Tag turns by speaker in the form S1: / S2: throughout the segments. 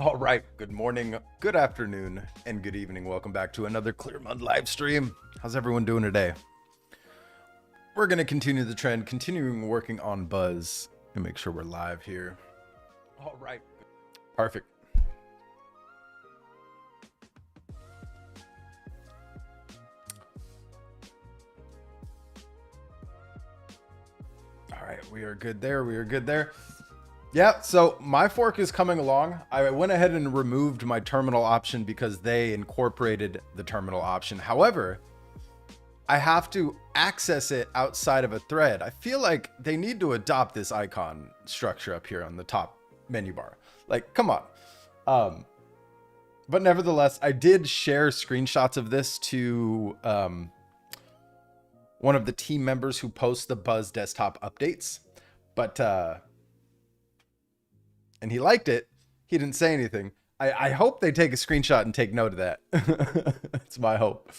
S1: All right, good morning, good afternoon, and good evening. Welcome back to another Clearmud live stream. How's everyone doing today? We're going to continue the trend, continuing working on Buzz, and make sure we're live here. All right, perfect. All right, we are good there. We are good there. Yeah, so my fork is coming along. I went ahead and removed my terminal option because they incorporated the terminal option. However, I have to access it outside of a thread. I feel like they need to adopt this icon structure up here on the top menu bar. Like, come on. But nevertheless, I did share screenshots of this to one of the team members who posts the Buzz desktop updates. But and he liked it. He didn't say anything. I hope they take a screenshot and take note of that. It's my hope.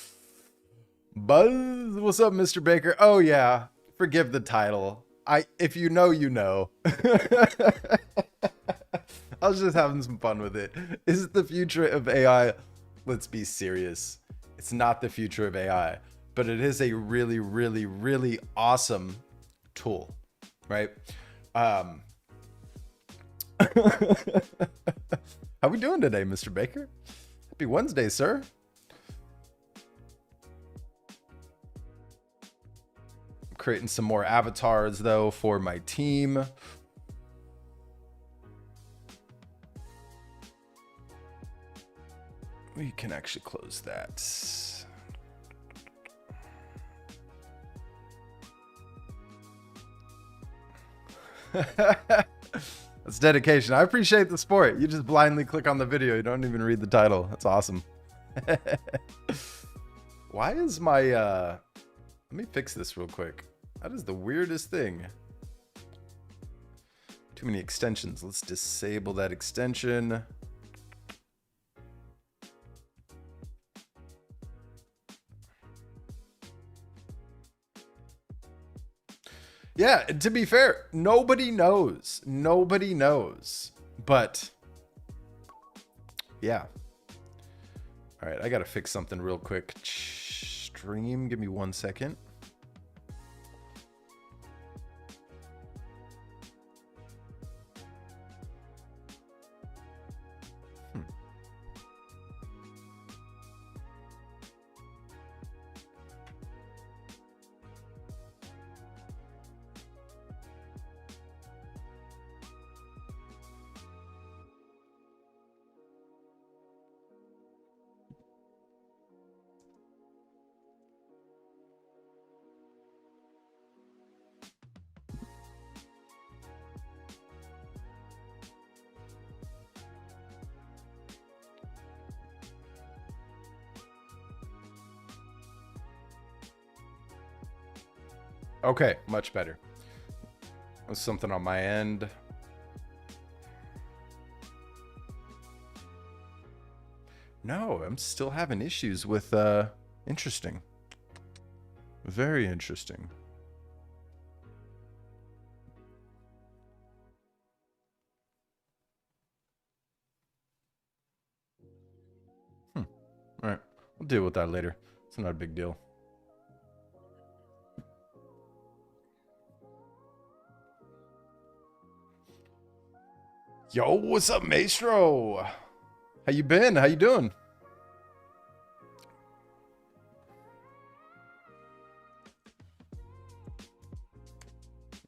S1: Buzz, what's up, Mr. Baker? Oh yeah, forgive the title. If you know, you know. I was just having some fun with it. Is it the future of AI? Let's be serious. It's not the future of AI, but it is a really, really, really awesome tool, right? How we doing today, Mr. Baker? Happy Wednesday, sir. I'm creating some more avatars though for my team. We can actually close that. That's dedication. I appreciate the sport. You just blindly click on the video. You don't even read the title. That's awesome. Why is my let me fix this real quick. That is the weirdest thing. Too many extensions. Let's disable that extension. Yeah, to be fair, nobody knows. Nobody knows. But yeah. All right, I got to fix something real quick. Stream, give me 1 second. Okay, much better. There's something on my end. No, I'm still having issues with interesting. Very interesting. All right, we'll deal with that later. It's not a big deal. Yo, what's up, Maestro? How you been? How you doing?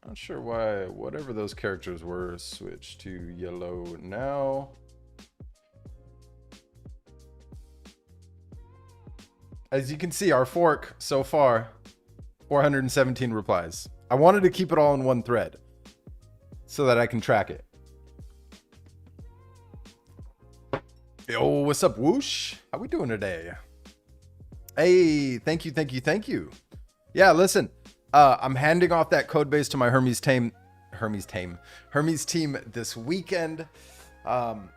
S1: Not sure why whatever those characters were switched to yellow now. As you can see, our fork so far, 417 replies. I wanted to keep it all in one thread so that I can track it. Yo, what's up, Whoosh? How we doing today? Hey, thank you, thank you, thank you. Yeah, listen, I'm handing off that code base to my Hermes team this weekend. And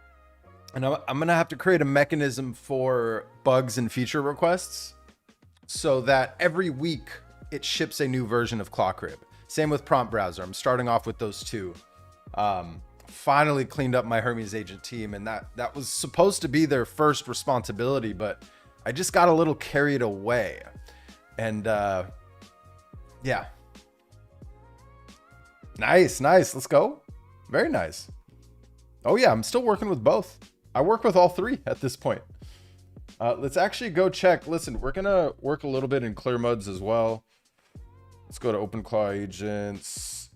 S1: I'm gonna have to create a mechanism for bugs and feature requests so that every week it ships a new version of ClawCrib. Same with Prompt Browser. I'm starting off with those two. finally cleaned up my Hermes agent team, and that was supposed to be their first responsibility, but I just got a little carried away. And yeah. Nice. Let's go. Very nice. Oh yeah, I'm still working with both. I work with all three at this point. Let's actually go check. Listen, we're gonna work a little bit in Clearmuds as well. Let's go to OpenClaw agents.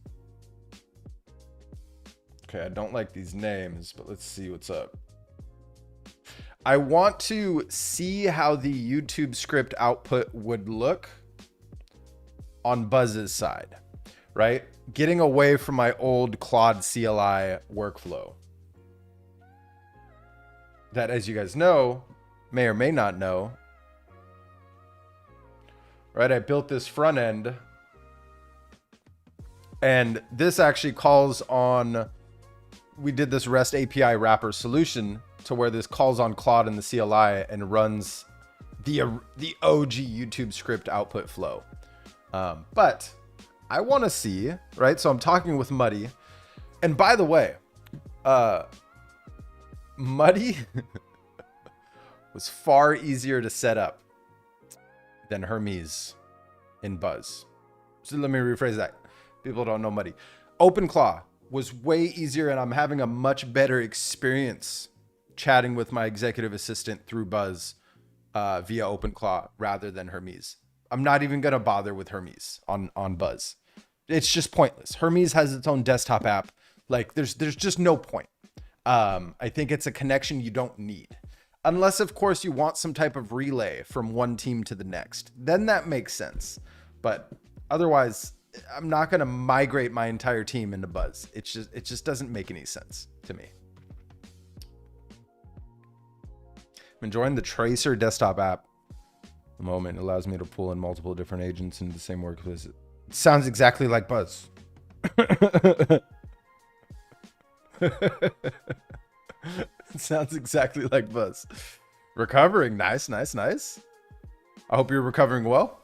S1: Okay, I don't like these names, but let's see what's up. I want to see how the YouTube script output would look on Buzz's side, right? Getting away from my old Claude CLI workflow. That, as you guys know, may or may not know, right? I built this front end, and this actually calls on, we did this REST API wrapper solution to where this calls on Claude in the CLI and runs the OG YouTube script output flow. But I want to see, right? So I'm talking with Muddy, and by the way, Muddy was far easier to set up than Hermes in Buzz. So let me rephrase that. People don't know Muddy. OpenClaw was way easier, and I'm having a much better experience chatting with my executive assistant through Buzz via OpenClaw rather than Hermes. I'm not even going to bother with Hermes on Buzz. It's just pointless. Hermes has its own desktop app. Like there's just no point. I think it's a connection you don't need. Unless, of course, you want some type of relay from one team to the next. Then that makes sense. But otherwise, I'm not going to migrate my entire team into Buzz. It just doesn't make any sense to me. I'm enjoying the Tracer desktop app. The moment it allows me to pull in multiple different agents into the same workplace. It sounds exactly like Buzz. It sounds exactly like Buzz. Recovering. Nice. I hope you're recovering well.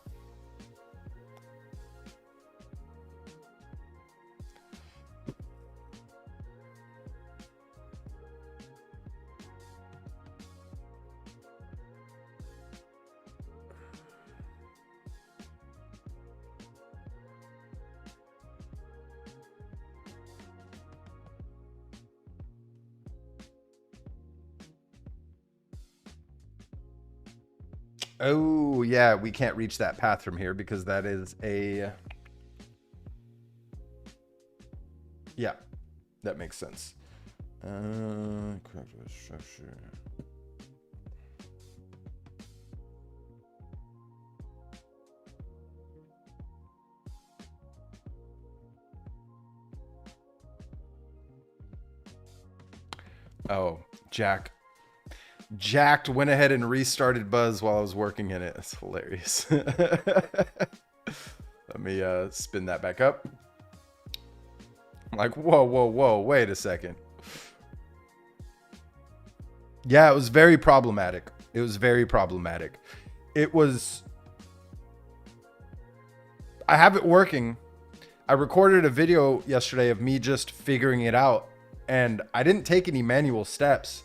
S1: Oh, yeah, we can't reach that path from here because that is a... Yeah, that makes sense. Correct structure. Oh, Jacked went ahead and restarted Buzz while I was working in it. That's hilarious. Let me spin that back up. I'm like, whoa, wait a second. Yeah, it was very problematic. It was... I have it working. I recorded a video yesterday of me just figuring it out, and I didn't take any manual steps.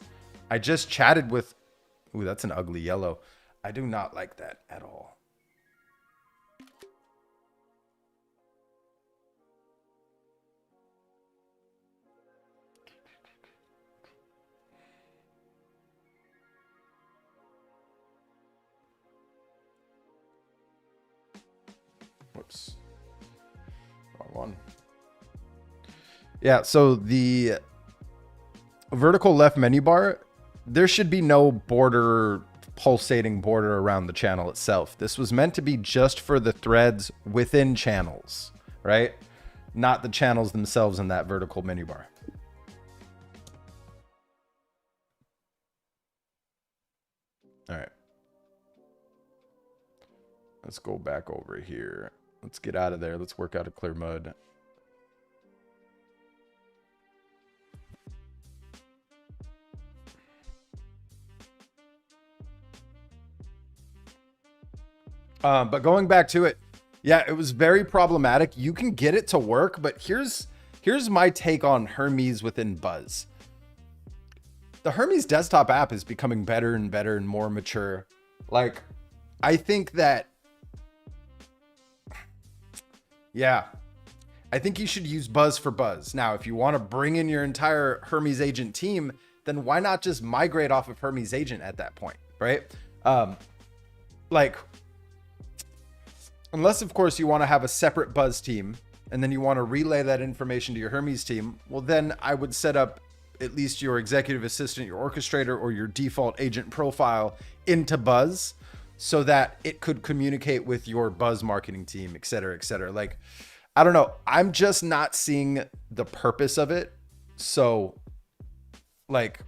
S1: I just chatted with... Ooh, that's an ugly yellow. I do not like that at all. Whoops. Wrong one. Yeah, so the vertical left menu bar, there should be no pulsating border around the channel itself. This was meant to be just for the threads within channels, right? Not the channels themselves in that vertical menu bar. All right. Let's go back over here. Let's get out of there. Let's work out of Clearmud. But going back to it, yeah, it was very problematic. You can get it to work, but here's here's my take on Hermes within Buzz. The Hermes desktop app is becoming better and better and more mature. Like, I think that, yeah, I think you should use Buzz for Buzz. Now, if you want to bring in your entire Hermes agent team, then why not just migrate off of Hermes agent at that point, right? Like, unless of course you want to have a separate Buzz team and then you want to relay that information to your Hermes team, well, then I would set up at least your executive assistant, your orchestrator, or your default agent profile into Buzz so that it could communicate with your Buzz marketing team, et cetera, et cetera. Like, I don't know. I'm just not seeing the purpose of it. So, like,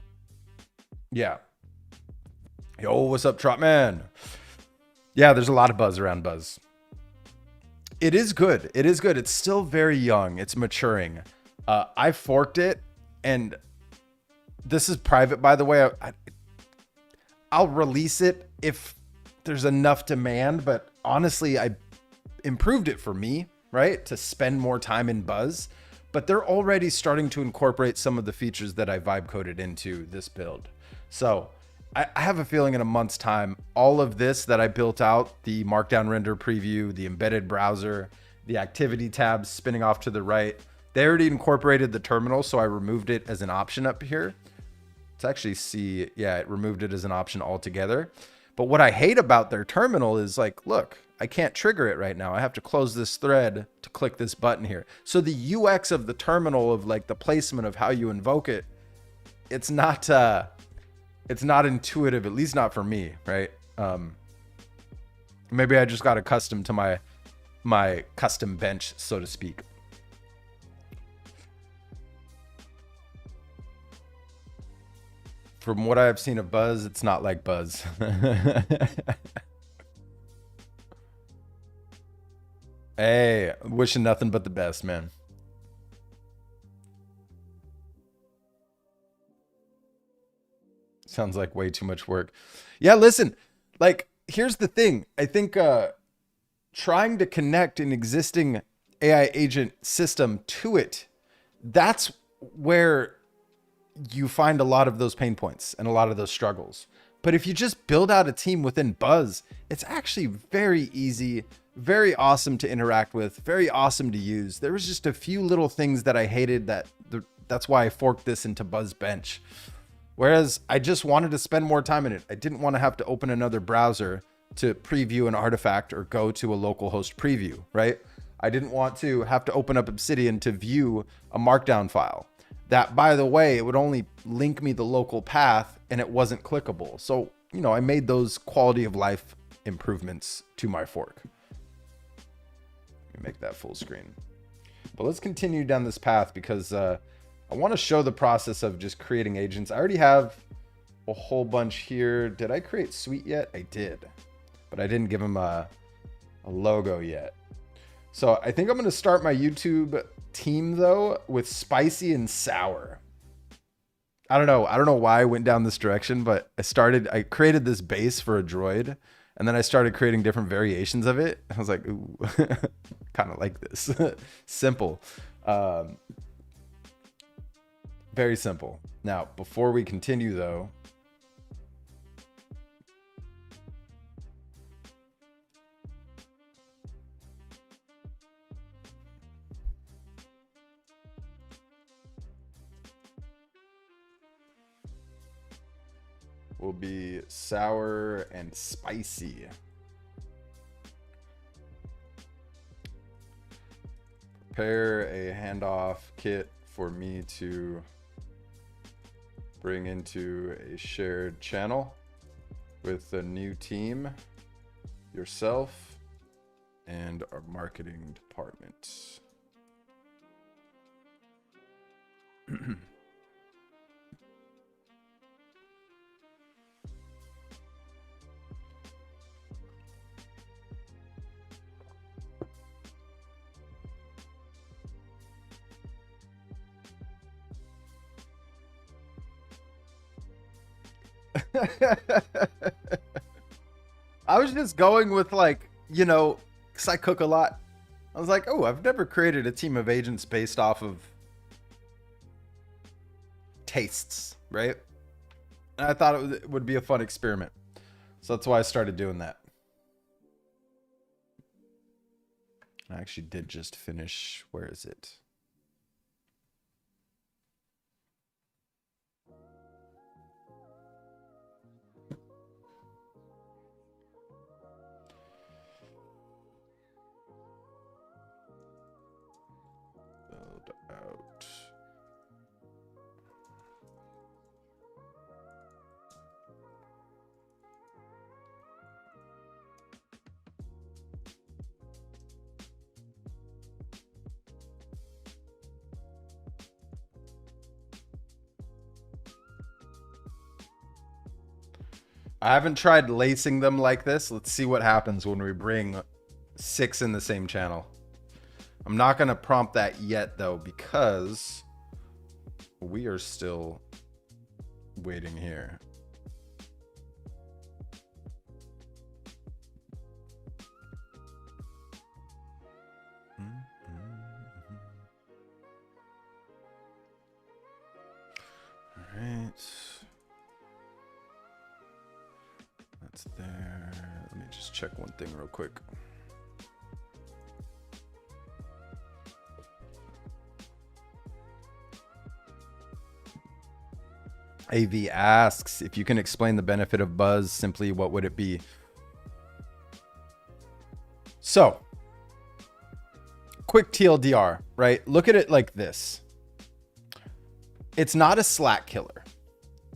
S1: yeah. Yo, what's up, Trotman? Yeah, there's a lot of buzz around Buzz. It is good. It is good. It's still very young. It's maturing. I forked it, and this is private, by the way. I'll release it if there's enough demand, but honestly, I improved it for me, right? To spend more time in Buzz, but they're already starting to incorporate some of the features that I vibe coded into this build. So I have a feeling in a month's time, all of this that I built out, the markdown render preview, the embedded browser, the activity tabs spinning off to the right, they already incorporated the terminal. So I removed it as an option up here. Let's actually see. Yeah, it removed it as an option altogether. But what I hate about their terminal is like, look, I can't trigger it right now. I have to close this thread to click this button here. So the UX of the terminal, of like the placement of how you invoke it, it's not intuitive, at least not for me, right? Maybe I just got accustomed to my custom bench, so to speak. From what I've seen of Buzz, it's not like Buzz. Hey, wishing nothing but the best, man. Sounds like way too much work. Yeah, listen, like, here's the thing. I think trying to connect an existing AI agent system to it, that's where you find a lot of those pain points and a lot of those struggles. But if you just build out a team within Buzz, it's actually very easy, very awesome to interact with, very awesome to use. There was just a few little things that I hated that's why I forked this into BuzzBench. Whereas I just wanted to spend more time in it. I didn't want to have to open another browser to preview an artifact or go to a local host preview, right? I didn't want to have to open up Obsidian to view a markdown file. That, by the way, it would only link me the local path and it wasn't clickable. So, you know, I made those quality of life improvements to my fork. Let me make that full screen. But let's continue down this path because I want to show the process of just creating agents. I already have a whole bunch here. Did I create Sweet yet? I did, but I didn't give him a logo yet. So I think I'm going to start my YouTube team though with Spicy and Sour. I don't know why I went down this direction, but I created this base for a droid and then I started creating different variations of it. I was like, ooh, kind of like this. Simple. Very simple. Now, before we continue though, will be Sour and Spicy. Prepare a handoff kit for me to bring into a shared channel with a new team, yourself, and our marketing department. I was just going with like, you know, because I cook a lot. I was like, oh, I've never created a team of agents based off of tastes, right? And I thought it would be a fun experiment. So that's why I started doing that. I actually did just finish. Where is it? Build out. I haven't tried lacing them like this. Let's see what happens when we bring 6 in the same channel. I'm not going to prompt that yet, though, because we are still waiting here. All right. That's there. Let me just check one thing real quick. AV asks, if you can explain the benefit of Buzz, simply what would it be? So, quick TLDR, right? Look at it like this. It's not a Slack killer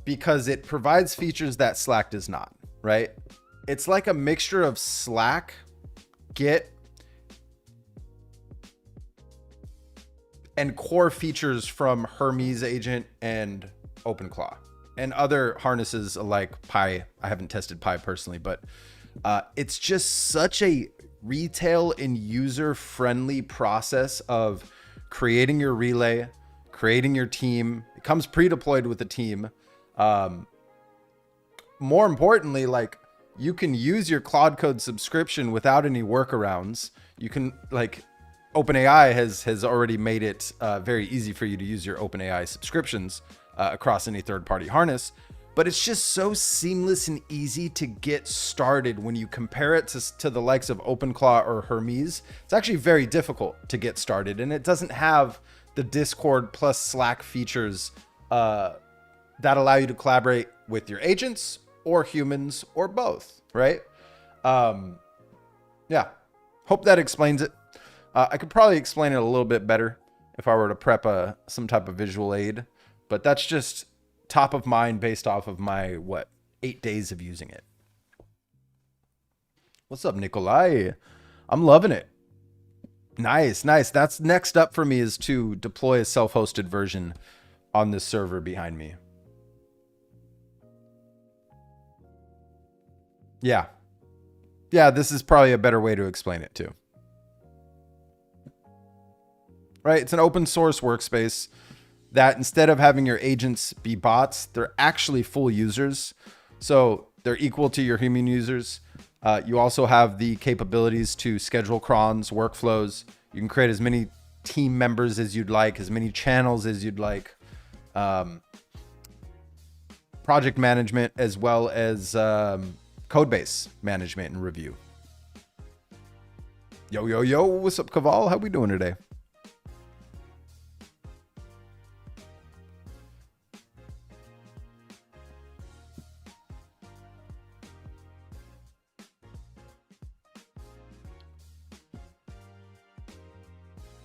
S1: because it provides features that Slack does not, right? It's like a mixture of Slack, Git, and core features from Hermes agent and OpenClaw and other harnesses like Pi. I haven't tested Pi personally, but it's just such a retail and user-friendly process of creating your relay, creating your team. It comes pre-deployed with a team. More importantly, like, you can use your Claude Code subscription without any workarounds. You can, like, OpenAI has already made it very easy for you to use your OpenAI subscriptions across any third-party harness. But it's just so seamless and easy to get started when you compare it to the likes of OpenClaw or Hermes. It's actually very difficult to get started, and it doesn't have the Discord plus Slack features that allow you to collaborate with your agents or humans or both, right? Yeah, hope that explains it. I could probably explain it a little bit better if I were to prep some type of visual aid, but that's just top of mind based off of my, 8 days of using it. What's up, Nikolai? I'm loving it. Nice, nice. That's next up for me, is to deploy a self-hosted version on this server behind me. Yeah. Yeah, this is probably a better way to explain it too. Right? It's an open source workspace that, instead of having your agents be bots, they're actually full users. So they're equal to your human users. You also have the capabilities to schedule crons, workflows. You can create as many team members as you'd like, as many channels as you'd like. Project management, as well as code base management and review. Yo, yo, yo. What's up, Kaval? How we doing today?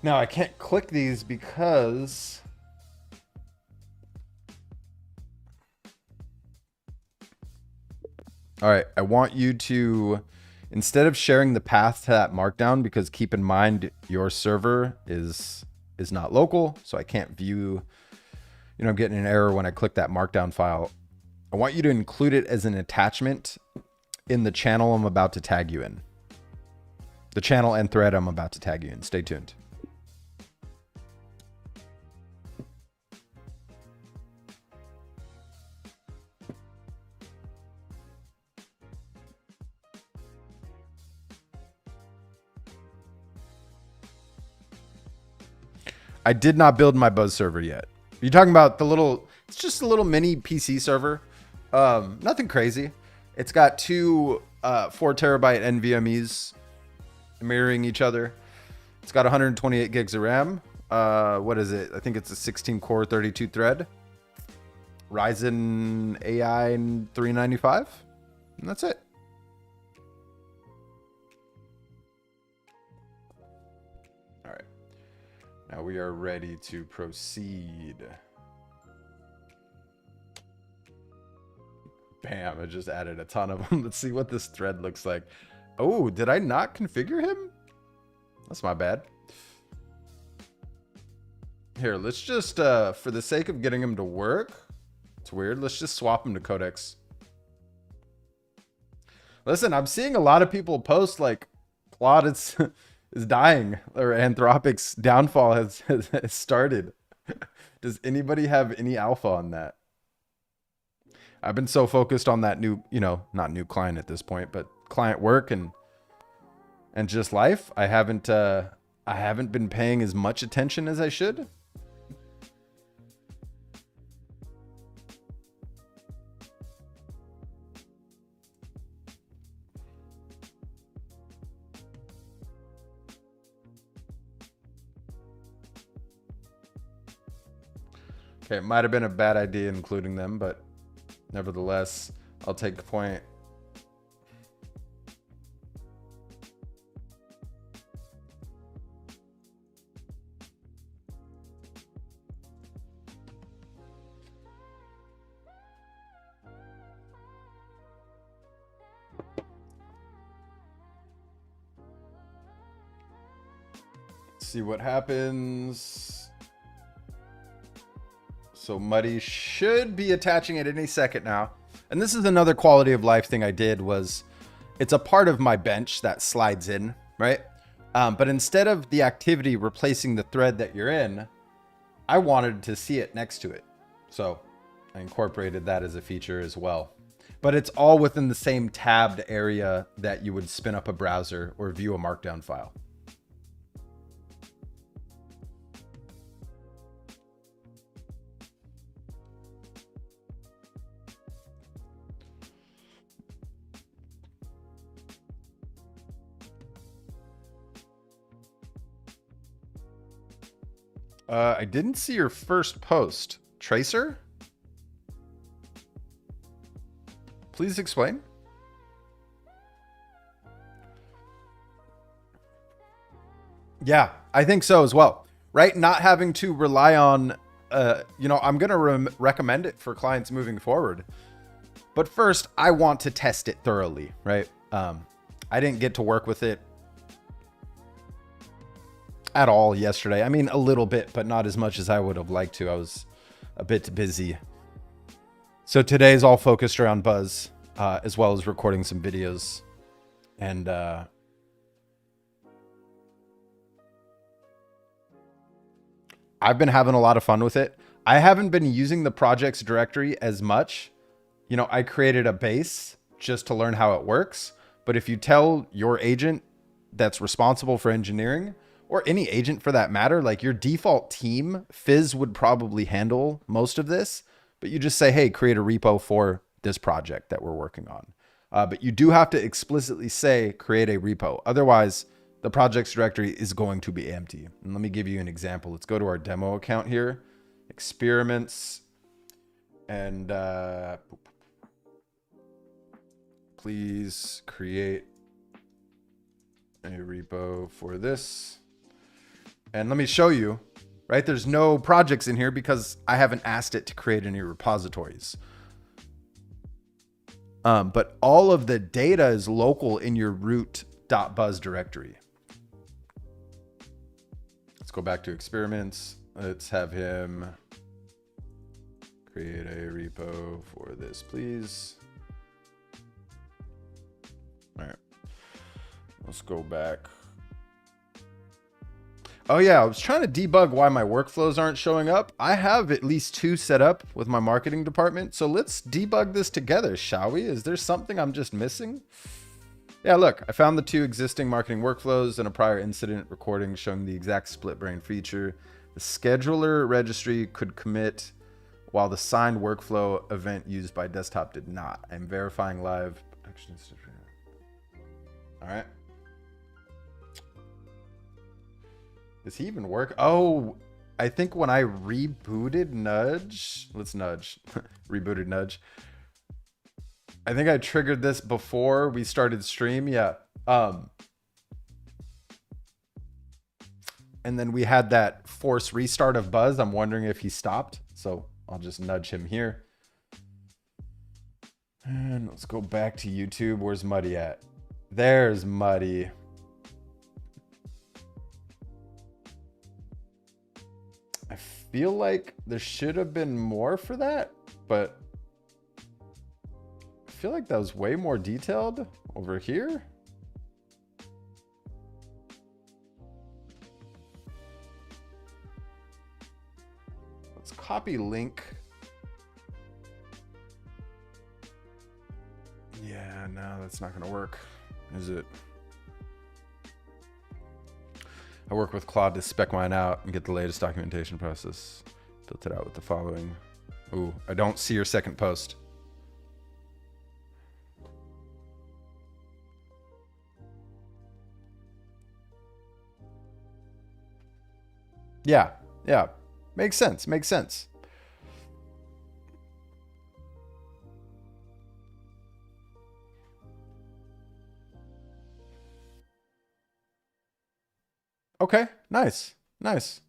S1: Now, I can't click these because all right, I want you to, instead of sharing the path to that markdown, because keep in mind your server is not local, so I can't view, I'm getting an error when I click that markdown file. I want you to include it as an attachment in the channel I'm about to tag you in. The channel and thread I'm about to tag you in. Stay tuned. I did not build my Buzz server yet. Are you talking about the little It's just a little mini PC server. Nothing crazy. It's got two 4 terabyte NVMe's mirroring each other. It's got 128 gigs of RAM. What is it? I think it's a 16 core, 32 thread. Ryzen AI 395. And that's it. All right. Now we are ready to proceed. Bam, I just added a ton of them. Let's see what this thread looks like. Oh, did I not configure him? That's my bad. Here, let's just, for the sake of getting him to work, it's weird, let's just swap him to Codex. Listen, I'm seeing a lot of people post like Claude is dying, or Anthropic's downfall has started. Does anybody have any alpha on that? I've been so focused on that new, not new client at this point, but client work and just life. I haven't been paying as much attention as I should. Okay, it might have been a bad idea including them, but nevertheless, I'll take the point. See what happens. So Muddy should be attaching it any second now. And this is another quality of life thing I did was it's a part of my bench that slides in, right? But instead of the activity replacing the thread that you're in, I wanted to see it next to it. So I incorporated that as a feature as well. But it's all within the same tabbed area that you would spin up a browser or view a markdown file. I didn't see your first post. Tracer? Please explain. Yeah, I think so as well. Right? Not having to rely on, I'm going to recommend it for clients moving forward. But first, I want to test it thoroughly, right? I didn't get to work with it at all yesterday. I mean, a little bit, but not as much as I would have liked to. I was a bit busy. So today's all focused around Buzz, as well as recording some videos. And I've been having a lot of fun with it. I haven't been using the projects directory as much. I created a base just to learn how it works. But if you tell your agent that's responsible for engineering, or any agent for that matter, like your default team, Fizz would probably handle most of this, but you just say, hey, create a repo for this project that we're working on. But you do have to explicitly say, create a repo. Otherwise, the projects directory is going to be empty. And let me give you an example. Let's go to our demo account here, experiments, and please create a repo for this. And let me show you, right? There's no projects in here because I haven't asked it to create any repositories. But all of the data is local in your root.buzz directory. Let's go back to experiments. Let's have him create a repo for this, please. All right, let's go back. Oh yeah, I was trying to debug why my workflows aren't showing up. I have at least 2 set up with my marketing department. So let's debug this together, shall we? Is there something I'm just missing? Yeah, look, I found the 2 existing marketing workflows and a prior incident recording showing the exact split brain feature. The scheduler registry could commit while the signed workflow event used by desktop did not. I'm verifying live. All right. Does he even work? Oh, I think when I rebooted Nudge, let's nudge, rebooted Nudge. I think I triggered this before we started stream. Yeah. And then we had that force restart of Buzz. I'm wondering if he stopped. So I'll just nudge him here. And let's go back to YouTube. Where's Muddy at? There's Muddy. I feel like there should have been more for that, but I feel like that was way more detailed over here. Let's copy link. Yeah, no, that's not going to work, is it? I work with Claude to spec mine out and get the latest documentation process. Built it out with the following. Ooh, I don't see your second post. Yeah, yeah. Makes sense, makes sense. Okay, nice, nice.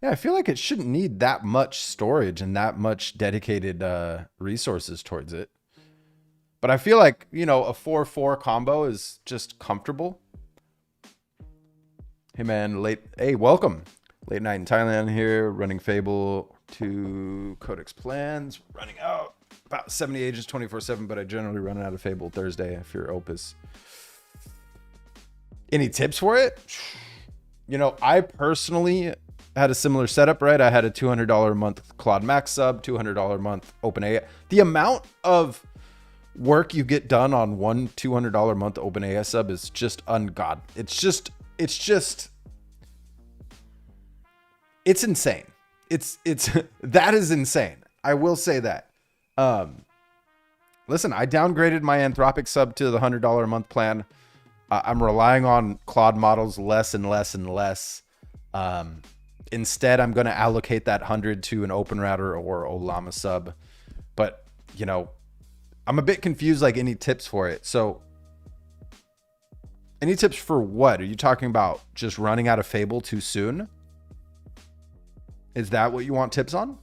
S1: Yeah, I feel like it shouldn't need that much storage and that much dedicated resources towards it. But I feel like, you know, a 4-4 combo is just comfortable. Hey man, hey, welcome. Late night in Thailand here, running Fable to Codex plans, running out about 70 agents 24/7, but I generally run out of Fable Thursday if you're Opus. Any tips for it? You know, I personally had a similar setup, right? I had a $200 a month Claude Max sub, $200 a month OpenAI. The amount of work you get done on one $200 a month OpenAI sub is just ungod. It's insane. It's that is insane. I will say that. Listen, I downgraded my Anthropic sub to the $100 a month plan. I'm relying on Claude models less and less and less. Instead, I'm going to allocate that 100 to an OpenRouter or Ollama sub. But, you know, I'm a bit confused, like any tips for it. So any tips for what? Are you talking about just running out of Fable too soon? Is that what you want tips on?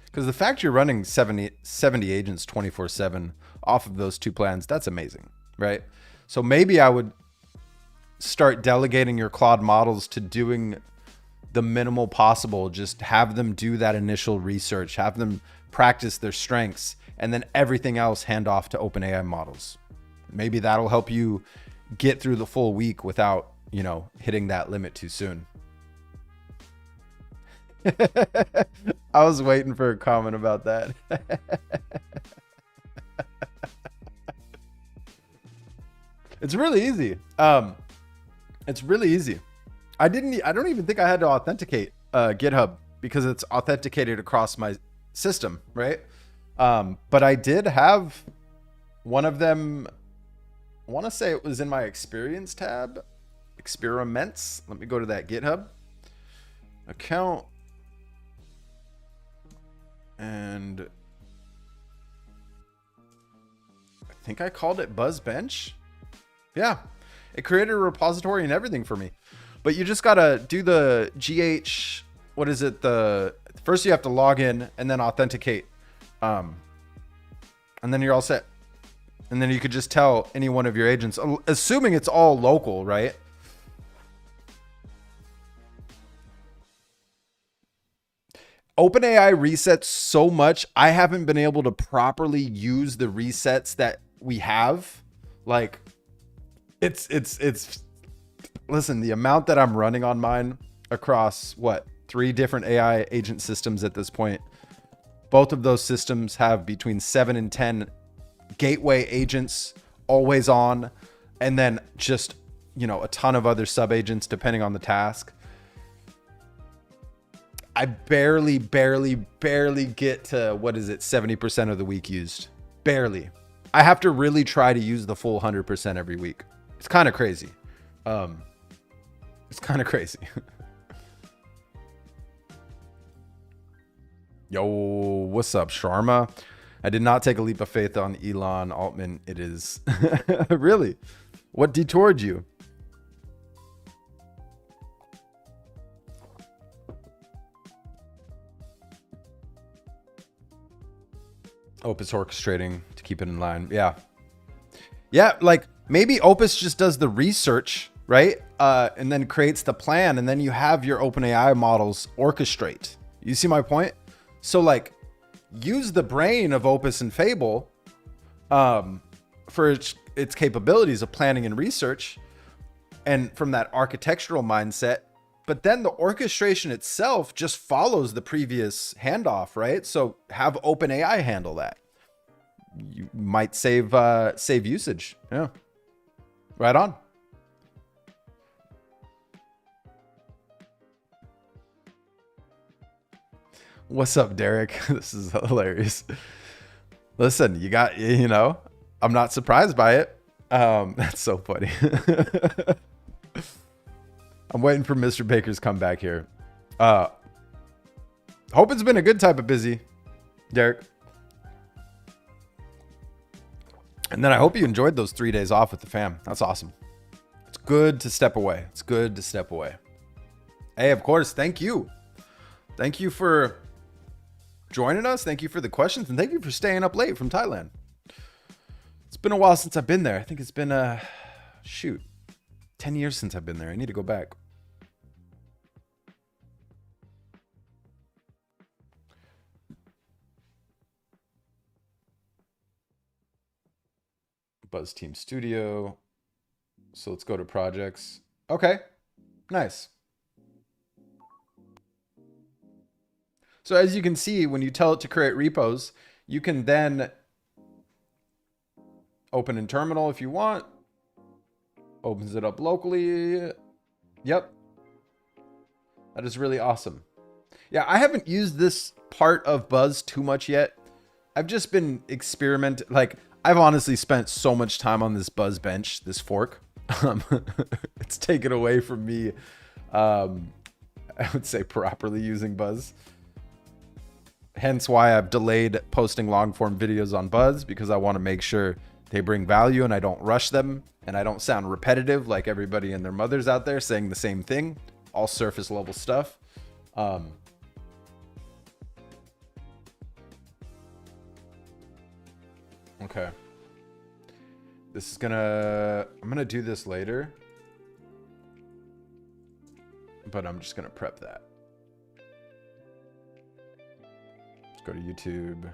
S1: Because the fact you're running 70 agents 24/7 off of those two plans, that's amazing, right? So maybe I would start delegating your Claude models to doing the minimal possible. Just have them do that initial research, have them practice their strengths, and then everything else hand off to OpenAI models. Maybe that'll help you get through the full week without, you know, hitting that limit too soon. I was waiting for a comment about that. It's really easy. It's really easy. I don't even think I had to authenticate GitHub because it's authenticated across my system, right? But I did have one of them. I want to say it was in my experience tab, experiments. Let me go to that GitHub account. And I think I called it BuzzBench. Yeah, it created a repository and everything for me. But you just got to do the GH, what is it? First you have to log in and then authenticate. And then you're all set. And then you could just tell any one of your agents, assuming it's all local, right? OpenAI resets so much. I haven't been able to properly use the resets that we have. Like it's listen, the amount that I'm running on mine across 3 different AI agent systems at this point. Both of those systems have between 7 and 10 gateway agents always on, and then just, you know, a ton of other sub agents depending on the task. I barely get to, what is it, 70% of the week used. Barely. I have to really try to use the full 100% every week. It's kind of crazy. It's kind of crazy. Yo, what's up, Sharma? I did not take a leap of faith on Elon Altman. It is really. What detoured you? Opus orchestrating to keep it in line. Yeah. Yeah, like maybe Opus just does the research, right? And then creates the plan, and then you have your OpenAI models orchestrate. You see my point? So like use the brain of Opus and Fable for its capabilities of planning and research, and from that architectural mindset. But then the orchestration itself just follows the previous handoff, right? So have OpenAI handle that. You might save usage. Yeah, right on. What's up, Derek? This is hilarious. Listen, I'm not surprised by it. That's so funny. I'm waiting for Mr. Baker's comeback here. Hope it's been a good type of busy, Derek. And then I hope you enjoyed those 3 days off with the fam. That's awesome. It's good to step away. It's good to step away. Hey, of course, thank you. Thank you for joining us. Thank you for the questions. And thank you for staying up late from Thailand. It's been a while since I've been there. I think it's been, 10 years since I've been there. I need to go back. Buzz Team Studio. So let's go to projects. Okay, nice. So as you can see, when you tell it to create repos, you can then open in terminal if you want. Opens it up locally. Yep. That is really awesome. Yeah, I haven't used this part of Buzz too much yet. I've just been experimenting. Like, I've honestly spent so much time on this BuzzBench, this fork. It's taken away from me, I would say, properly using Buzz. Hence why I've delayed posting long form videos on Buzz, because I want to make sure they bring value and I don't rush them and I don't sound repetitive like everybody and their mothers out there saying the same thing, all surface level stuff. Okay. This is I'm gonna do this later, but I'm just gonna prep that. Let's go to YouTube.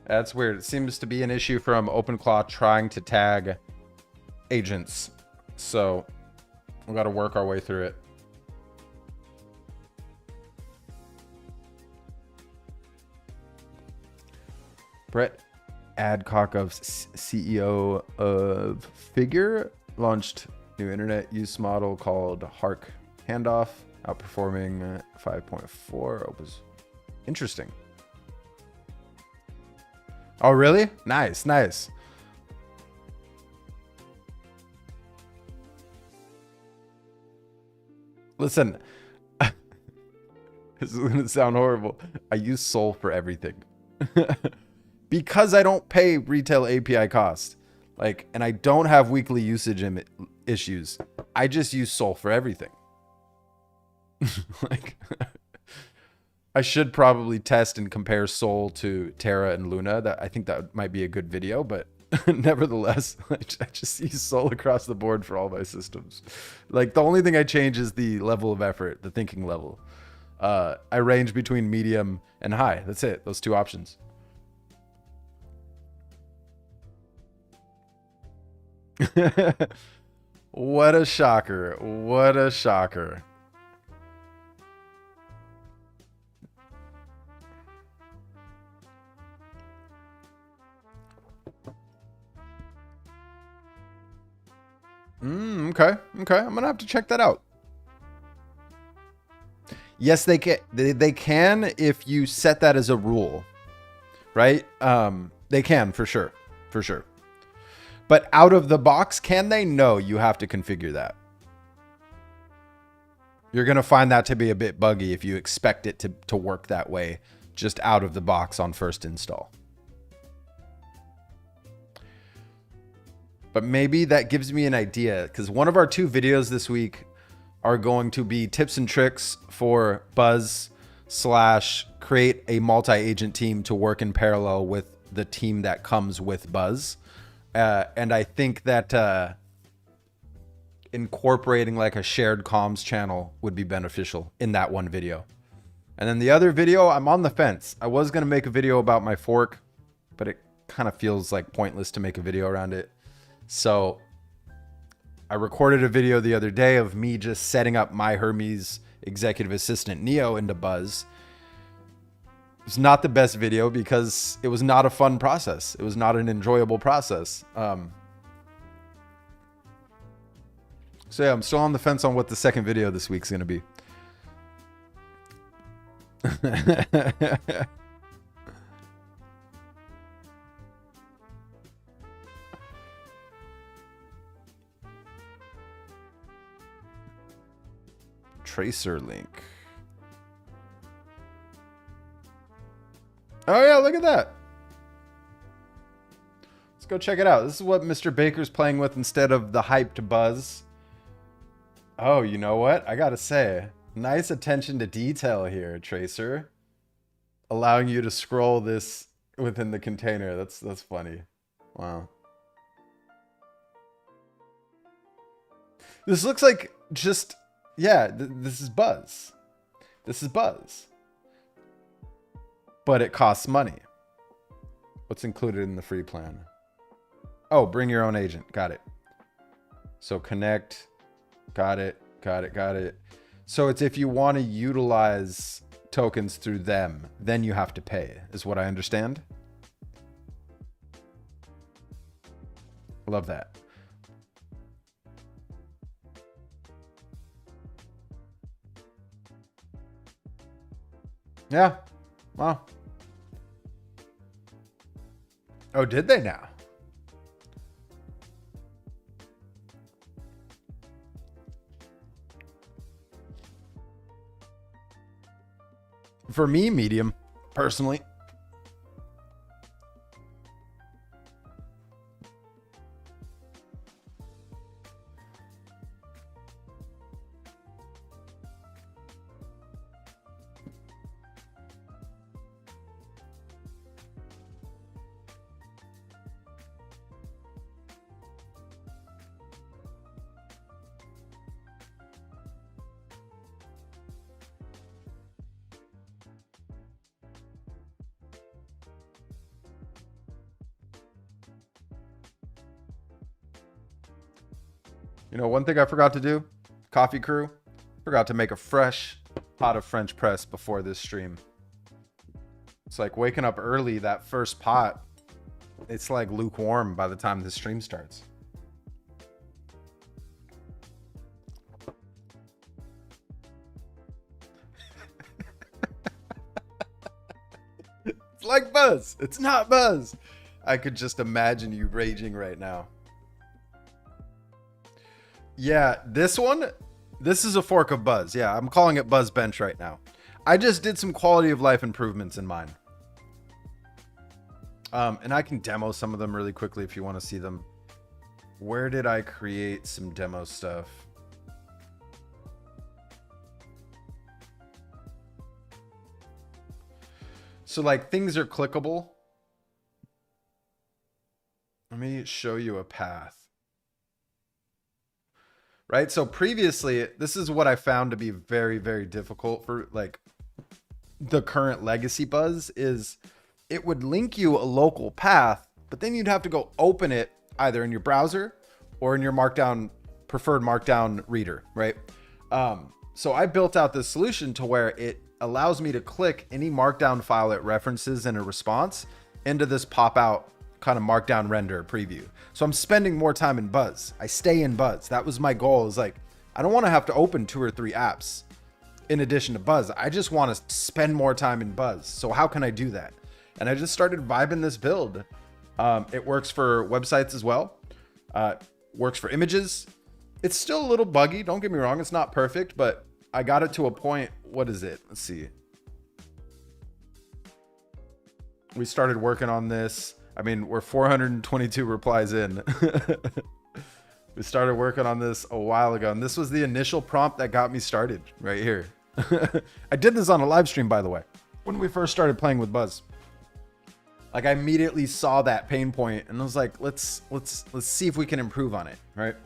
S1: That's weird. It seems to be an issue from OpenClaw trying to tag agents. So we got to work our way through it. Brett Adcock, of CEO of Figure, launched new internet use model called Hark Handoff, outperforming 5.4. Opus. Interesting. Oh, really? Nice, nice. Listen, this is going to sound horrible. I use Sol for everything. Because I don't pay retail API cost. Like, and I don't have weekly usage issues. I just use Sol for everything. Like, I should probably test and compare Sol to Terra and Luna. I think that might be a good video, but nevertheless, I just use Sol across the board for all my systems. Like, the only thing I change is the level of effort, the thinking level. I range between medium and high. That's it. Those two options. What a shocker. What a shocker. Okay. Okay. I'm going to have to check that out. Yes, they can. They can if you set that as a rule, right? They can for sure. For sure. But out of the box, can they? No, you have to configure that. You're going to find that to be a bit buggy if you expect it to work that way just out of the box on first install. But maybe that gives me an idea, because one of our 2 videos this week are going to be tips and tricks for Buzz / create a multi-agent team to work in parallel with the team that comes with Buzz. And I think that incorporating like a shared comms channel would be beneficial in that one video. And then the other video, I'm on the fence. I was going to make a video about my fork, but it kind of feels like pointless to make a video around it. So I recorded a video the other day of me just setting up my Hermes executive assistant Neo into Buzz. It's not the best video because it was not a fun process. It was not an enjoyable process. So yeah, I'm still on the fence on what the second video this week's going to be. Tracer link. Oh yeah, look at that. Let's go check it out. This is what Mr. Baker's playing with instead of the hyped Buzz. Oh, you know what? I gotta say, nice attention to detail here, Tracer. Allowing you to scroll this within the container. That's funny. Wow. This looks like just, yeah, this is Buzz. This is Buzz. But it costs money. What's included in the free plan? Oh, bring your own agent. Got it. So connect. Got it. Got it. Got it. So it's if you want to utilize tokens through them, then you have to pay, is what I understand. Love that. Yeah. Wow. Oh, did they now? For me, medium, personally. You know, one thing I forgot to do, coffee crew, forgot to make a fresh pot of French press before this stream. It's like waking up early, that first pot, it's like lukewarm by the time the stream starts. It's like Buzz. It's not Buzz. I could just imagine you raging right now. Yeah, this one, this is a fork of Buzz. Yeah, I'm calling it BuzzBench right now. I just did some quality of life improvements in mine. And I can demo some of them really quickly if you want to see them. Where did I create some demo stuff? So like things are clickable. Let me show you a path. Right? So previously, this is what I found to be very, very difficult for like the current legacy Buzz is it would link you a local path, but then you'd have to go open it either in your browser or in your markdown preferred markdown reader, right? So I built out this solution to where it allows me to click any markdown file it references in a response into this pop out kind of markdown render preview. So I'm spending more time in Buzz. I stay in Buzz. That was my goal, is like, I don't want to have to open 2 or 3 apps in addition to Buzz. I just want to spend more time in Buzz. So how can I do that? And I just started vibing this build. It works for websites as well. Works for images. It's still a little buggy. Don't get me wrong. It's not perfect, but I got it to a point. What is it? Let's see. We started working on this. I mean, we're 422 replies in. We started working on this a while ago, and this was the initial prompt that got me started right here. I did this on a live stream, by the way, when we first started playing with Buzz. Like, I immediately saw that pain point and I was like, let's see if we can improve on it, right?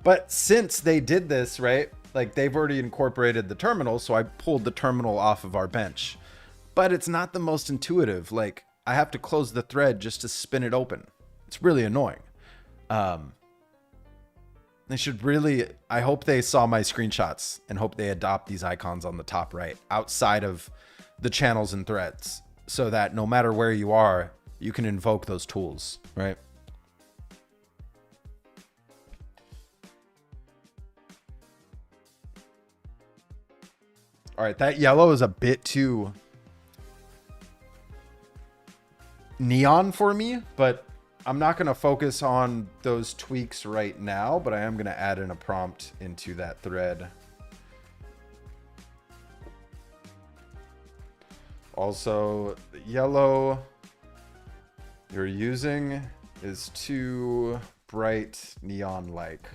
S1: But since they did this, right, like they've already incorporated the terminal, so I pulled the terminal off of our bench. But it's not the most intuitive. Like, I have to close the thread just to spin it open. It's really annoying. They should really, I hope they saw my screenshots and hope they adopt these icons on the top right outside of the channels and threads, so that no matter where you are, you can invoke those tools, right? All right, that yellow is a bit too neon for me, but I'm not going to focus on those tweaks right now, but I am going to add in a prompt into that thread. Also, the yellow you're using is too bright neon-like.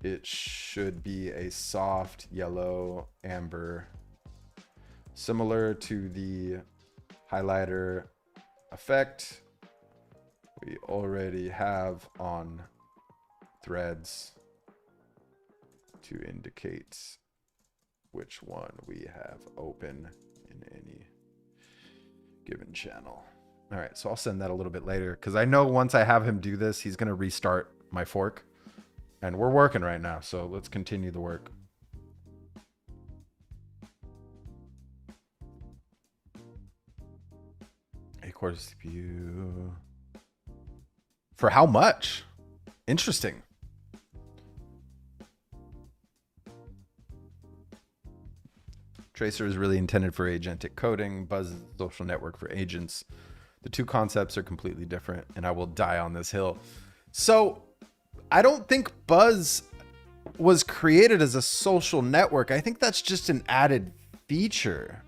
S1: It should be a soft yellow amber, similar to the highlighter effect we already have on threads to indicate which one we have open in any given channel. All right, so I'll send that a little bit later, because I know once I have him do this, he's going to restart my fork. And we're working right now, so let's continue the work. A core CPU. For how much? Interesting. Tracer is really intended for agentic coding. Buzz is a social network for agents. The two concepts are completely different, and I will die on this hill. So I don't think Buzz was created as a social network. I think that's just an added feature,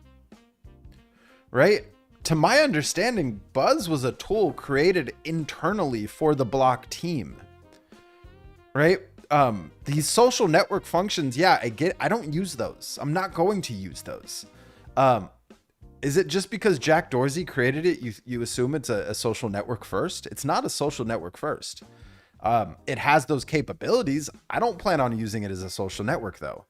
S1: right? To my understanding, Buzz was a tool created internally for the block team, right? These social network functions, yeah, I don't use those. I'm not going to use those. Is it just because Jack Dorsey created it, you assume it's a social network first? It's not a social network first. It has those capabilities. I don't plan on using it as a social network, though.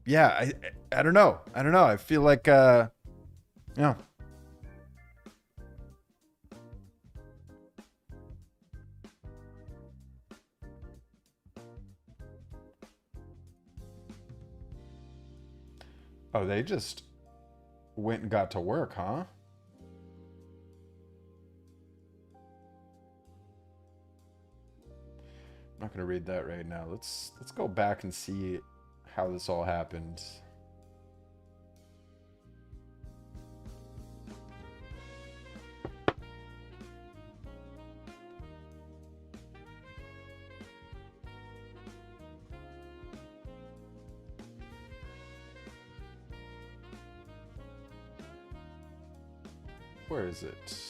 S1: Yeah, I don't know. I don't know. I feel like, yeah. Oh, they just went and got to work, huh? I'm not gonna read that right now. Let's go back and see how this all happened. Where is it?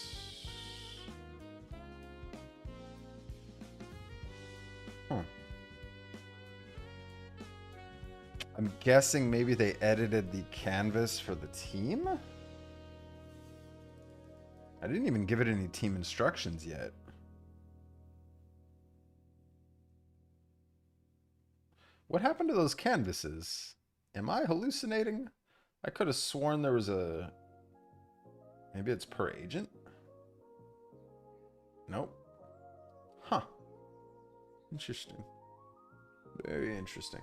S1: I'm guessing maybe they edited the canvas for the team? I didn't even give it any team instructions yet. What happened to those canvases? Am I hallucinating? I could have sworn there was a... Maybe it's per agent? Nope. Huh. Interesting. Very interesting.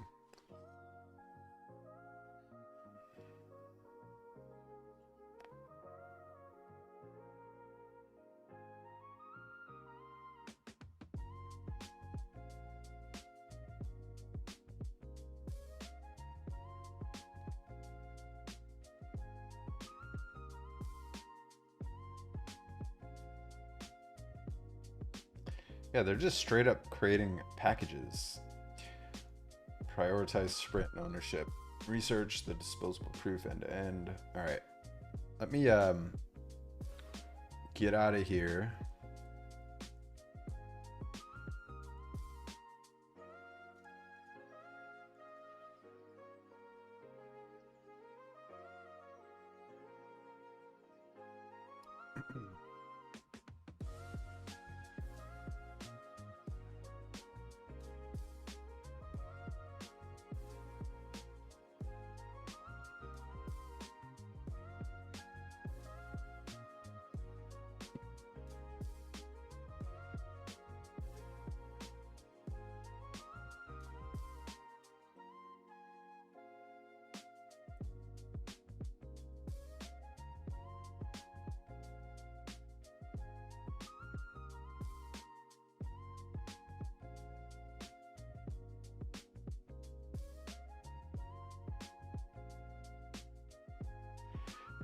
S1: Yeah, they're just straight up creating packages. Prioritize sprint and ownership. Research the disposable proof end to end. All right. Let me get out of here.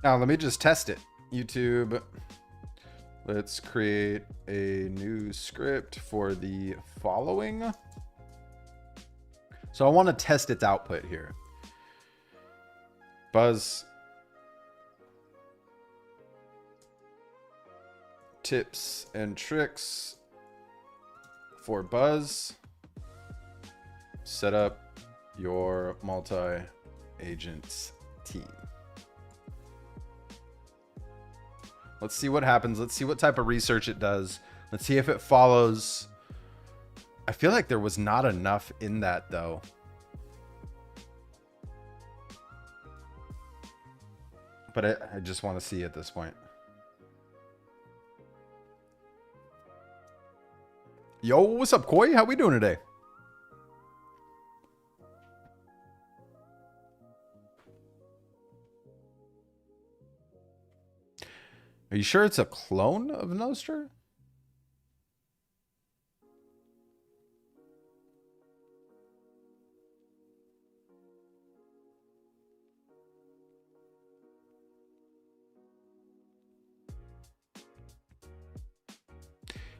S1: Now, let me just test it. YouTube, let's create a new script for the following. So I want to test its output here. Buzz. Tips and tricks for Buzz. Set up your multi-agents team. Let's see what happens. Let's see what type of research it does. Let's see if it follows. I feel like there was not enough in that, though. But I just want to see at this point. Yo, what's up, Koi? How we doing today? Are you sure it's a clone of Nostr?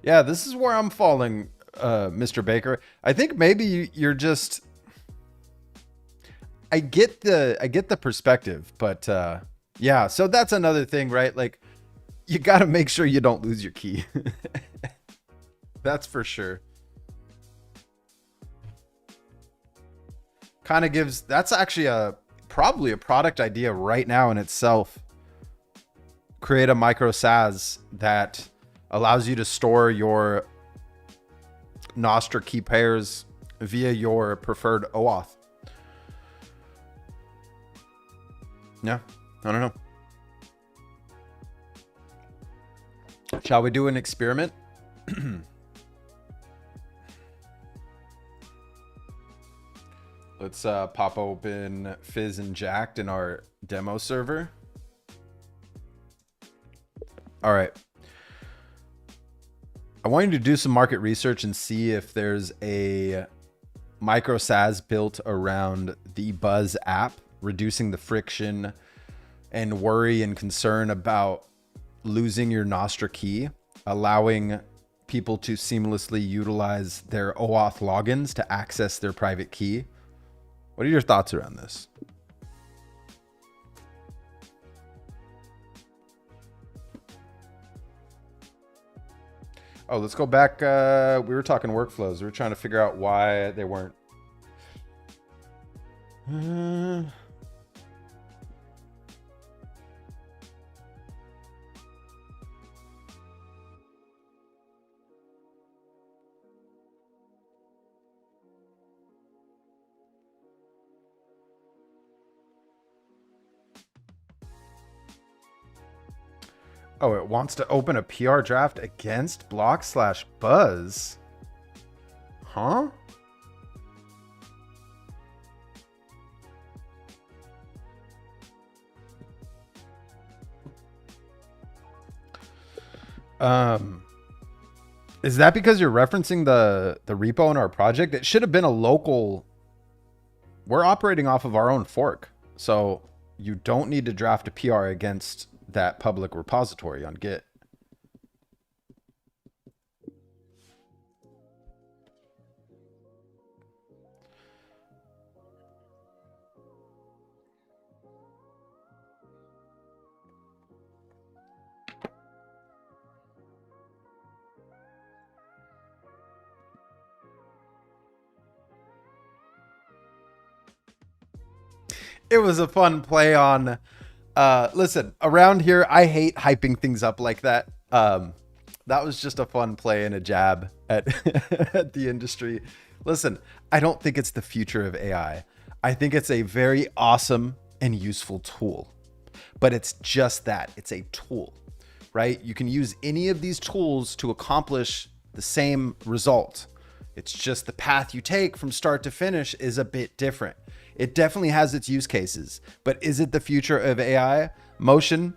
S1: Yeah, this is where I'm falling, Mr. Baker. I think maybe you're just... I get the perspective, but yeah, so that's another thing, right? Like, you got to make sure you don't lose your key. That's for sure. Kind of gives... That's actually probably a product idea right now in itself. Create a micro SaaS that allows you to store your Nostr key pairs via your preferred OAuth. Yeah, I don't know. Shall we do an experiment? Let's pop open Fizz and Jacked in our demo server. All right. I want you to do some market research and see if there's a micro SaaS built around the Buzz app, reducing the friction and worry and concern about losing your Nostr key, allowing people to seamlessly utilize their OAuth logins to access their private key. What are your thoughts around this? Oh, let's go back. We were talking workflows. We were trying to figure out why they weren't. Oh, it wants to open a PR draft against block/buzz. Huh? Is that because you're referencing the repo in our project? It should have been a local. We're operating off of our own fork, so you don't need to draft a PR against that public repository on Git. It was a fun play on, listen, around here, I hate hyping things up like that. That was just a fun play and a jab at, at the industry. Listen, I don't think it's the future of AI. I think it's a very awesome and useful tool, but it's just that. It's a tool, right? You can use any of these tools to accomplish the same result. It's just the path you take from start to finish is a bit different. It definitely has its use cases, but is it the future of AI? Motion,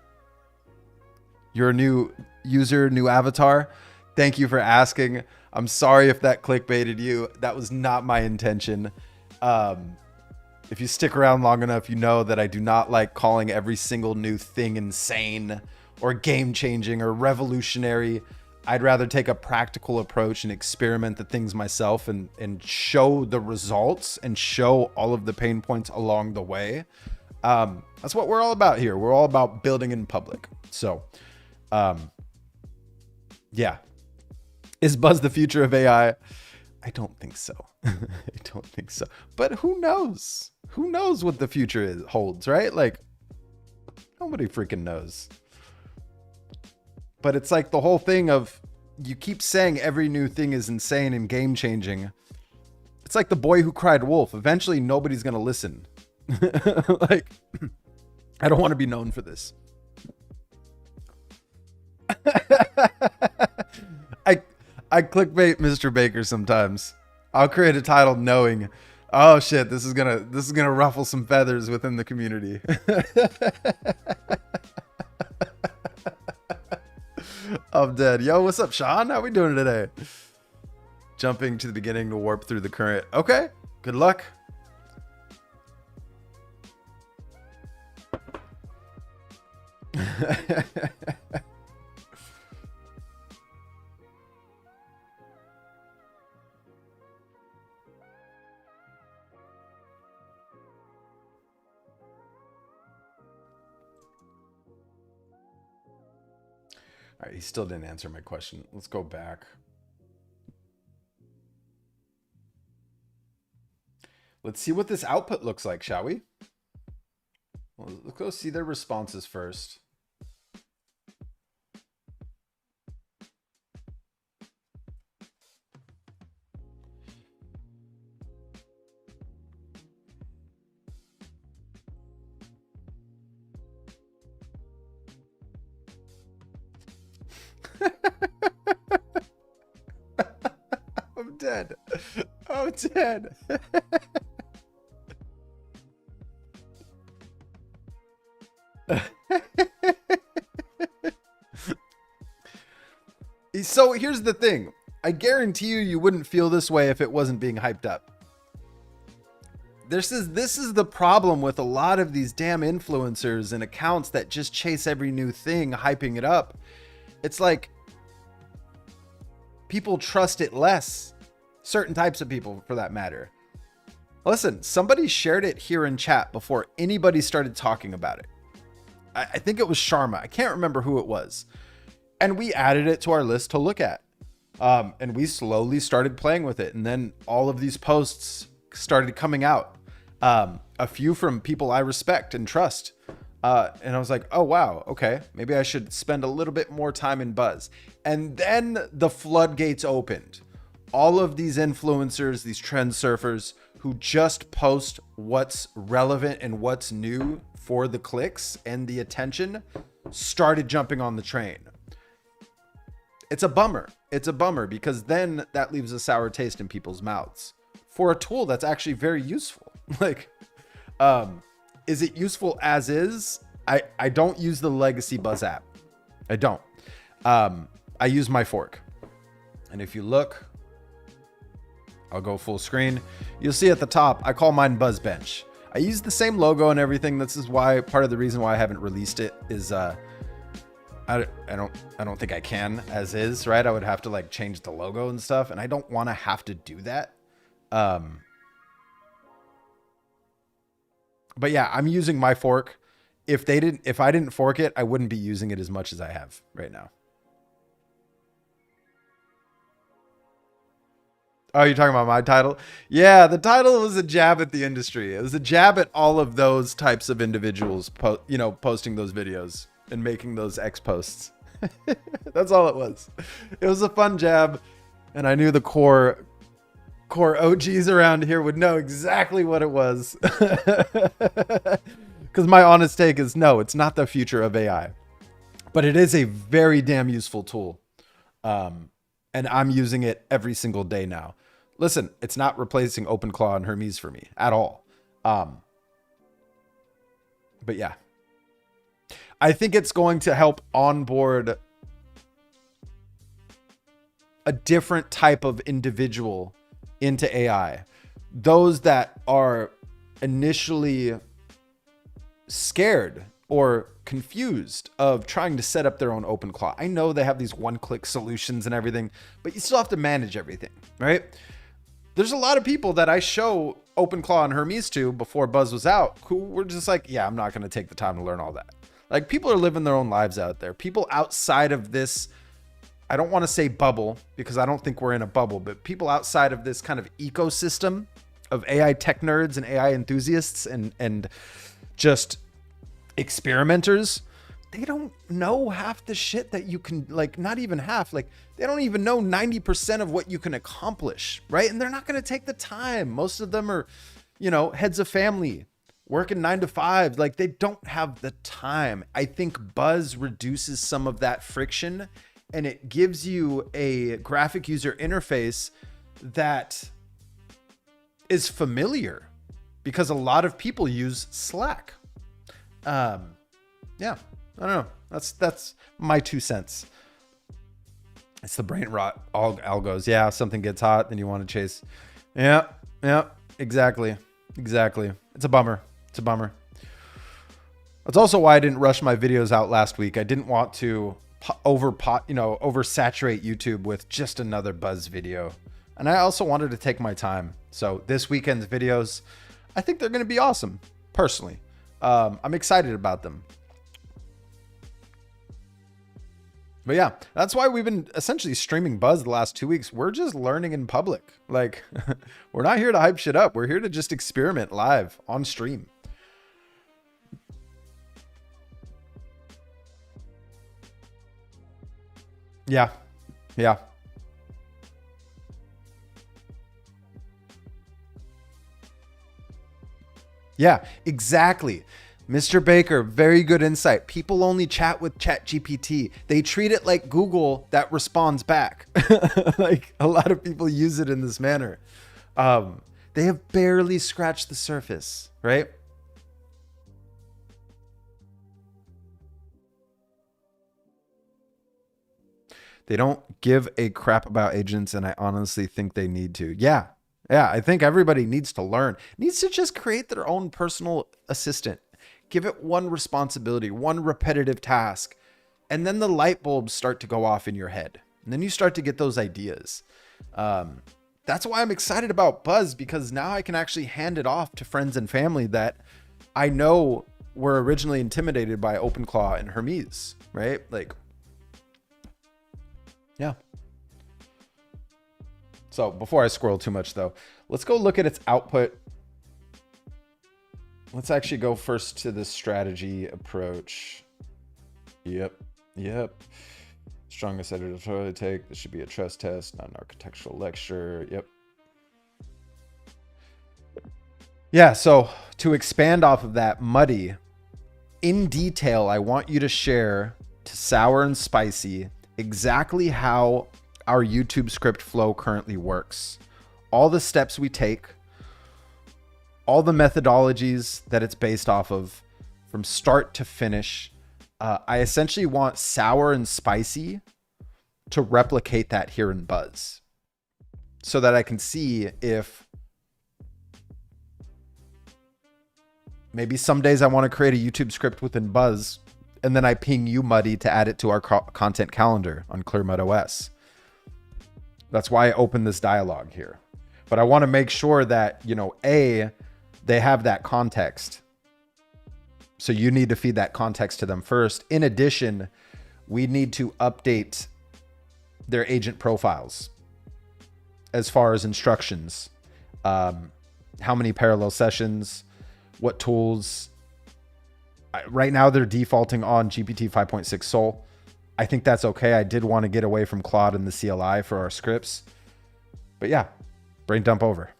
S1: your new user, new avatar. Thank you for asking. I'm sorry if that clickbaited you. That was not my intention. If you stick around long enough, you know that I do not like calling every single new thing insane or game-changing or revolutionary. I'd rather take a practical approach and experiment the things myself and show the results and show all of the pain points along the way. That's what we're all about here. We're all about building in public. So, yeah. Is Buzz the future of AI? I don't think so. I don't think so. But who knows? Who knows what the future holds, right? Like, nobody freaking knows. But it's like the whole thing of you keep saying every new thing is insane and game changing. It's like the boy who cried wolf. Eventually, nobody's going to listen. Like, I don't want to be known for this. I clickbait Mr. Baker sometimes. I'll create a title knowing, oh shit, this is gonna ruffle some feathers within the community. I'm dead. Yo, what's up, Sean? How we doing today? Jumping to the beginning to warp through the current. Okay, good luck. All right, he still didn't answer my question. Let's go back. Let's see what this output looks like, shall we? Well, let's go see their responses first. I'm dead. I'm dead. So here's the thing. I guarantee you wouldn't feel this way if it wasn't being hyped up. This is the problem with a lot of these damn influencers and accounts that just chase every new thing, hyping it up. It's like people trust it less. Certain types of people, for that matter. Listen, somebody shared it here in chat before anybody started talking about it. I think it was Sharma. I can't remember who it was. And we added it to our list to look at. And we slowly started playing with it. And then all of these posts started coming out. A few from people I respect and trust. And I was like, oh, wow. Okay. Maybe I should spend a little bit more time in Buzz. And then the floodgates opened. All of these influencers, these trend surfers who just post what's relevant and what's new for the clicks and the attention started jumping on the train. It's a bummer. It's a bummer because then that leaves a sour taste in people's mouths for a tool that's actually very useful. Like, is it useful as is? I don't use the legacy Buzz app. I don't. I use my fork. And if you look, I'll go full screen. You'll see at the top, I call mine BuzzBench. I use the same logo and everything. This is why part of the reason why I haven't released it is I don't think I can as is, right? I would have to like change the logo and stuff, and I don't want to have to do that. But yeah, I'm using my fork. If I didn't fork it, I wouldn't be using it as much as I have right now. Oh, you're talking about my title? Yeah, the title was a jab at the industry. It was a jab at all of those types of individuals, posting those videos and making those X posts. That's all it was. It was a fun jab, and I knew the core OGs around here would know exactly what it was. Because my honest take is no, it's not the future of AI, but it is a very damn useful tool. And I'm using it every single day now. Listen, it's not replacing OpenClaw and Hermes for me at all. But yeah, I think it's going to help onboard a different type of individual into AI. Those that are initially scared or confused of trying to set up their own OpenClaw. I know they have these one-click solutions and everything, but you still have to manage everything, right? There's a lot of people that I show OpenClaw and Hermes to before Buzz was out who were just like, yeah, I'm not going to take the time to learn all that. Like, people are living their own lives out there. People outside of this, I don't want to say bubble because I don't think we're in a bubble, but people outside of this kind of ecosystem of AI tech nerds and AI enthusiasts and just experimenters, they don't know half the shit that you can, like, not even half, like they don't even know 90% of what you can accomplish, right? And they're not going to take the time. Most of them are, heads of family working 9 to 5. Like, they don't have the time. I think Buzz reduces some of that friction, and it gives you a graphic user interface that is familiar because a lot of people use Slack. Yeah, I don't know. That's my 2 cents. It's the brain rot. All goes, yeah, something gets hot, then you want to chase. Yeah, exactly. It's a bummer. That's also why I didn't rush my videos out last week. I didn't want to oversaturate YouTube with just another Buzz video. And I also wanted to take my time. So this weekend's videos, I think they're going to be awesome, personally. I'm excited about them. But yeah, that's why we've been essentially streaming Buzz the last 2 weeks. We're just learning in public. Like, we're not here to hype shit up. We're here to just experiment live on stream. Yeah. Yeah, exactly. Mr. Baker, very good insight. People only chat with ChatGPT. They treat it like Google that responds back. Like, a lot of people use it in this manner. They have barely scratched the surface, right? They don't give a crap about agents, and I honestly think they need to. Yeah, I think everybody needs to learn. Needs to just create their own personal assistant. Give it one responsibility, one repetitive task, and then the light bulbs start to go off in your head. And then you start to get those ideas. That's why I'm excited about Buzz, because now I can actually hand it off to friends and family that I know were originally intimidated by OpenClaw and Hermes, right? Like, yeah. So before I squirrel too much though, let's go look at its output. Let's actually go first to the strategy approach. Yep. Strongest editorial to take. This should be a trust test, not an architectural lecture. Yep. Yeah, so to expand off of that, Muddy in detail, I want you to share to Sour and Spicy exactly how our YouTube script flow currently works. All the steps we take, all the methodologies that it's based off of from start to finish. I essentially want Sour and Spicy to replicate that here in Buzz so that I can see if maybe some days I want to create a YouTube script within Buzz and then I ping you, Muddy, to add it to our content calendar on Clearmud OS. That's why I opened this dialogue here. But I want to make sure that, you know, A, they have that context. So you need to feed that context to them first. In addition, we need to update their agent profiles as far as instructions. How many parallel sessions, what tools. Right now, they're defaulting on GPT 5.6 Sol. I think that's okay. I did want to get away from Claude and the CLI for our scripts. But yeah, brain dump over.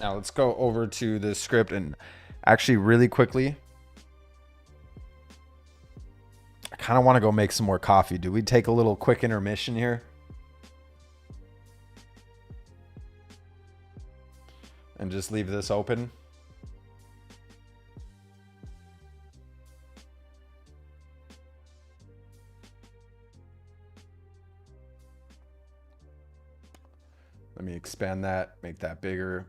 S1: Now let's go over to the script and actually really quickly. I kind of want to go make some more coffee. Do we take a little quick intermission here? And just leave this open? Let me expand that, make that bigger.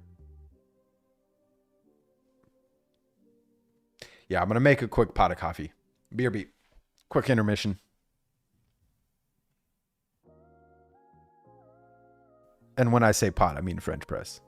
S1: Yeah, I'm going to make a quick pot of coffee. Beer beat. Quick intermission. And when I say pot, I mean French press.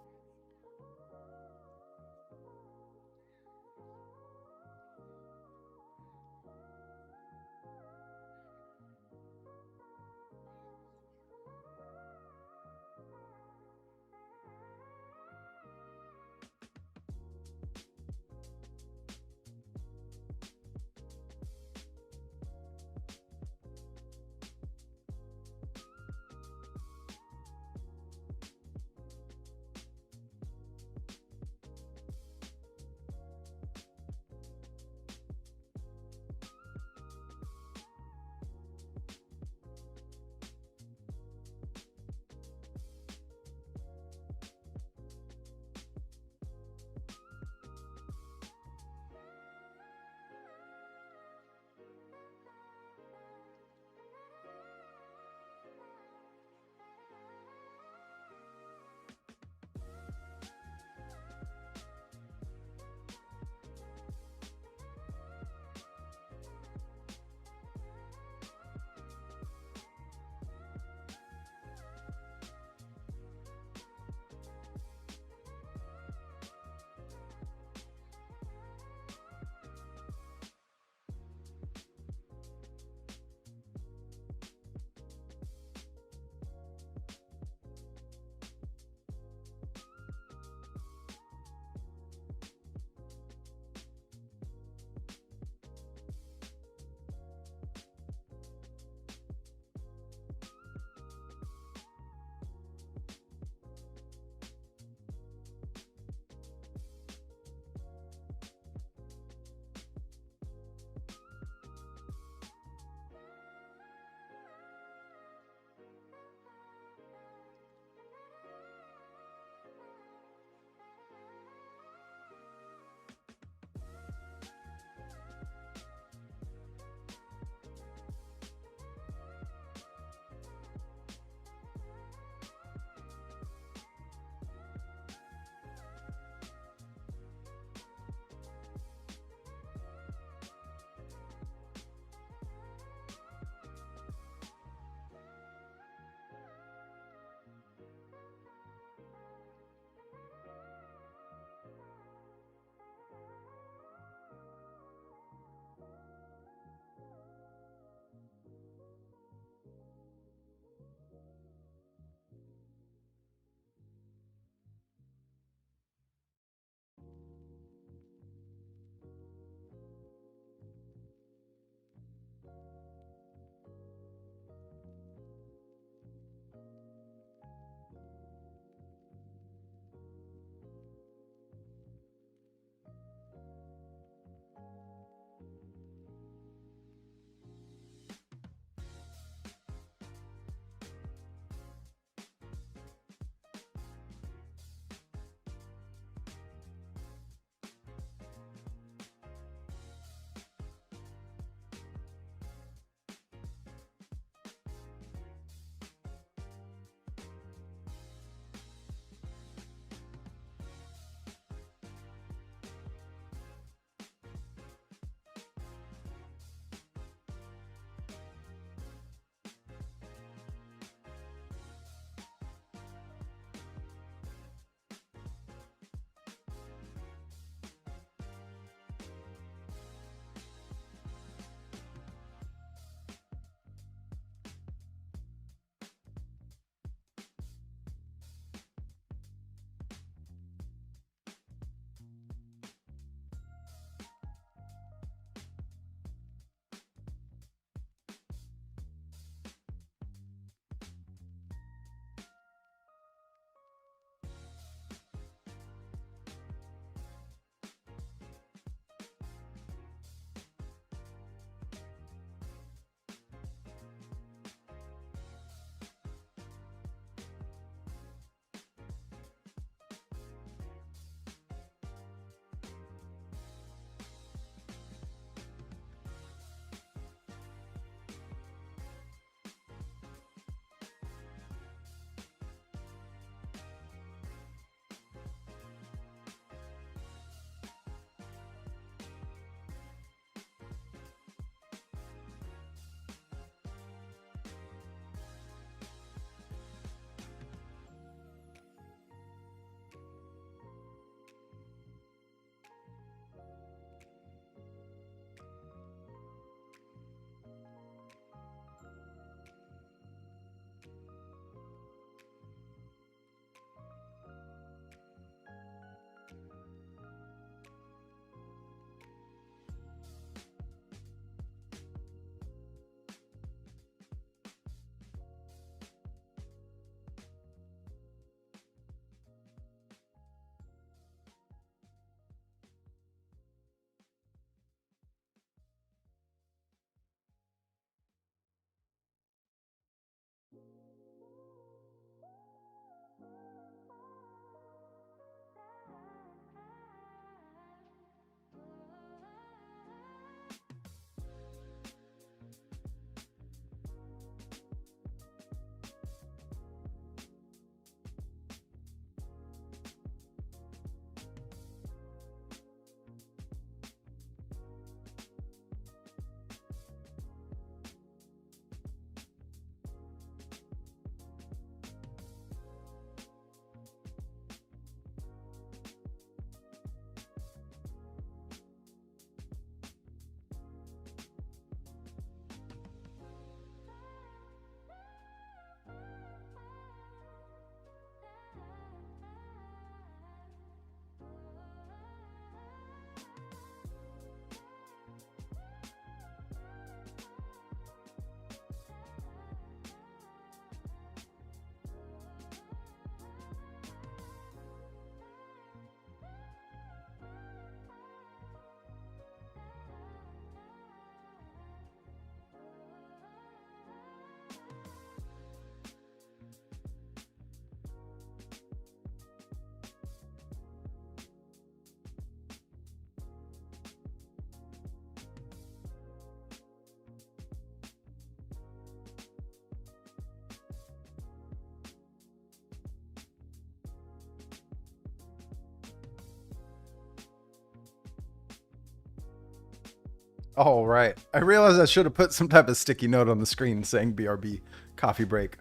S1: Oh, right. I realized I should have put some type of sticky note on the screen saying BRB coffee break.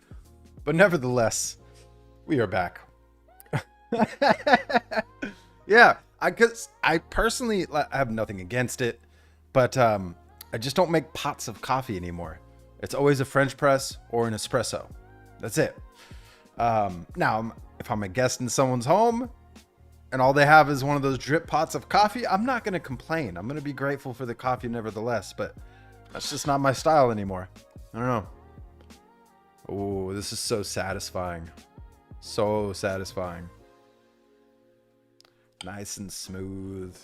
S1: But nevertheless, we are back. Yeah, cause I personally I have nothing against it, but I just don't make pots of coffee anymore. It's always a French press or an espresso. That's it. Now, if I'm a guest in someone's home and all they have is one of those drip pots of coffee, I'm not going to complain. I'm going to be grateful for the coffee nevertheless, but that's just not my style anymore. I don't know. Oh, this is so satisfying. So satisfying. Nice and smooth.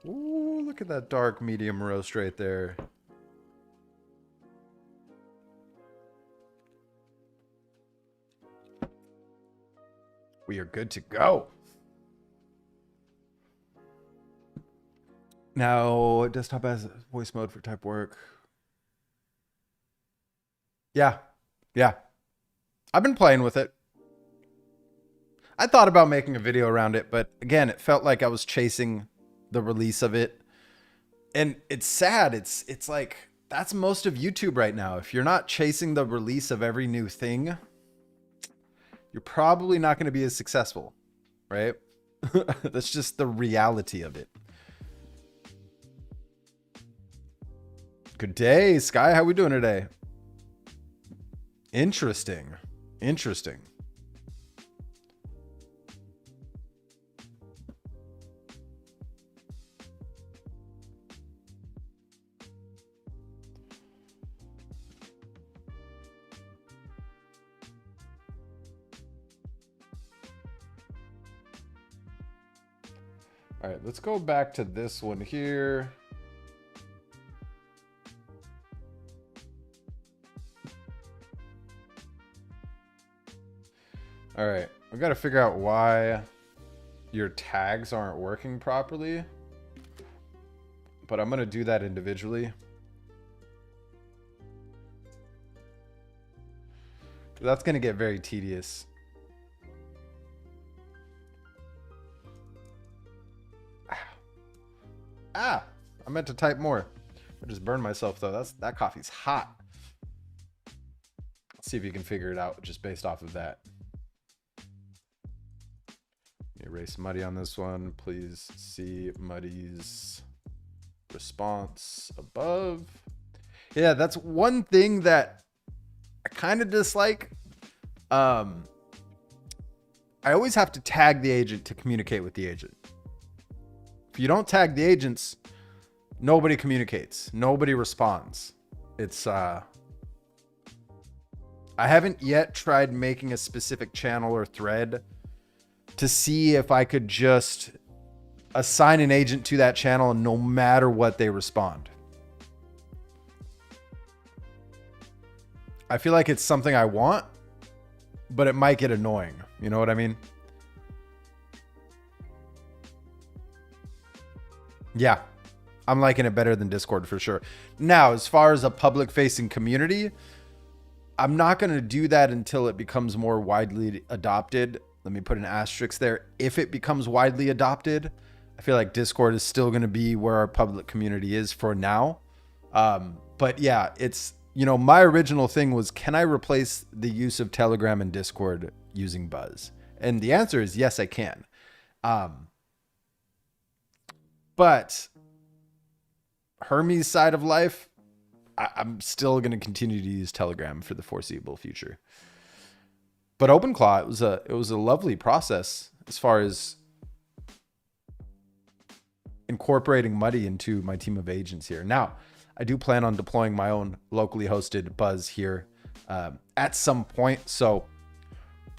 S1: Ooh, look at that dark medium roast right there. We are good to go. Now, desktop has voice mode for type work. Yeah. Yeah. I've been playing with it. I thought about making a video around it, but again, it felt like I was chasing the release of it. And it's sad. It's like, that's most of YouTube right now. If you're not chasing the release of every new thing, you're probably not going to be as successful, right? That's just the reality of it. Good day, Sky. How we doing today? Interesting. Interesting. All right, let's go back to this one here. All right, I've got to figure out why your tags aren't working properly, but I'm going to do that individually. That's going to get very tedious. Ah, I meant to type more. I just burned myself though. That coffee's hot. Let's see if you can figure it out just based off of that. Erase Muddy on this one. Please see Muddy's response above. Yeah, that's one thing that I kind of dislike. I always have to tag the agent to communicate with the agent. If you don't tag the agents, nobody communicates. Nobody responds. It's I haven't yet tried making a specific channel or thread to see if I could just assign an agent to that channel and no matter what they respond. I feel like it's something I want, but it might get annoying. You know what I mean? Yeah, I'm liking it better than Discord for sure. Now, as far as a public-facing community, I'm not going to do that until it becomes more widely adopted. Let me put an asterisk there. If it becomes widely adopted, I feel like Discord is still going to be where our public community is for now. But yeah, it's, you know, my original thing was, can I replace the use of Telegram and Discord using Buzz? And the answer is yes, I can. But Hermes side of life, I'm still going to continue to use Telegram for the foreseeable future. But OpenClaw, it was a lovely process as far as incorporating Muddy into my team of agents here. Now, I do plan on deploying my own locally hosted Buzz here at some point. So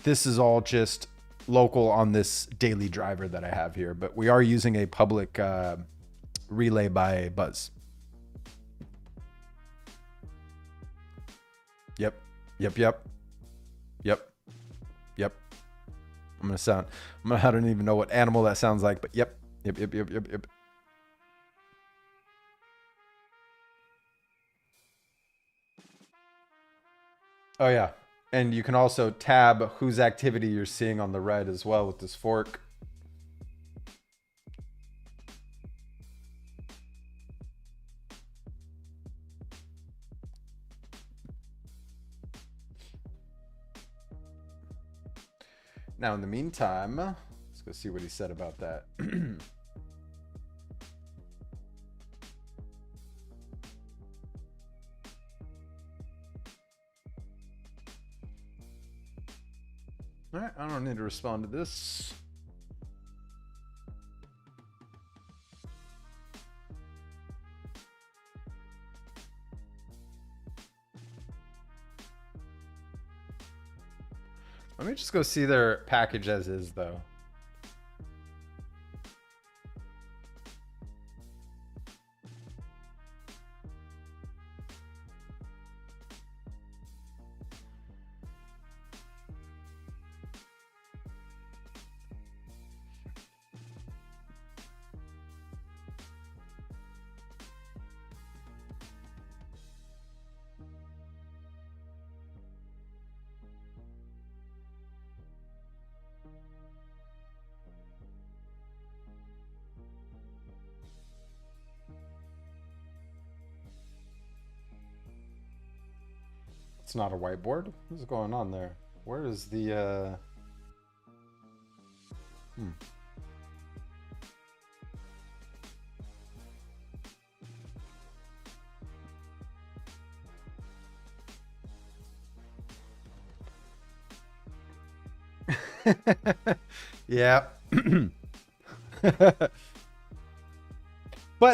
S1: this is all just local on this daily driver that I have here, but we are using a public relay by Buzz. Yep. I don't even know what animal that sounds like, but yep. Oh yeah. And you can also tab whose activity you're seeing on the right as well with this fork. Now, in the meantime, let's go see what he said about that. All right, I don't need to respond to this. Let me just go see their package as is, though. It's not a whiteboard. What's going on there? Where is the Yeah. But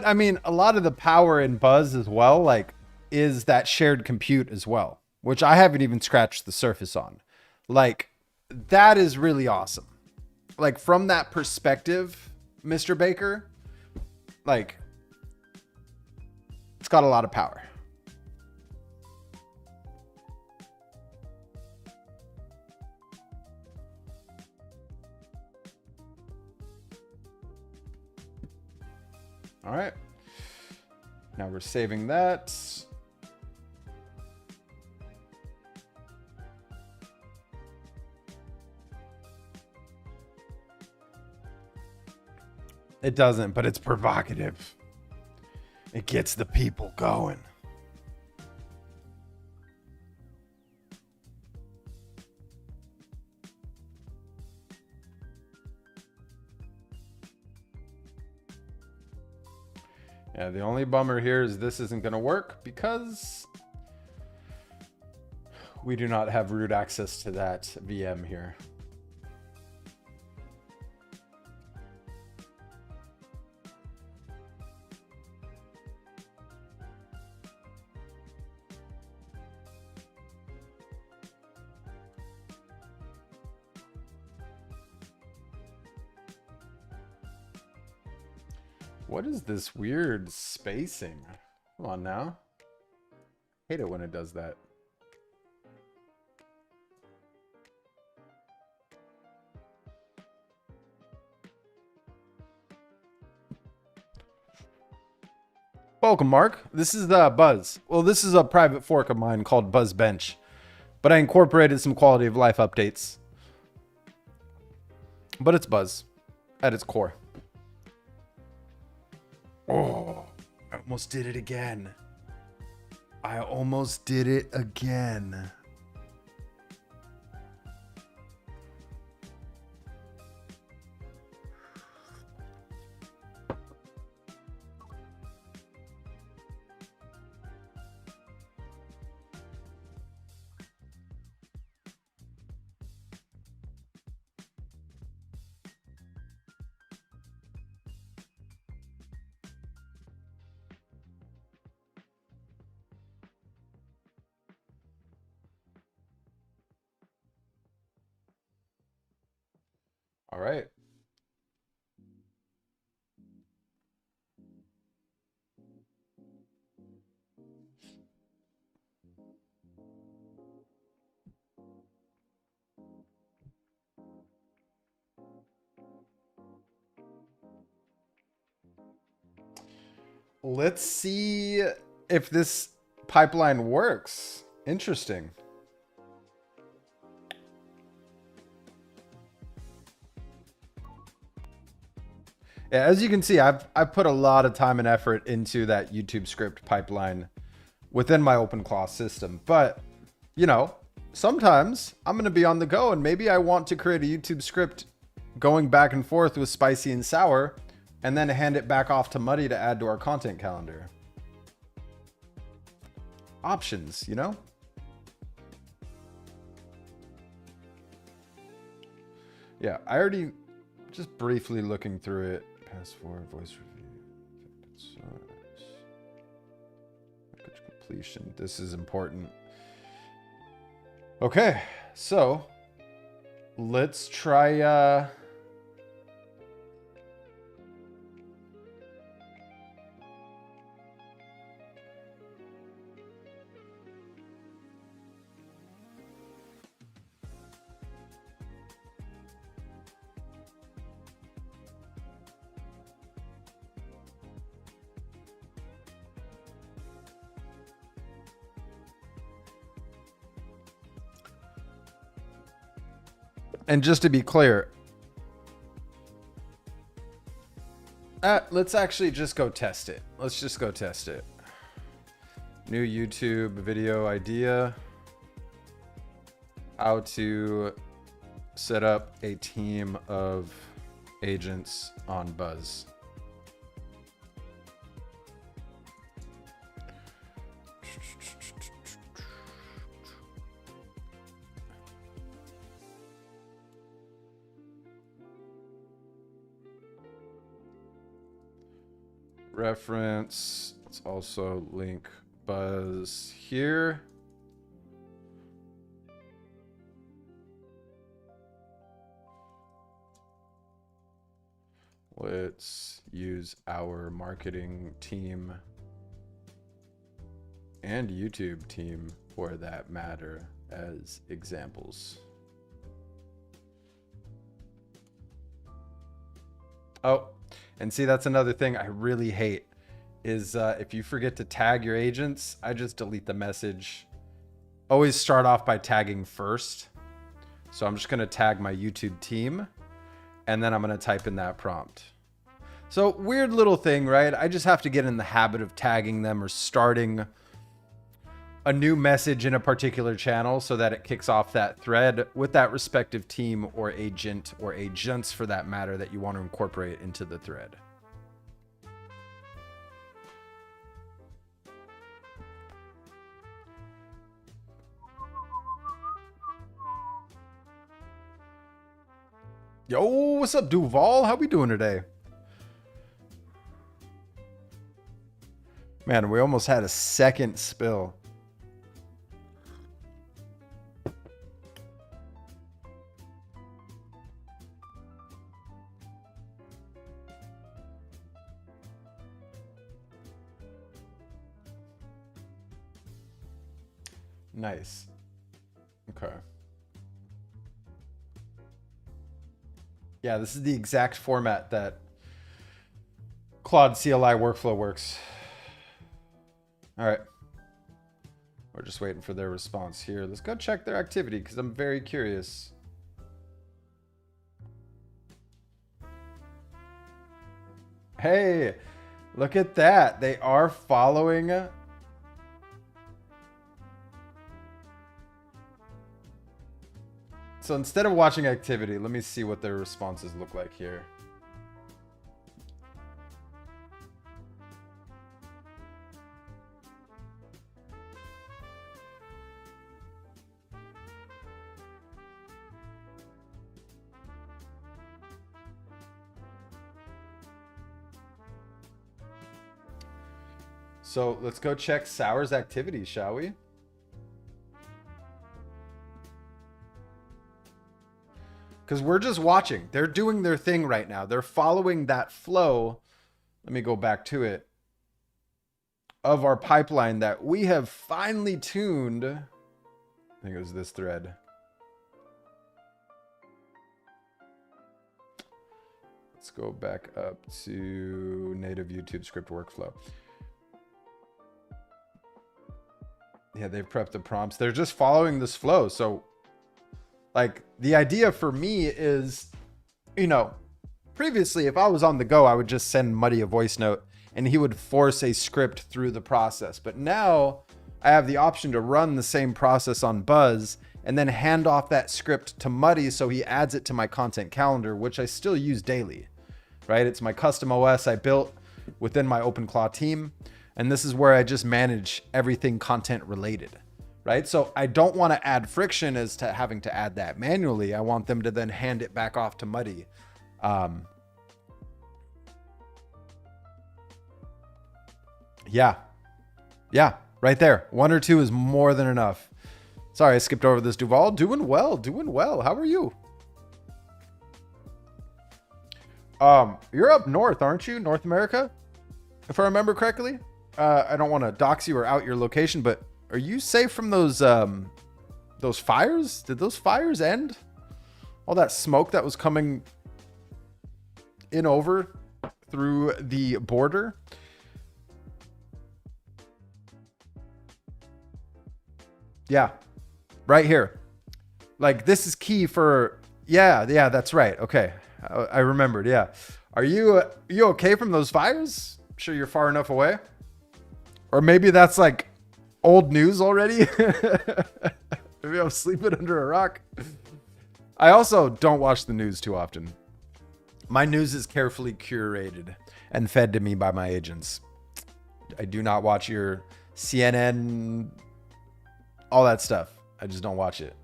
S1: I mean, a lot of the power in Buzz as well, like, is that shared compute as well, which I haven't even scratched the surface on. Like, that is really awesome. Like, from that perspective, Mr. Baker, like, it's got a lot of power. All right. Now we're saving that. It doesn't, but it's provocative. It gets the people going. Yeah, the only bummer here is this isn't going to work because we do not have root access to that VM here. What is this weird spacing? Come on now. Hate it when it does that. Welcome, Mark. This is the Buzz. Well, this is a private fork of mine called BuzzBench, but I incorporated some quality of life updates. But it's Buzz at its core. Oh, I almost did it again. I almost did it again. All right. Let's see if this pipeline works. Interesting. Yeah, as you can see, I've put a lot of time and effort into that YouTube script pipeline within my OpenClaw system. But, you know, sometimes I'm going to be on the go and maybe I want to create a YouTube script going back and forth with spicy and sour and then hand it back off to Muddy to add to our content calendar. Options, you know? Yeah, I already just briefly looking through it. Pass forward, voice review, package completion. This is important. Okay, so let's try and just to be clear, let's actually just go test it. Let's just go test it. New YouTube video idea. How to set up a team of agents on Buzz. Reference. Let's also link Buzz here. Let's use our marketing team and YouTube team for that matter as examples. Oh, and see, that's another thing I really hate is if you forget to tag your agents, I just delete the message. Always start off by tagging first. So I'm just going to tag my YouTube team and then I'm going to type in that prompt. So weird little thing, right? I just have to get in the habit of tagging them or starting a new message in a particular channel so that it kicks off that thread with that respective team or agent or agents for that matter that you want to incorporate into the thread. Yo, what's up, Duval? How we doing today? Man, we almost had a second spill. Nice. Okay. Yeah, this is the exact format that Claude CLI workflow works. All right. We're just waiting for their response here. Let's go check their activity because I'm very curious. Hey, look at that. They are following. So instead of watching activity, let me see what their responses look like here. So let's go check Sour's activity, shall we? Because we're just watching. They're doing their thing right now. They're following that flow. Let me go back to it. Of our pipeline that we have finely tuned. I think it was this thread. Let's go back up to native YouTube script workflow. Yeah, they've prepped the prompts. They're just following this flow. So like the idea for me is, you know, previously if I was on the go, I would just send Muddy a voice note and he would force a script through the process. But now I have the option to run the same process on Buzz and then hand off that script to Muddy so he adds it to my content calendar, which I still use daily, right? It's my custom OS I built within my OpenClaw team. And this is where I just manage everything content related, right? So I don't want to add friction as to having to add that manually. I want them to then hand it back off to Muddy. Yeah, right there. 1 or 2 is more than enough. Sorry, I skipped over this. Duval, doing well. How are you? You're up north, aren't you? North America, if I remember correctly. I don't want to dox you or out your location, but are you safe from those fires? Did those fires end? All that smoke that was coming in over through the border. Yeah, right here. Like, this is key for, yeah, that's right. Okay, I remembered. Yeah, are you okay from those fires? I'm sure you're far enough away. Or maybe that's like old news already. Maybe I'm sleeping under a rock. I also don't watch the news too often. My news is carefully curated and fed to me by my agents. I do not watch your CNN, all that stuff. I just don't watch it.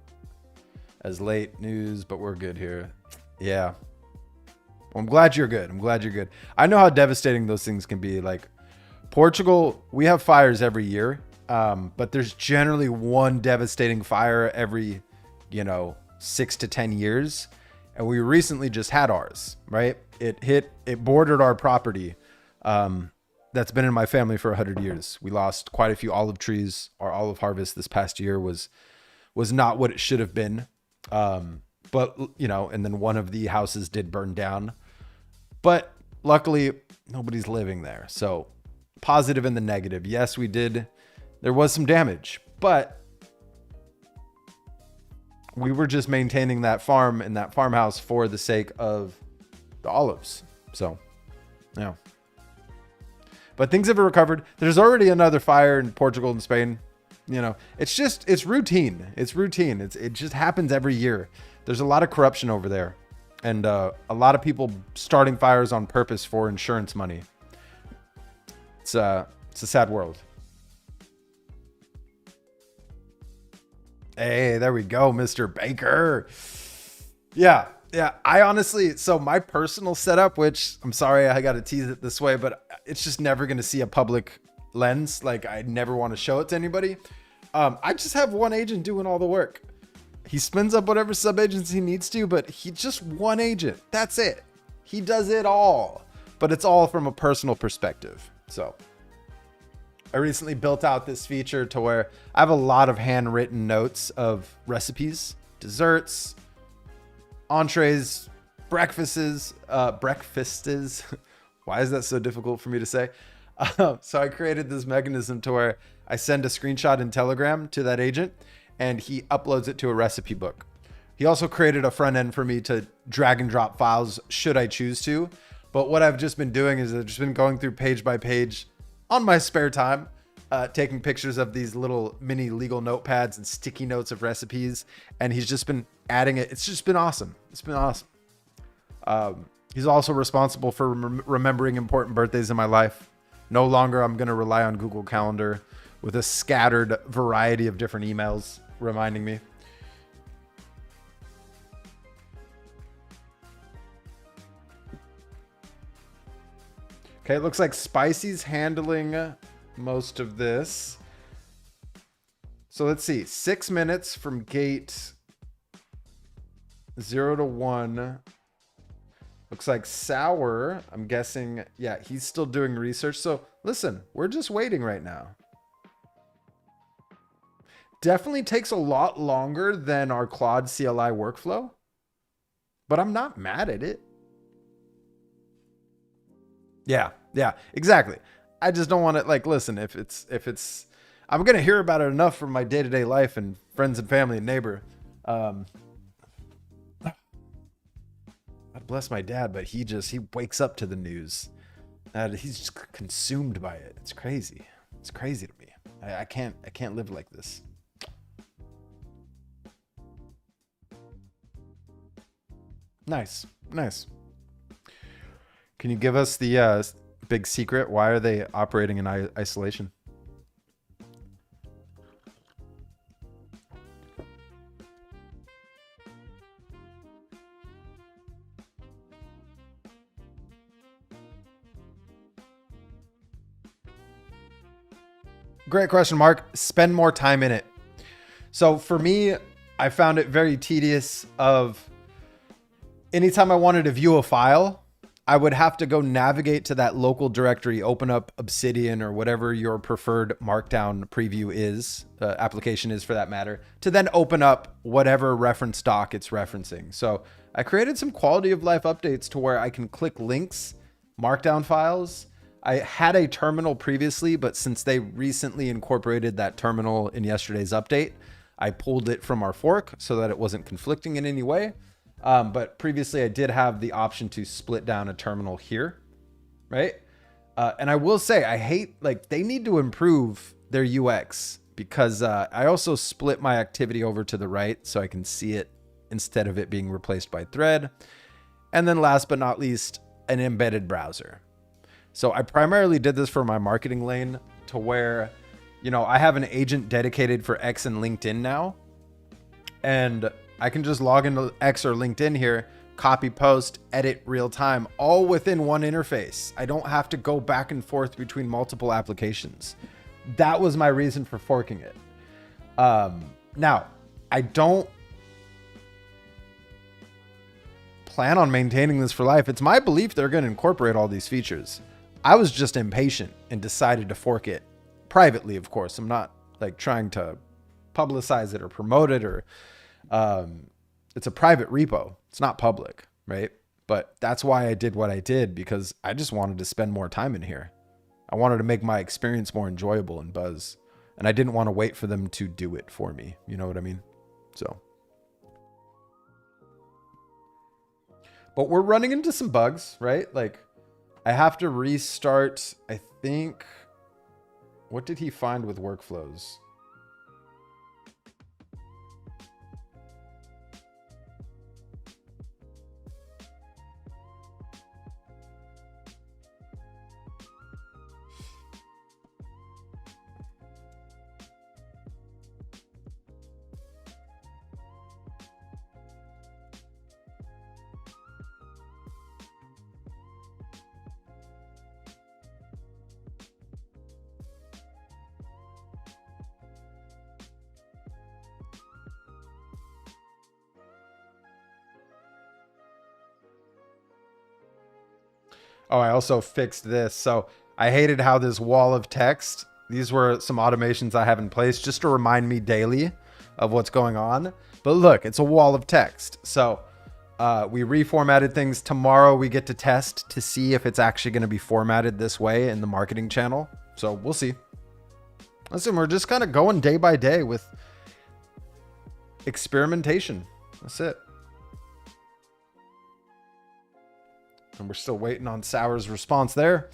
S1: As late news, but we're good here. Yeah. Well, I'm glad you're good. I know how devastating those things can be. Like, Portugal, we have fires every year, but there's generally one devastating fire every, 6 to 10 years. And we recently just had ours, right? It bordered our property. That's been in my family for 100 years. We lost quite a few olive trees. Our olive harvest this past year was not what it should have been. But, and then one of the houses did burn down. But luckily, nobody's living there. So, positive and the negative. Yes, there was some damage, but we were just maintaining that farm and that farmhouse for the sake of the olives. So, yeah. But things have recovered. There's already another fire in Portugal and Spain. It's routine. It just happens every year. There's a lot of corruption over there, and a lot of people starting fires on purpose for insurance money. It's a sad world. Hey, there we go, Mr. Baker. Yeah. I honestly, so my personal setup, which I'm sorry I got to tease it this way, but it's just never going to see a public lens. Like, I never want to show it to anybody. I just have one agent doing all the work. He spins up whatever sub-agents he needs to, but he's just one agent. That's it. He does it all, but it's all from a personal perspective. So I recently built out this feature to where I have a lot of handwritten notes of recipes, desserts, entrees, breakfasts. Why is that so difficult for me to say? So I created this mechanism to where I send a screenshot in Telegram to that agent and he uploads it to a recipe book. He also created a front end for me to drag and drop files should I choose to. But what I've just been doing is I've just been going through page by page on my spare time, taking pictures of these little mini legal notepads and sticky notes of recipes. And he's just been adding it. It's just been awesome. It's been awesome. He's also responsible for remembering important birthdays in my life. No longer I'm going to rely on Google Calendar with a scattered variety of different emails reminding me. Okay, it looks like Spicy's handling most of this. So let's see. 6 minutes from gate 0 to 1. Looks like Sour, I'm guessing, yeah, he's still doing research. So listen, we're just waiting right now. Definitely takes a lot longer than our Claude CLI workflow, but I'm not mad at it. Yeah, exactly. I just don't want to, like, listen, if it's, I'm going to hear about it enough from my day-to-day life and friends and family and neighbor. God bless my dad, but he wakes up to the news. He's just consumed by it. It's crazy. It's crazy to me. I can't live like this. Nice. Nice. Can you give us the big secret? Why are they operating in isolation? Great question, Mark. Spend more time in it. So for me, I found it very tedious of anytime I wanted to view a file, I would have to go navigate to that local directory, open up Obsidian or whatever your preferred Markdown preview is, application is for that matter, to then open up whatever reference doc it's referencing. So I created some quality of life updates to where I can click links, Markdown files. I had a terminal previously, but since they recently incorporated that terminal in yesterday's update, I pulled it from our fork so that it wasn't conflicting in any way. But previously I did have the option to split down a terminal here, right? And I will say, I hate, like, they need to improve their UX because I also split my activity over to the right so I can see it instead of it being replaced by thread. And then last but not least, an embedded browser. So I primarily did this for my marketing lane to where, you know, I have an agent dedicated for X and LinkedIn now. And I can just log into X or LinkedIn here, copy, post, edit real time, all within one interface. I don't have to go back and forth between multiple applications. That was my reason for forking it. Now, I don't plan on maintaining this for life. It's my belief they're going to incorporate all these features. I was just impatient and decided to fork it privately, of course. I'm not like trying to publicize it or promote it or it's a private repo. It's not public, right? But that's why I did what I did, because I just wanted to spend more time in here. I wanted to make my experience more enjoyable in Buzz, and I didn't want to wait for them to do it for me. You know what I mean? So, but we're running into some bugs, right? Like I have to restart, I think, what did he find with workflows? Oh, I also fixed this. So I hated how this wall of text, these were some automations I have in place just to remind me daily of what's going on. But look, it's a wall of text. So we reformatted things. Tomorrow we get to test to see if it's actually going to be formatted this way in the marketing channel. So we'll see. Listen, we're just kind of going day by day with experimentation. That's it. And we're still waiting on Sour's response there.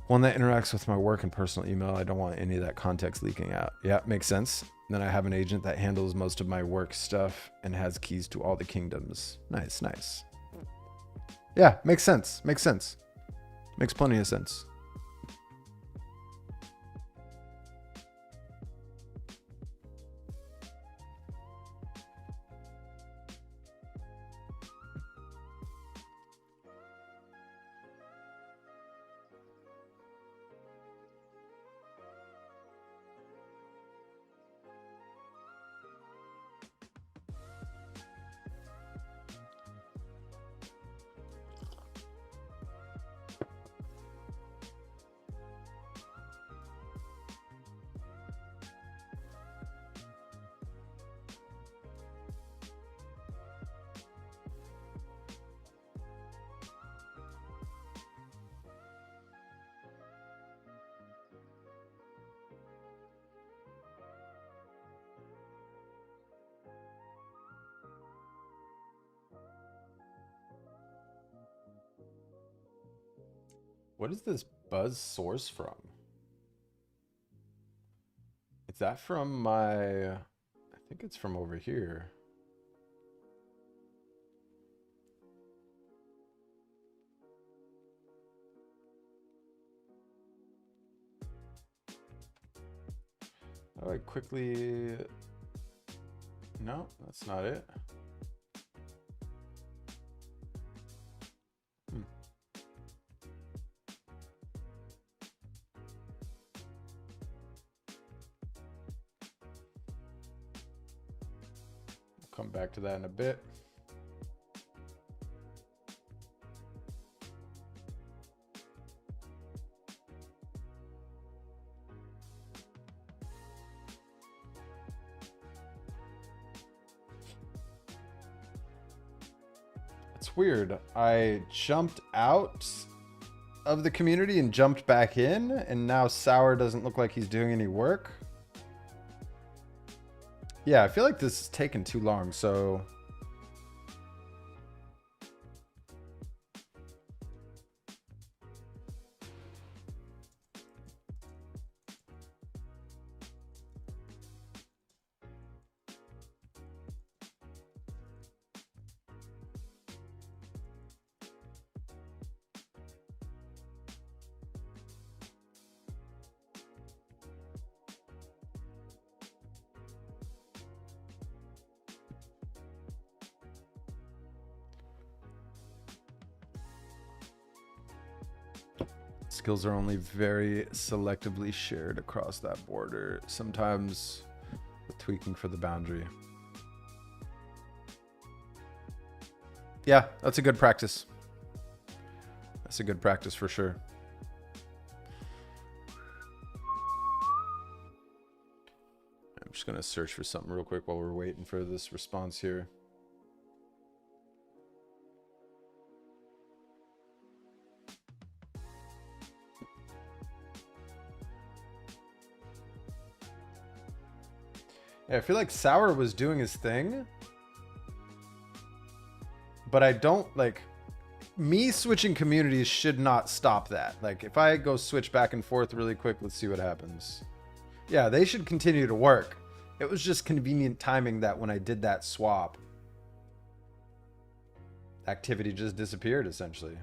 S1: One that interacts with my work and personal email. I don't want any of that context leaking out. Yeah, makes sense. Then I have an agent that handles most of my work stuff and has keys to all the kingdoms. Nice, nice. Yeah, makes sense. Makes sense. Makes plenty of sense. What is this Buzz source from? Is that from my... I think it's from over here. How do I quickly... No, that's not it. Come back to that in a bit. It's weird. I jumped out of the community and jumped back in, and now Sour doesn't look like he's doing any work. Yeah, I feel like this is taking too long, so... Skills are only very selectively shared across that border, sometimes with tweaking for the boundary. Yeah, that's a good practice. That's a good practice for sure. I'm just going to search for something real quick while we're waiting for this response here. Yeah, I feel like Sour was doing his thing, but I don't like me switching communities should not stop that. Like if I go switch back and forth really quick, let's see what happens. Yeah, they should continue to work. It was just convenient timing that when I did that swap, activity just disappeared essentially.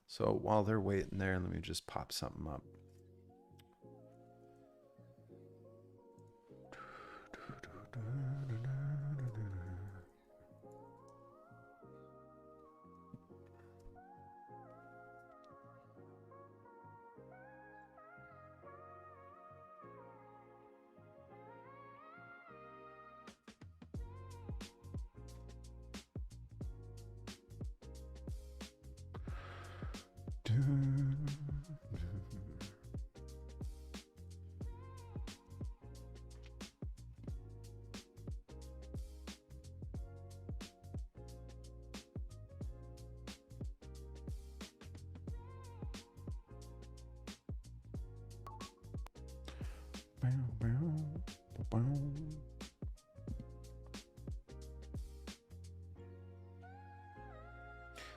S1: So while they're waiting there, let me just pop something up.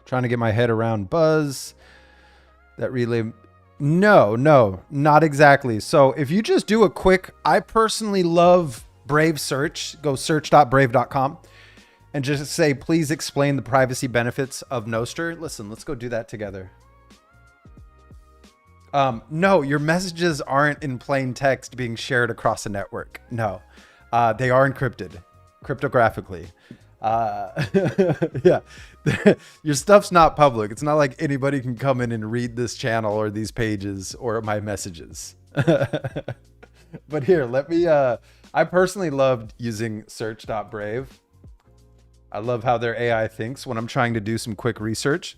S1: Trying to get my head around Buzz. That relay. No, not exactly. So if you just do a quick, I personally love Brave search. Go search.brave.com and just say, please explain the privacy benefits of Nostr. Listen, let's go do that together. No, your messages aren't in plain text being shared across a network. No, they are encrypted cryptographically. Yeah, your stuff's not public. It's not like anybody can come in and read this channel or these pages or my messages. But here, let me, I personally loved using search.brave. I love how their AI thinks when I'm trying to do some quick research.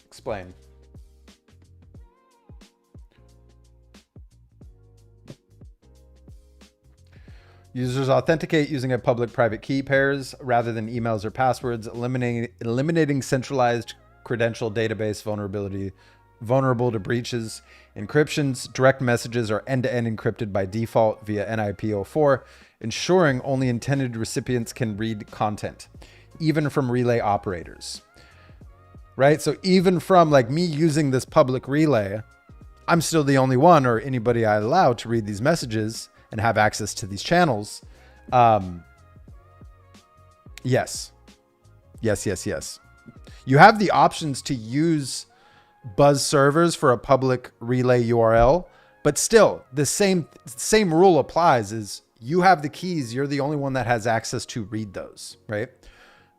S1: Explain. Users authenticate using a public-private key pairs rather than emails or passwords, eliminating centralized credential database vulnerable to breaches. Encryptions, direct messages are end-to-end encrypted by default via NIP04, ensuring only intended recipients can read content, even from relay operators. Right? So even from like me using this public relay, I'm still the only one or anybody I allow to read these messages and have access to these channels. Yes. You have the options to use Buzz servers for a public relay URL, but still the same rule applies. Is you have the keys, you're the only one that has access to read those, right?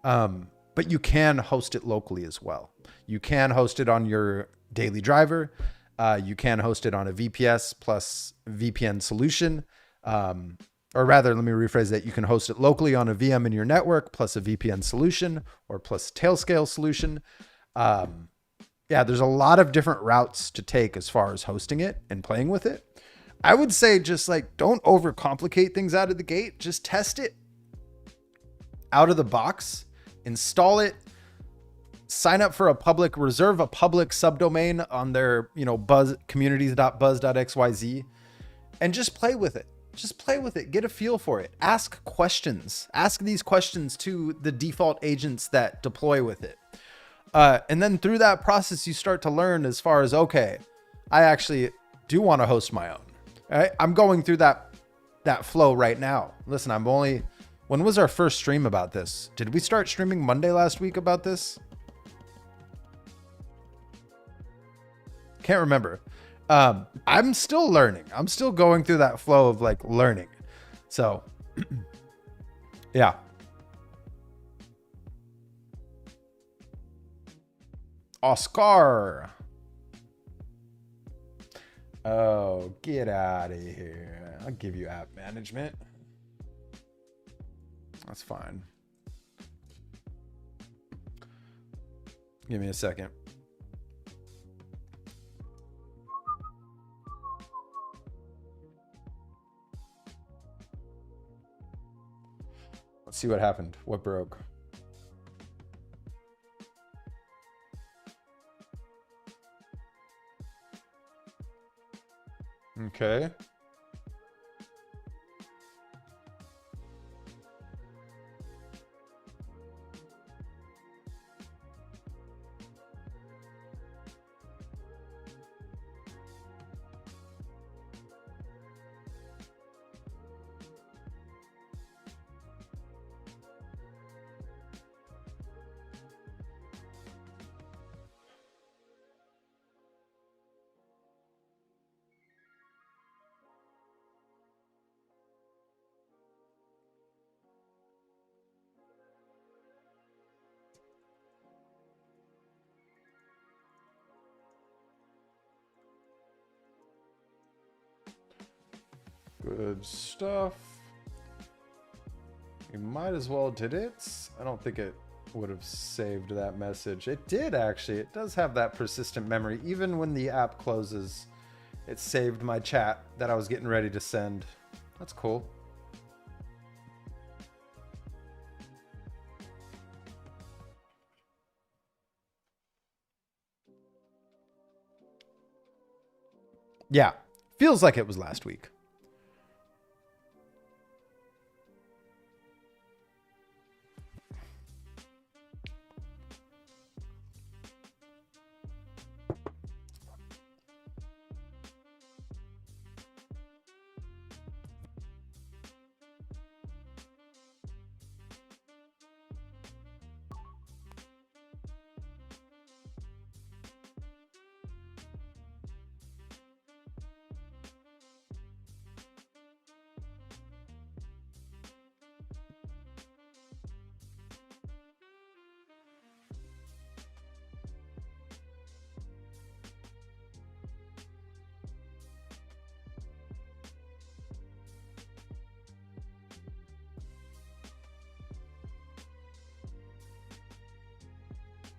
S1: But you can host it locally as well. You can host it on your daily driver. You can host it on a VPS plus VPN solution. Or rather, let me rephrase that. You can host it locally on a VM in your network plus a VPN solution or plus Tailscale solution. Yeah, there's a lot of different routes to take as far as hosting it and playing with it. I would say just like, don't overcomplicate things out of the gate. Just test it out of the box, install it, sign up for reserve a public subdomain on their, buzz communities.buzz.xyz, and just play with it. Just play with it. Get a feel for it. Ask questions. Ask these questions to the default agents that deploy with it. And then through that process, you start to learn as far as, okay, I actually do want to host my own. Right? I'm going through that flow right now. Listen, when was our first stream about this? Did we start streaming Monday last week about this? Can't remember. I'm still learning. I'm still going through that flow of like learning. So yeah. Oscar. Oh, get out of here. I'll give you app management. That's fine. Give me a second. Let's see what happened. What broke? Okay. Good stuff. You might as well did it. I don't think it would have saved that message. It did actually. It does have that persistent memory. Even when the app closes, it saved my chat that I was getting ready to send. That's cool. Yeah, feels like it was last week.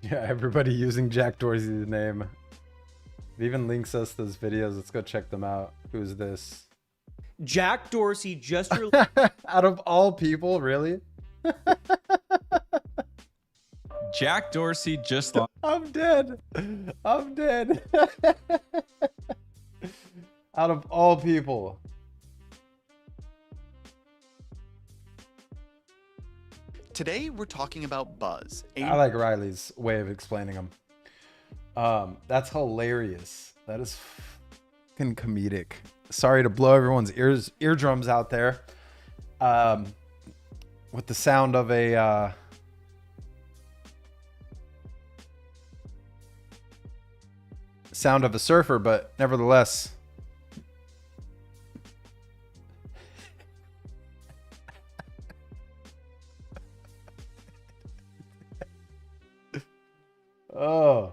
S1: Yeah, everybody using Jack Dorsey's name. It even links us those videos. Let's go check them out. Who's this?
S2: Jack Dorsey just
S1: out of all people, really?
S3: Jack Dorsey just
S1: I'm dead. I'm dead. Out of all people.
S4: Today, we're talking about Buzz.
S1: I like Riley's way of explaining them. That's hilarious. That is fucking comedic. Sorry to blow everyone's eardrums out there. With the sound of a sound of a surfer, but nevertheless. Oh.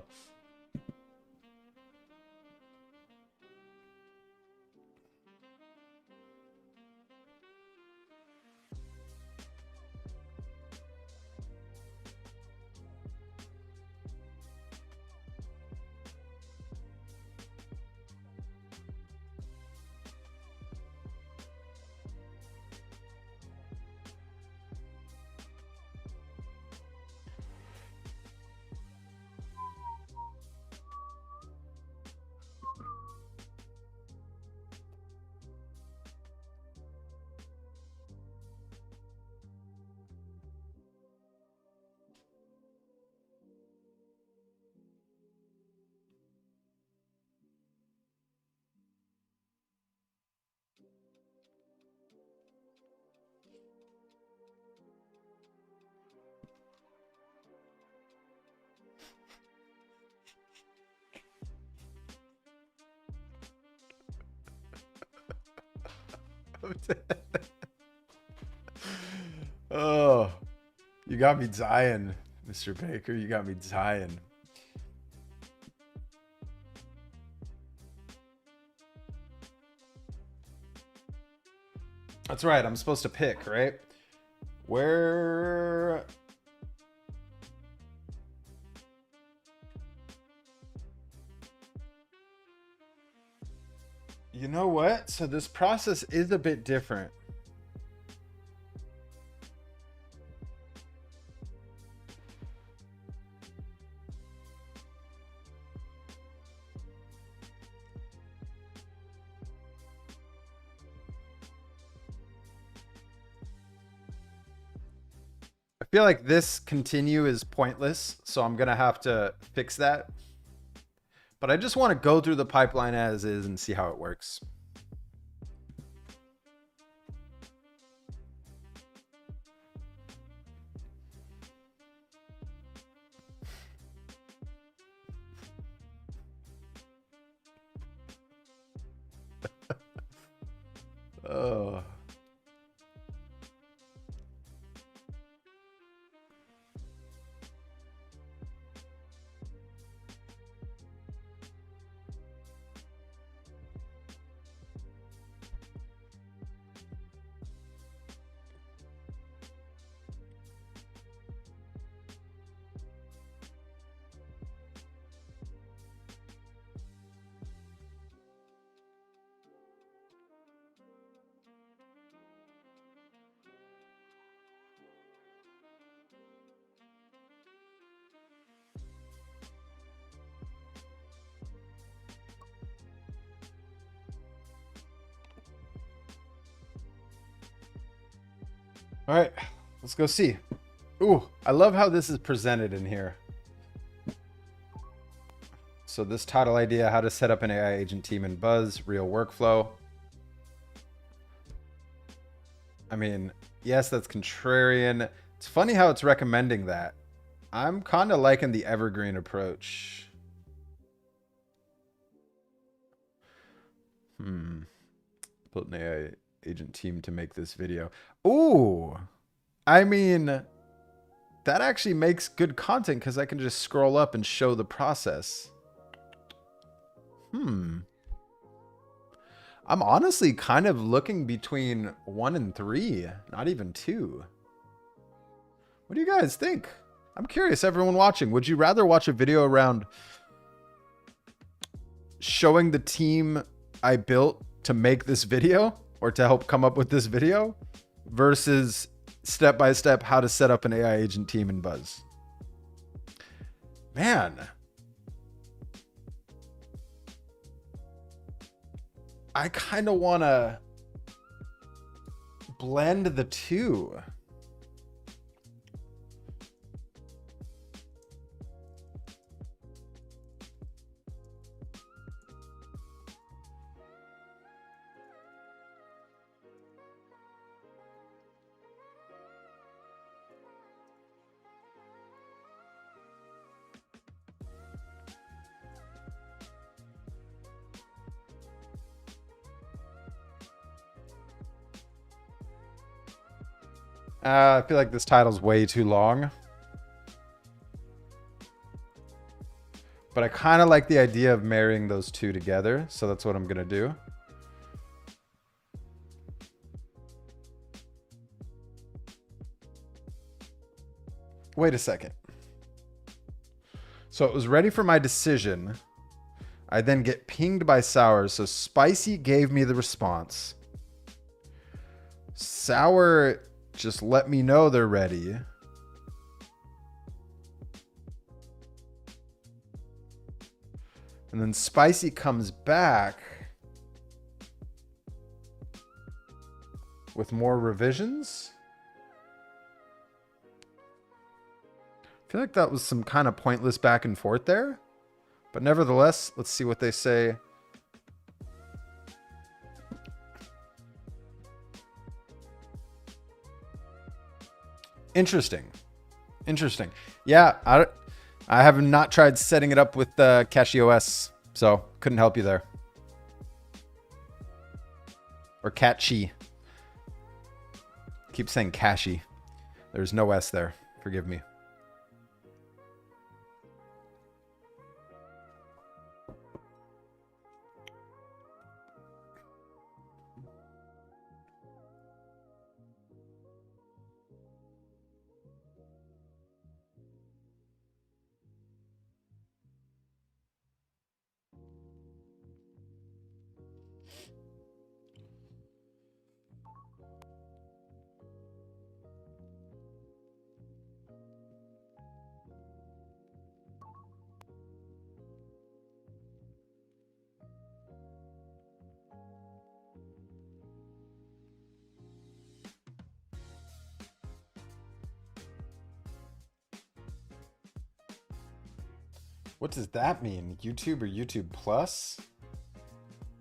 S1: Oh, you got me dying, Mr. Baker. You got me dying. That's right. I'm supposed to pick, right? Where... You know what? So this process is a bit different. I feel like this continue is pointless, so I'm gonna have to fix that. But I just want to go through the pipeline as is and see how it works. Oh. All right, let's go see. Ooh, I love how this is presented in here. So this title idea, how to set up an AI agent team in Buzz, real workflow. I mean, yes, that's contrarian. It's funny how it's recommending that. I'm kind of liking the evergreen approach. Built an AI agent team to make this video. Ooh, I mean, that actually makes good content because I can just scroll up and show the process. I'm honestly kind of looking between 1 and 3, not even 2. What do you guys think? I'm curious, everyone watching. Would you rather watch a video around showing the team I built to make this video or to help come up with this video versus step-by-step how to set up an AI agent team in Buzz? Man. I kind of want to blend the two. I feel like this title's way too long. But I kind of like the idea of marrying those two together. So that's what I'm going to do. Wait a second. So it was ready for my decision. I then get pinged by Sour. So Spicy gave me the response. Sour just let me know they're ready. And then Spicy comes back with more revisions. I feel like that was some kind of pointless back and forth there. But nevertheless, let's see what they say. Interesting. Interesting. Yeah, I have not tried setting it up with CacheOS, so couldn't help you there. Or Catchy. Keep saying Cashy. There's no S there. Forgive me. What does that mean? YouTube or YouTube Plus?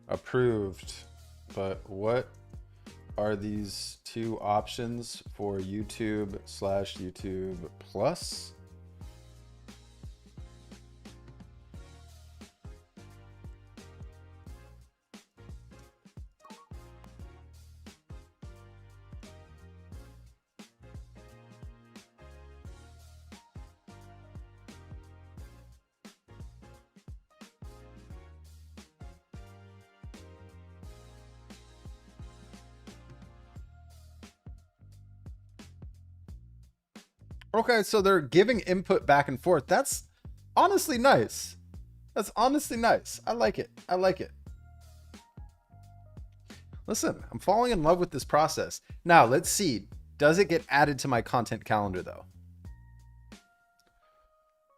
S1: Approved. But what are these two options for YouTube/YouTube Plus? Okay, so they're giving input back and forth. That's honestly nice. That's honestly nice. I like it. I like it. Listen, I'm falling in love with this process. Now, let's see. Does it get added to my content calendar, though?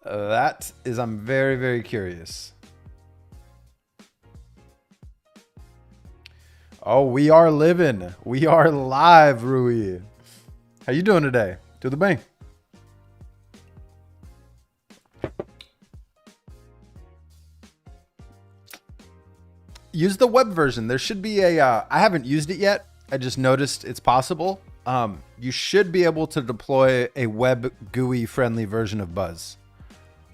S1: That is, I'm very, very curious. Oh, we are living. We are live, Rui. How you doing today? Do the bang. Use the web version. There should be a, I haven't used it yet. I just noticed it's possible. You should be able to deploy a web GUI friendly version of Buzz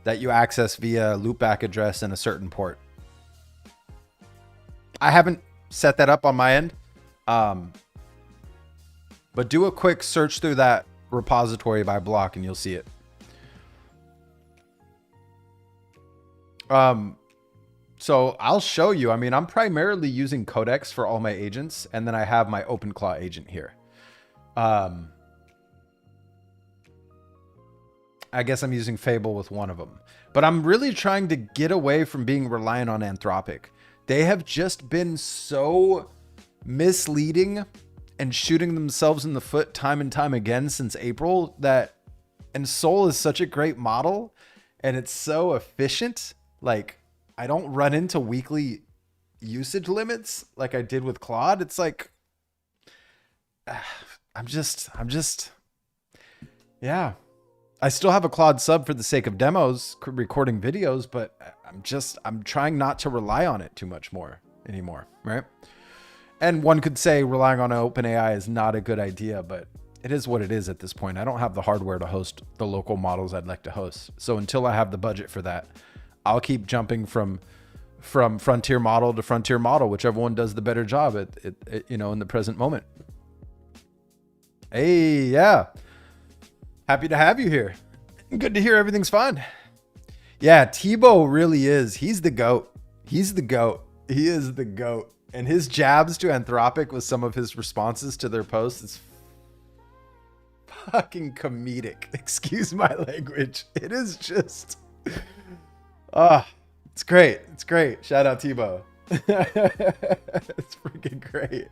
S1: that you access via loopback address and a certain port. I haven't set that up on my end. But do a quick search through that repository by block and you'll see it. So I'll show you. I mean, I'm primarily using Codex for all my agents, and then I have my OpenClaw agent here. I guess I'm using Fable with one of them. But I'm really trying to get away from being reliant on Anthropic. They have just been so misleading and shooting themselves in the foot time and time again since April that, and Sol is such a great model, and it's so efficient. Like, I don't run into weekly usage limits like I did with Claude. It's like, I'm just, yeah. I still have a Claude sub for the sake of demos, recording videos, but I'm trying not to rely on it too much more anymore, right? And one could say relying on OpenAI is not a good idea, but it is what it is at this point. I don't have the hardware to host the local models I'd like to host. So until I have the budget for that, I'll keep jumping from frontier model to frontier model, whichever one does the better job at you know, in the present moment. Hey, yeah. Happy to have you here. Good to hear everything's fine. Yeah, Tebow really is. He's the GOAT. He's the GOAT. He is the GOAT. And his jabs to Anthropic with some of his responses to their posts is fucking comedic. Excuse my language. It is just... it's great. It's great. Shout out Tebow. It's freaking great.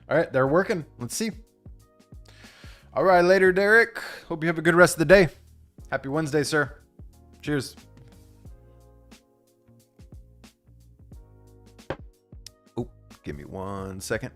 S1: All right, they're working. Let's see. All right, later, Derek. Hope you have a good rest of the day. Happy Wednesday, sir. Cheers. Oh, give me 1 second.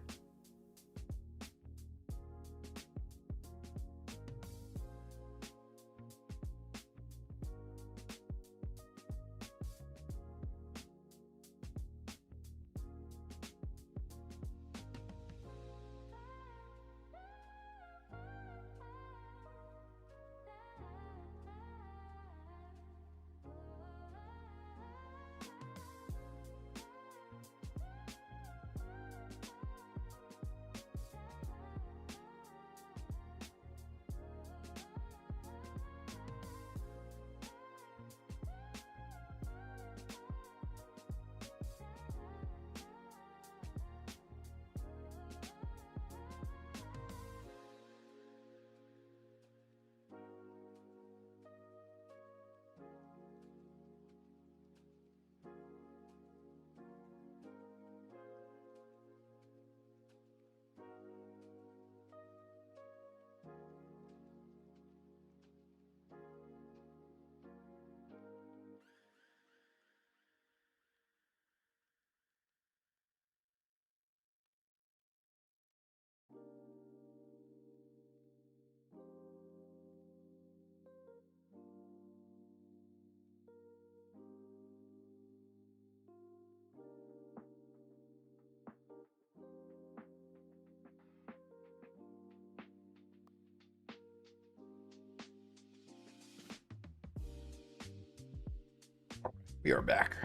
S1: We are back.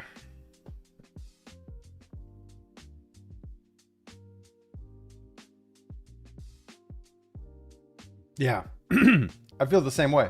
S1: Yeah, I feel the same way.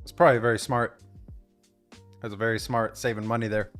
S1: It's probably very smart. That's a very smart saving money there.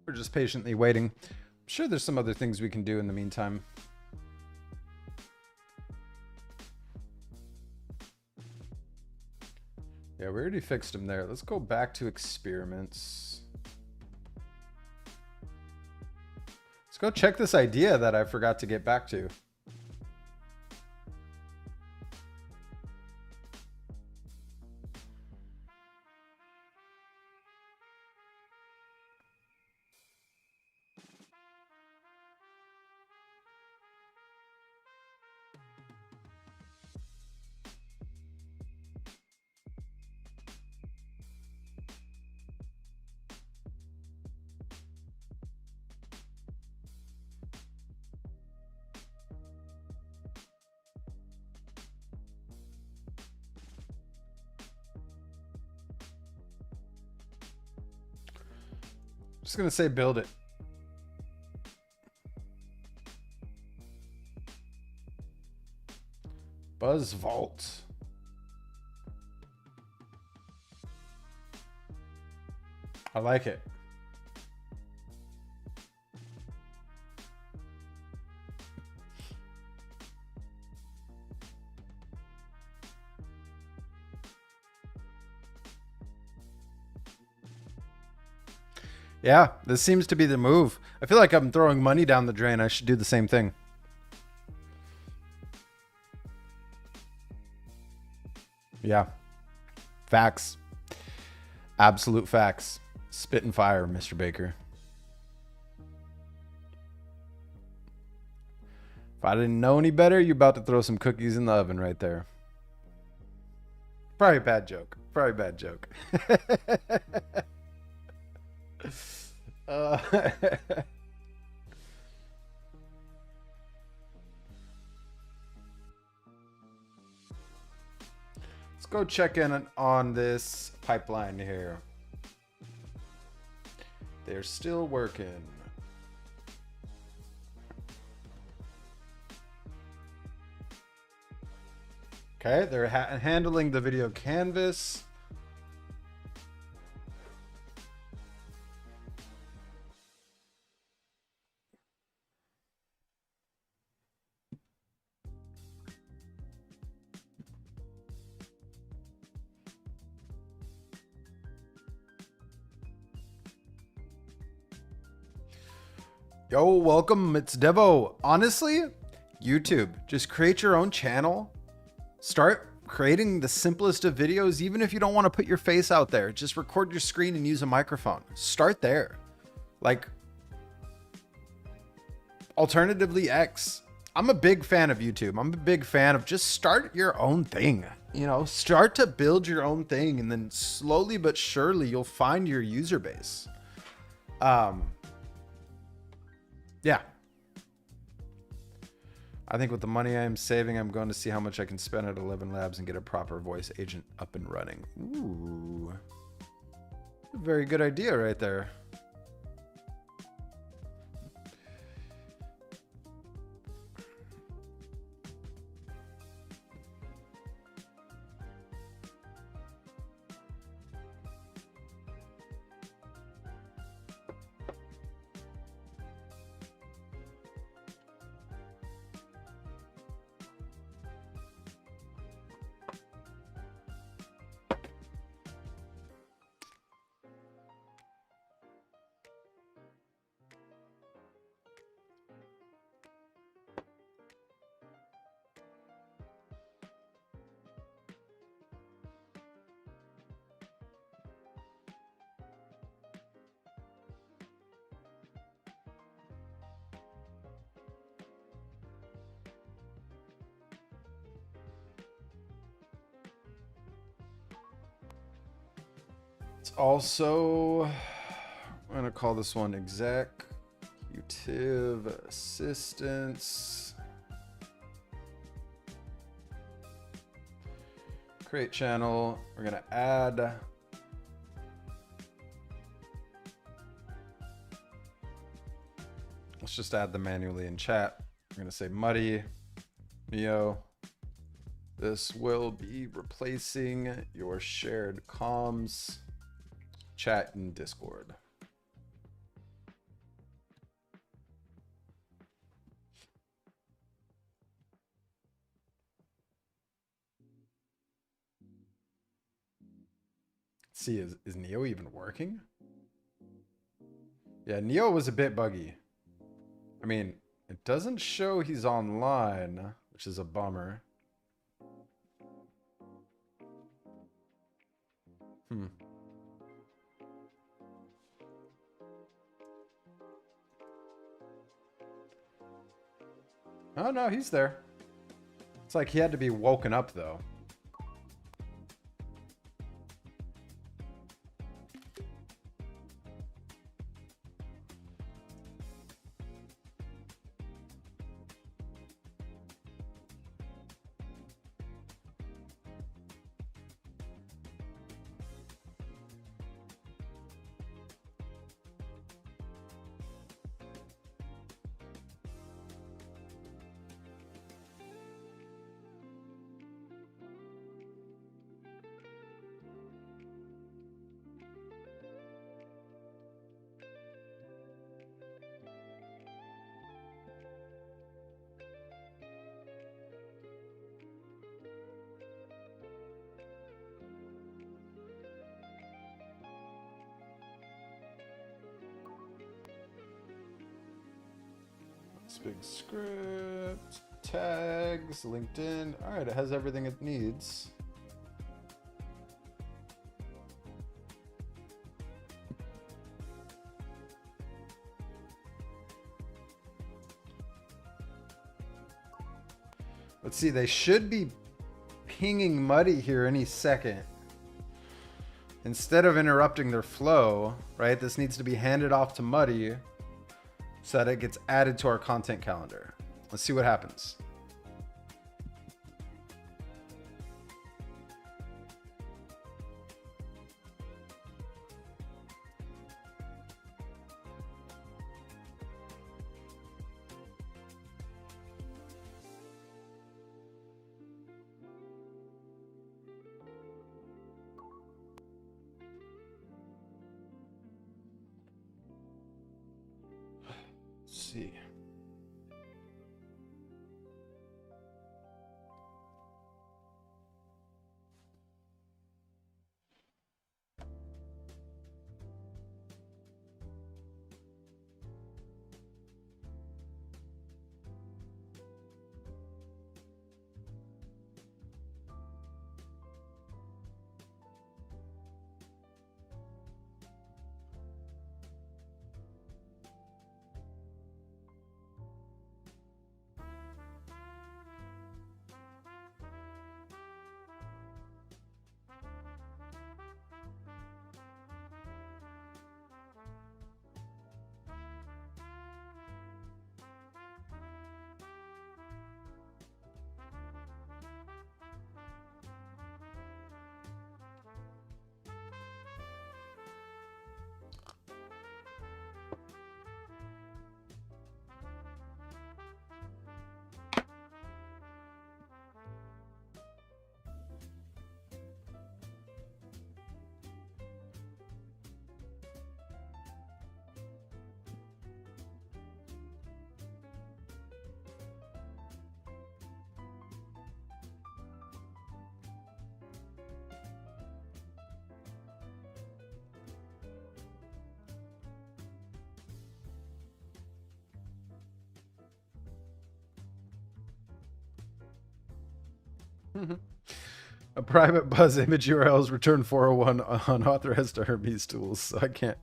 S1: We're just patiently waiting. I'm sure there's some other things we can do in the meantime. Yeah, we already fixed them there. Let's go back to experiments. Let's go check this idea that I forgot to get back to. Just gonna say build it. Buzz Vault. I like it. Yeah, this seems to be the move. I feel like I'm throwing money down the drain. I should do the same thing. Yeah. Facts. Absolute facts. Spit and fire, Mr. Baker. If I didn't know any better, you're about to throw some cookies in the oven right there. Probably a bad joke. Probably a bad joke. Let's go check in on this pipeline here. They're still working. Okay, they're handling the video canvas. Yo, welcome. It's Devo. Honestly, YouTube, just create your own channel. Start creating the simplest of videos, even if you don't want to put your face out there. Just record your screen and use a microphone. Start there. Like, alternatively, X. I'm a big fan of YouTube. I'm a big fan of just start your own thing. You know, start to build your own thing, and then slowly but surely you'll find your user base. Yeah. I think with the money I am saving, I'm going to see how much I can spend at 11 Labs and get a proper voice agent up and running. Ooh. Very good idea right there. Also, I'm going to call this one executive assistance. Create channel. We're going to add Let's just add them manually in chat. We're gonna say Muddy, Neo. This will be replacing your shared comms chat in Discord. Let's see, is Neo even working? Yeah, Neo was a bit buggy. I mean, it doesn't show he's online, which is a bummer. Oh no, he's there. It's like he had to be woken up though. Big script, tags, LinkedIn. All right, it has everything it needs. Let's see, they should be pinging Muddy here any second. Instead of interrupting their flow, right? This needs to be handed off to Muddy so that it gets added to our content calendar. Let's see what happens. See. A private buzz image URL is return 401 unauthorized to Hermes tools, so I can't.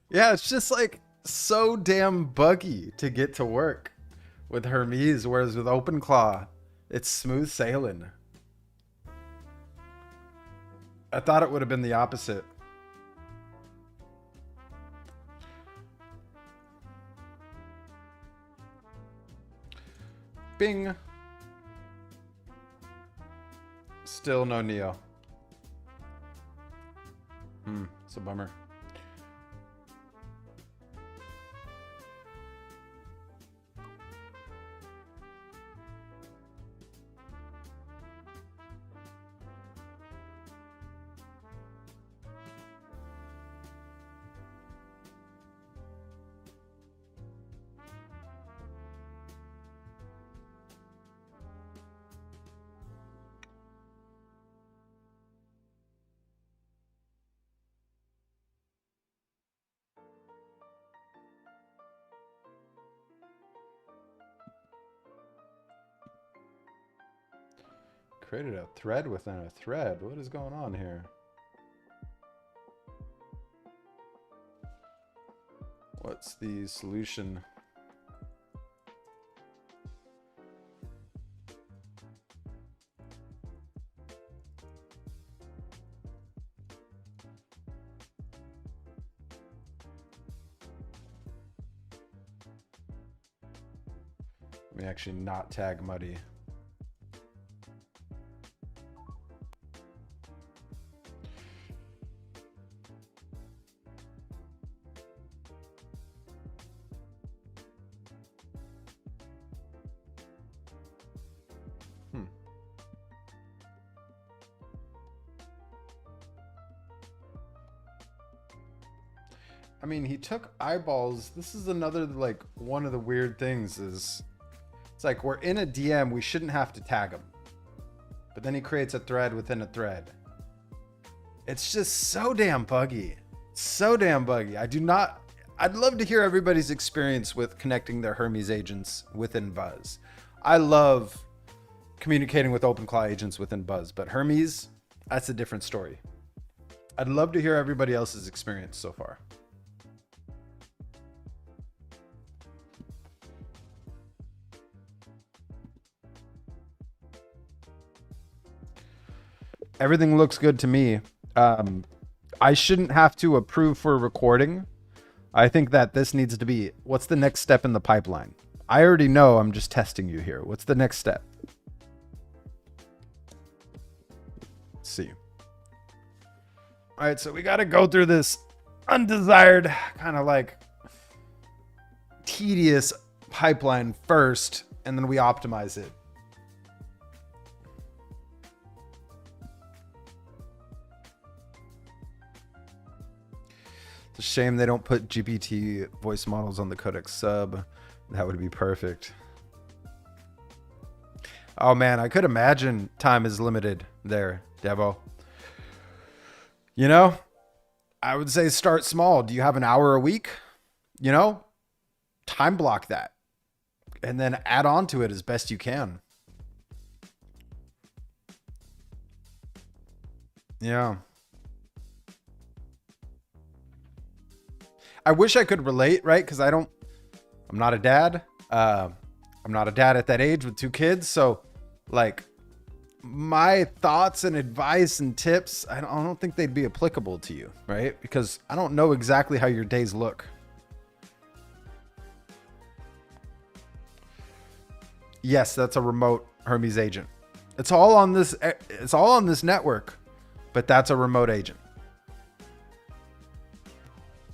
S1: Yeah, it's just like so damn buggy to get to work with Hermes, whereas with OpenClaw, it's smooth sailing. I thought it would have been the opposite. Bing. Still no Neo. It's a bummer. created a thread within a thread. What is going on here? What's the solution? Let me actually not tag Muddy. I mean, he took eyeballs. This is another, like, one of the weird things is it's like we're in a DM. We shouldn't have to tag him. But then he creates a thread within a thread. It's just so damn buggy. So damn buggy. I'd love to hear everybody's experience with connecting their Hermes agents within Buzz. I love communicating with OpenClaw agents within Buzz, but Hermes, that's a different story. I'd love to hear everybody else's experience so far. Everything looks good to me. I shouldn't have to approve for recording. I think that this needs to be, what's the next step in the pipeline? I already know, I'm just testing you here. What's the next step? Let's see. All right, so we got to go through this undesired, kind of like tedious pipeline first, and then we optimize it. It's a shame they don't put GPT voice models on the Codex sub. That would be perfect. Oh man, I could imagine time is limited there, Devo. You know, I would say start small. Do you have an hour a week? You know, time block that. And then add on to it as best you can. Yeah. I wish I could relate, right? Because I'm not a dad. I'm not a dad at that age with 2 kids. So, like, my thoughts and advice and tips, I don't think they'd be applicable to you, right? Because I don't know exactly how your days look. Yes, that's a remote Hermes agent. It's all on this network, but that's a remote agent.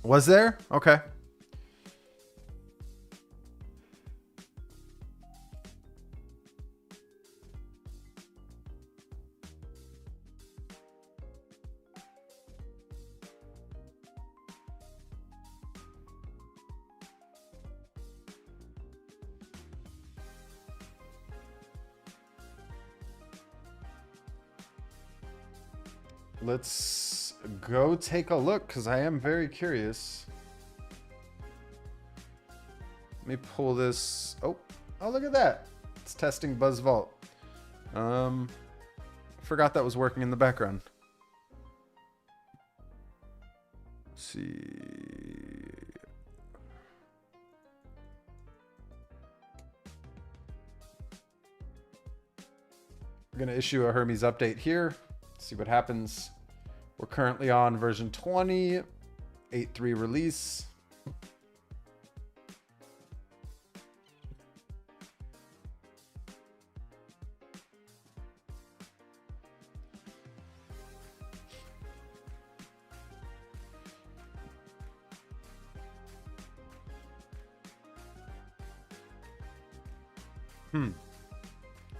S1: Was there? Okay. Let's go take a look because I am very curious. Let me pull this. Oh, look at that. It's testing Buzz Vault. Forgot that was working in the background. Let's see. We're going to issue a Hermes update here. See what happens. We're currently on version 20, 8.3 release.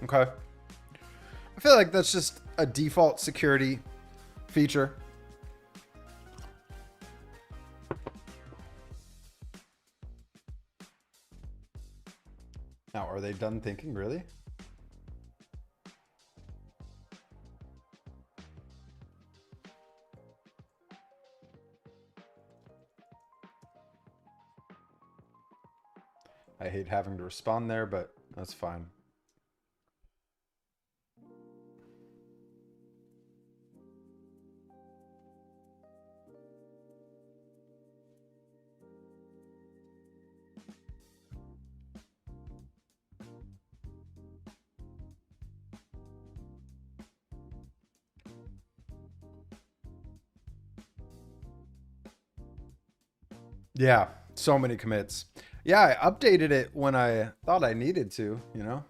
S1: Okay. I feel like that's just a default security feature. Now, are they done thinking, really? I hate having to respond there, but that's fine. Yeah, so many commits. Yeah, I updated it when I thought I needed to, you know?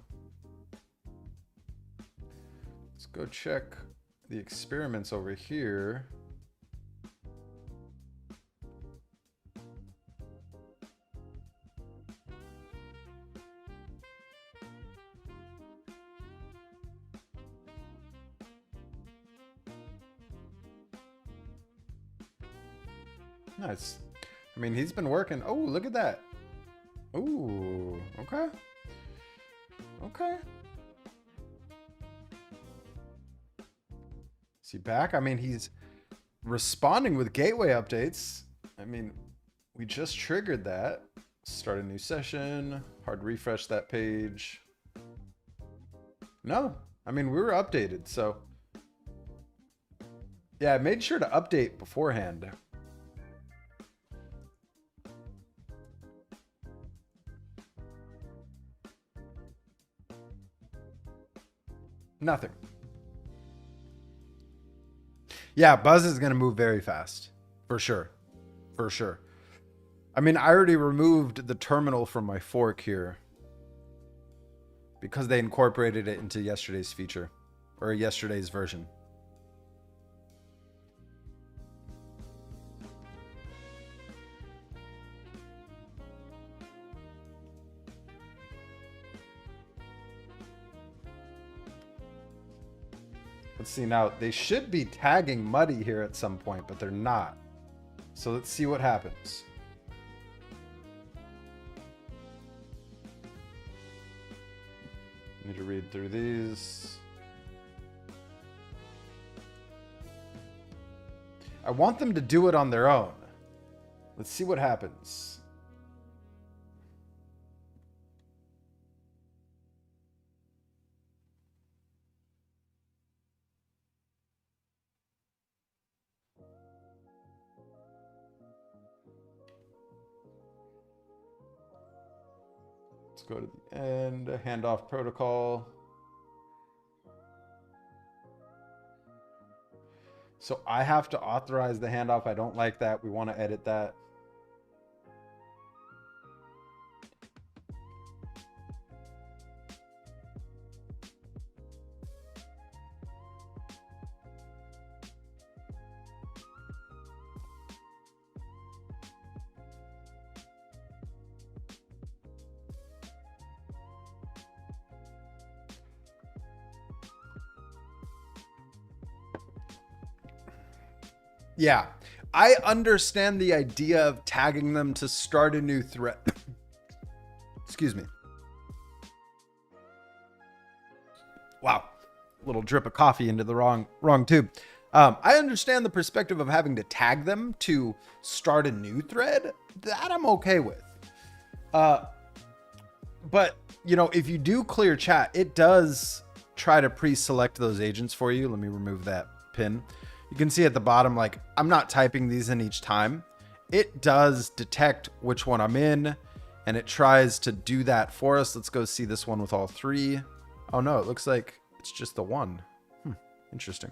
S1: Let's go check the experiments over here. Nice. I mean, he's been working. Oh, look at that. Ooh, okay. Okay. Is he back? I mean, he's responding with gateway updates. I mean, we just triggered that. Start a new session. Hard refresh that page. No, I mean, we were updated, so. Yeah, I made sure to update beforehand. Nothing. Yeah, Buzz is going to move very fast. For sure. For sure. I mean, I already removed the terminal from my fork here because they incorporated it into yesterday's feature or yesterday's version. Let's see now. They should be tagging Muddy here at some point, but they're not. So let's see what happens. Need to read through these. I want them to do it on their own. Let's see what happens. Let's go to the end, handoff protocol. So I have to authorize the handoff. I don't like that. We want to edit that. Yeah, I understand the idea of tagging them to start a new thread. Excuse me. Wow, little drip of coffee into the wrong tube. I understand the perspective of having to tag them to start a new thread. That I'm okay with. But you know, if you do clear chat, it does try to pre-select those agents for you. Let me remove that pin. You can see at the bottom, like, I'm not typing these in each time. It does detect which one I'm in, and it tries to do that for us. Let's go see this one with all three. Oh no, it looks like it's just the one. Interesting.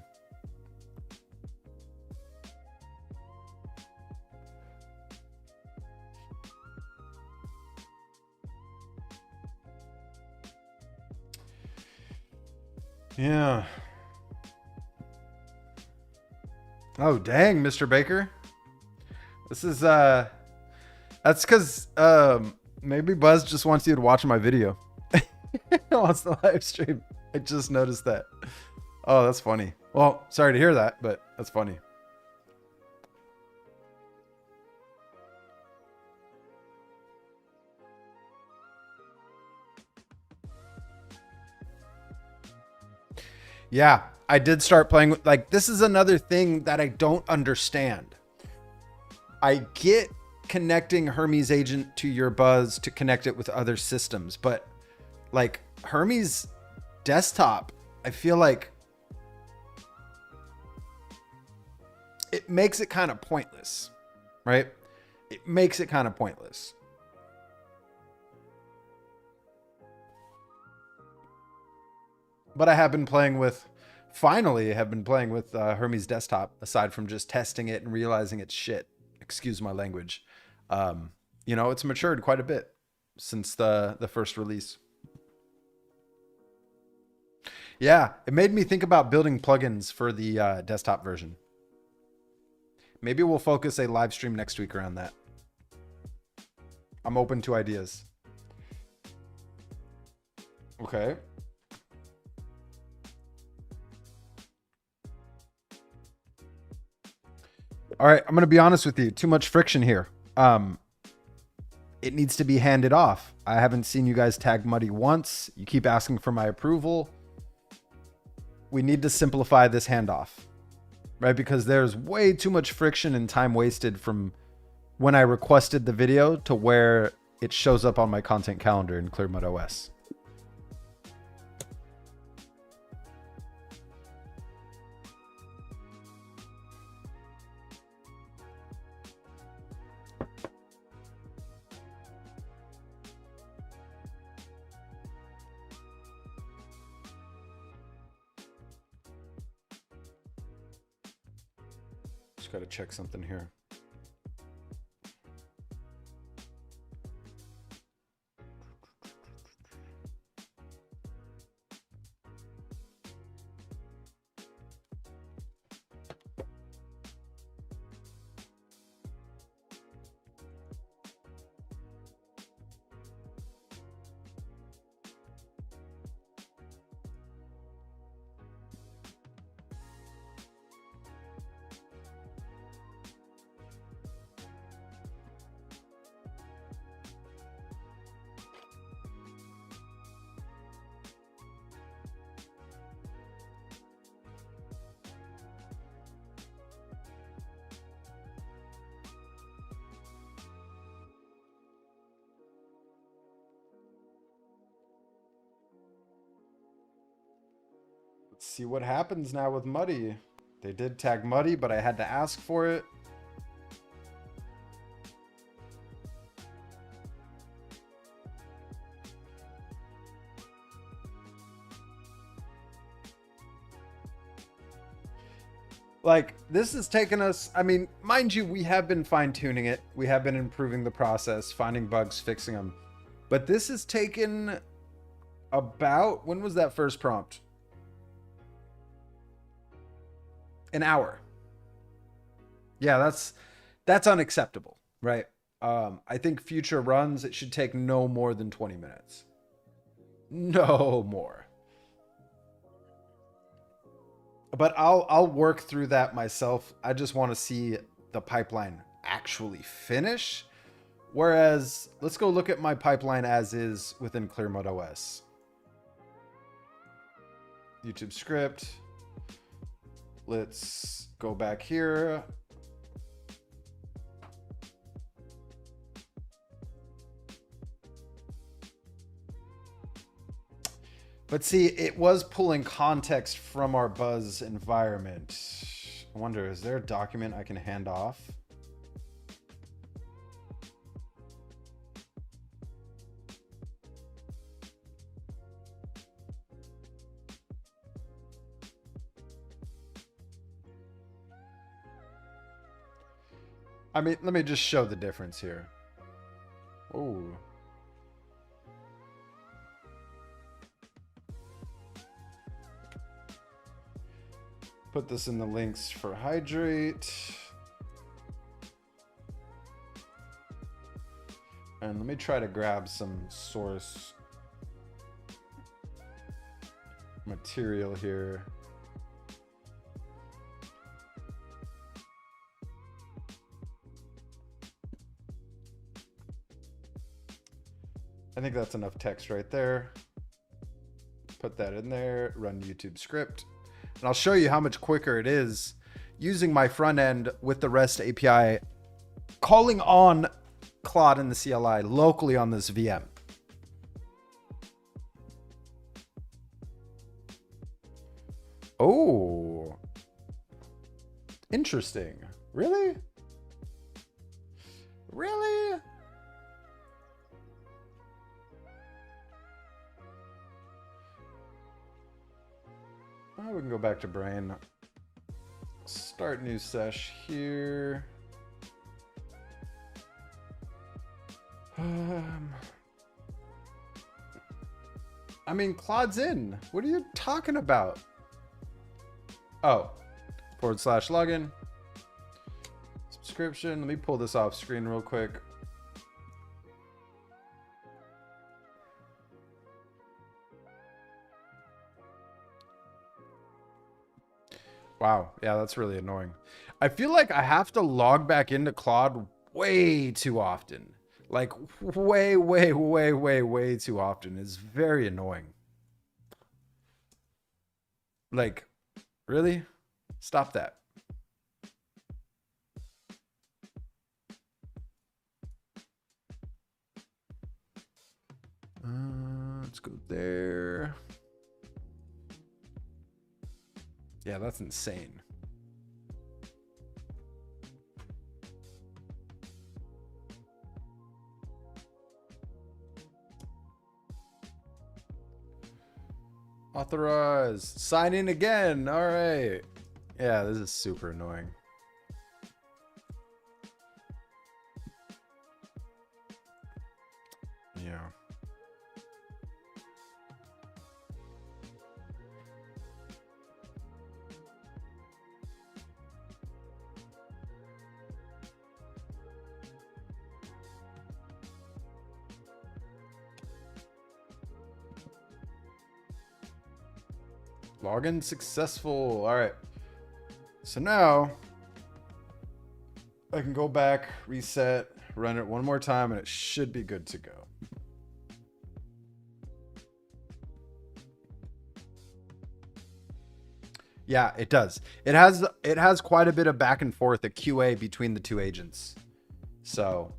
S1: Yeah. Oh, dang, Mr. Baker. This is, that's because, maybe Buzz just wants you to watch my video. He wants the live stream. I just noticed that. Oh, that's funny. Well, sorry to hear that, but that's funny. Yeah, I did start playing with, like, this is another thing that I don't understand. I get connecting Hermes agent to your Buzz to connect it with other systems, but like Hermes desktop, I feel like it makes it kind of pointless, right? It makes it kind of pointless. But I have been playing with, finally have been playing with Hermes desktop, aside from just testing it and realizing it's shit. Excuse my language. You know, it's matured quite a bit since the first release. Yeah, it made me think about building plugins for the desktop version. Maybe we'll focus a live stream next week around that. I'm open to ideas. Okay. All right, I'm going to be honest with you. Too much friction here. It needs to be handed off. I haven't seen you guys tag Muddy once. You keep asking for my approval. We need to simplify this handoff, right? Because there's way too much friction and time wasted from when I requested the video to where it shows up on my content calendar in Clearmud OS. Just got to check something here. Let's see what happens now with Muddy. They did tag Muddy, but I had to ask for it. Like, this has taken us, I mean, mind you, we have been fine-tuning it. We have been improving the process, finding bugs, fixing them. But this has taken about, when was that first prompt? An hour. Yeah, that's unacceptable, right? I think future runs, it should take no more than 20 minutes. No more. But I'll work through that myself. I just want to see the pipeline actually finish. Whereas, let's go look at my pipeline as is within Clearmud OS. YouTube script. Let's go back here. But see, it was pulling context from our Buzz environment. I wonder, is there a document I can hand off? I mean, let me just show the difference here. Oh. Put this in the links for hydrate. And let me try to grab some source material here. I think that's enough text right there. Put that in there, run YouTube script. And I'll show you how much quicker it is using my front end with the REST API, calling on Claude in the CLI locally on this VM. Oh, interesting. Really? Really? Oh, we can go back to brain. Start new sesh here. I mean, Claude's in. What are you talking about? Oh, /login. Subscription. Let me pull this off screen real quick. Wow. Yeah, that's really annoying. I feel like I have to log back into Claude way too often. Like way too often. It's very annoying. Like, really? Stop that. Let's go there. Yeah, that's insane. Authorize. Sign in again. All right. Yeah, this is super annoying. Yeah. Login successful. All right. So now I can go back, reset, run it one more time, and it should be good to go. Yeah, it does. It has quite a bit of back and forth, a QA between the two agents. So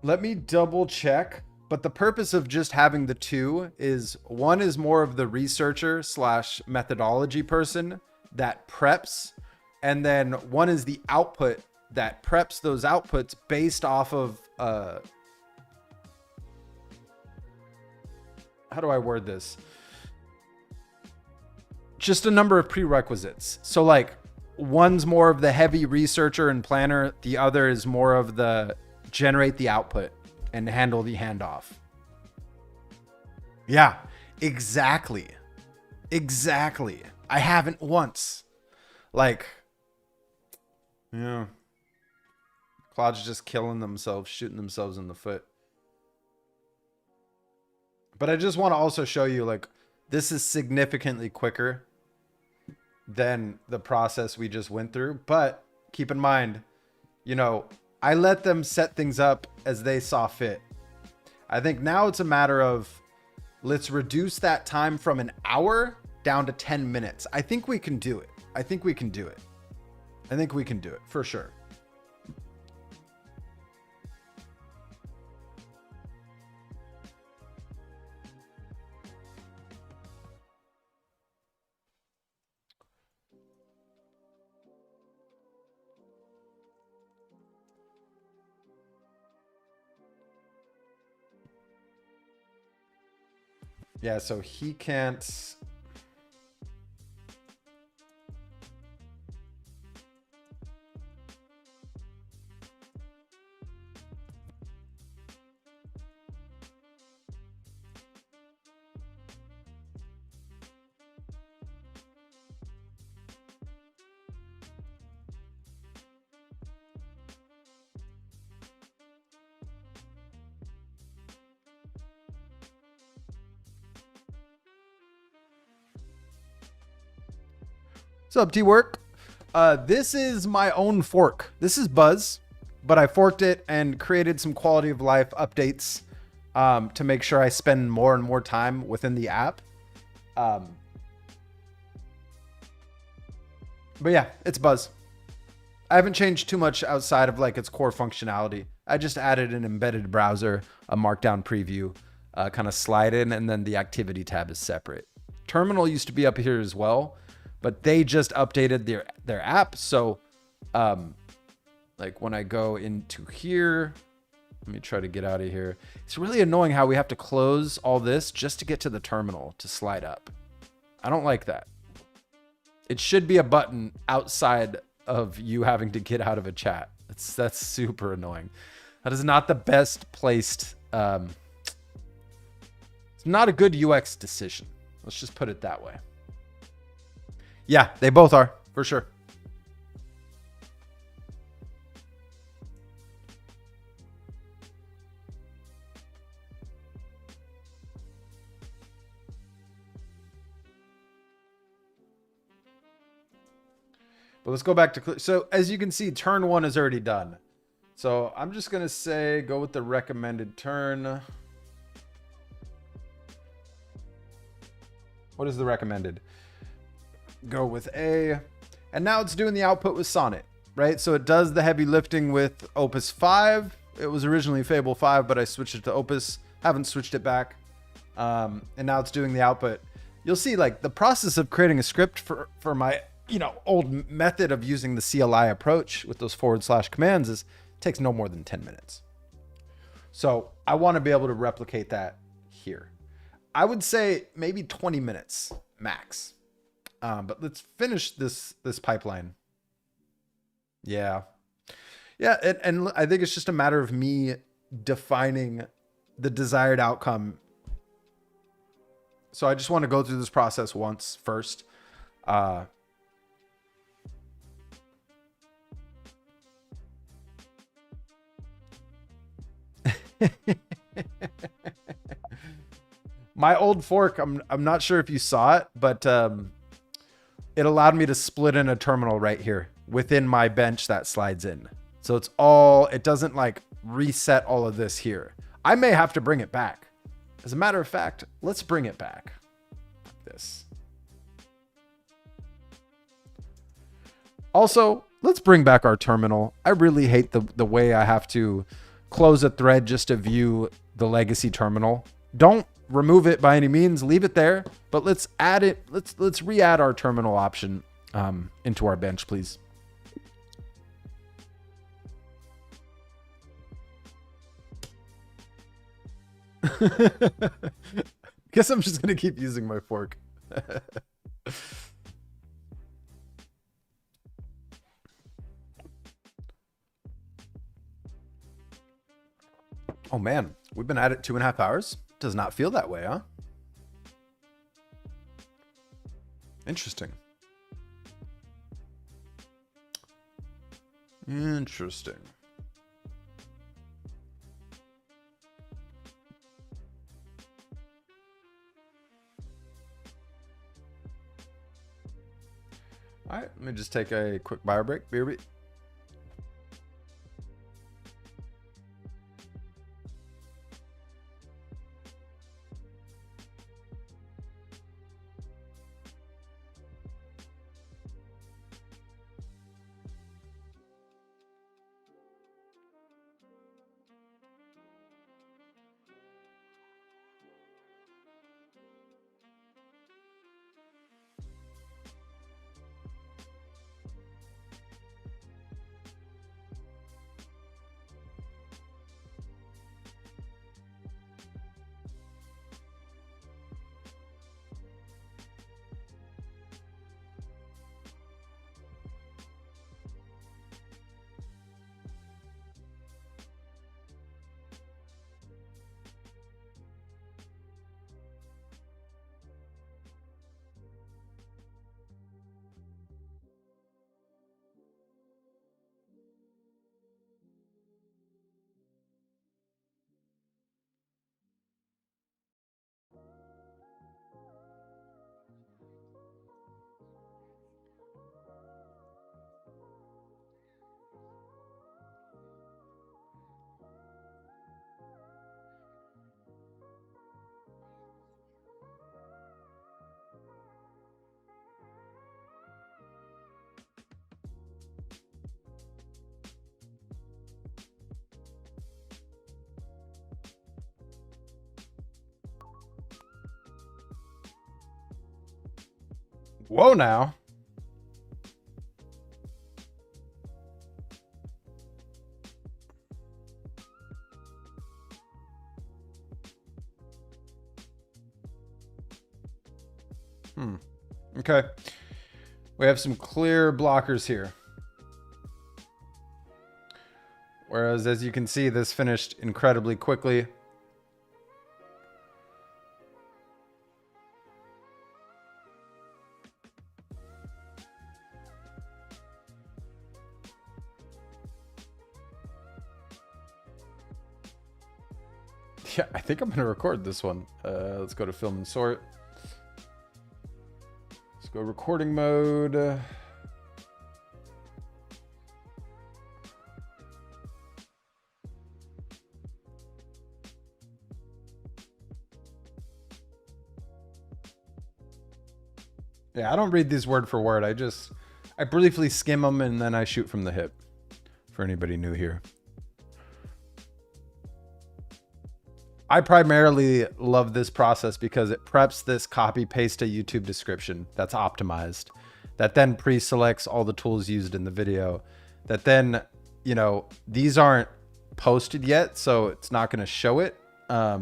S1: let me double check, but the purpose of just having the two is one is more of the researcher / methodology person that preps, and then one is the output that preps those outputs based off of how do I word this? Just a number of prerequisites. So like one's more of the heavy researcher and planner, the other is more of the generate the output and handle the handoff. Yeah, exactly. Exactly. I haven't once. Like, yeah. Claude's just killing themselves, shooting themselves in the foot. But I just want to also show you, like, this is significantly quicker than the process we just went through. But keep in mind, you know, I let them set things up as they saw fit. I think now it's a matter of let's reduce that time from an hour down to 10 minutes. I think we can do it. I think we can do it. I think we can do it for sure. Yeah, so he can't. What's up, T-Work? This is my own fork. This is Buzz, but I forked it and created some quality of life updates to make sure I spend more and more time within the app. But yeah, it's Buzz. I haven't changed too much outside of like its core functionality. I just added an embedded browser, a markdown preview, kind of slide in, and then the activity tab is separate. Terminal used to be up here as well, but they just updated their app. So like when I go into here, let me try to get out of here. It's really annoying how we have to close all this just to get to the terminal to slide up. I don't like that. It should be a button outside of you having to get out of a chat. That's super annoying. That is not the best placed. It's not a good UX decision. Let's just put it that way. Yeah, they both are, for sure. But let's go back to, so as you can see, turn 1 is already done. So I'm just going to say, go with the recommended turn. What is the recommended? Go with A. And now it's doing the output with Sonnet, right? So it does the heavy lifting with Opus 5. It was originally Fable 5, but I switched it to Opus. Haven't switched it back. And now it's doing the output. You'll see like the process of creating a script for my, old method of using the CLI approach with those / commands takes no more than 10 minutes. So I want to be able to replicate that here. I would say maybe 20 minutes max. But let's finish this pipeline. Yeah. And I think it's just a matter of me defining the desired outcome. So I just want to go through this process once first. My old fork, I'm not sure if you saw it, but it allowed me to split in a terminal right here within my bench that slides in. So it doesn't like reset all of this here. I may have to bring it back. As a matter of fact, let's bring it back. This. Also, let's bring back our terminal. I really hate the way I have to close a thread just to view the legacy terminal. Don't remove it by any means, leave it there, but let's add it. Let's re-add our terminal option into our bench, please. Guess I'm just gonna keep using my fork. Oh man, we've been at it 2.5 hours. Does not feel that way, huh? Interesting. Interesting. All right, let me just take a quick bio break. BRB. Whoa now. Okay. We have some clear blockers here. Whereas, as you can see, this finished incredibly quickly. Yeah, I think I'm going to record this one. Let's go to film and sort. Let's go recording mode. Yeah, I don't read these word for word. I briefly skim them and then I shoot from the hip. For anybody new here. I primarily love this process because it preps this copy paste to YouTube description that's optimized, that then pre-selects all the tools used in the video, that then, you know, these aren't posted yet, so it's not going to show it. I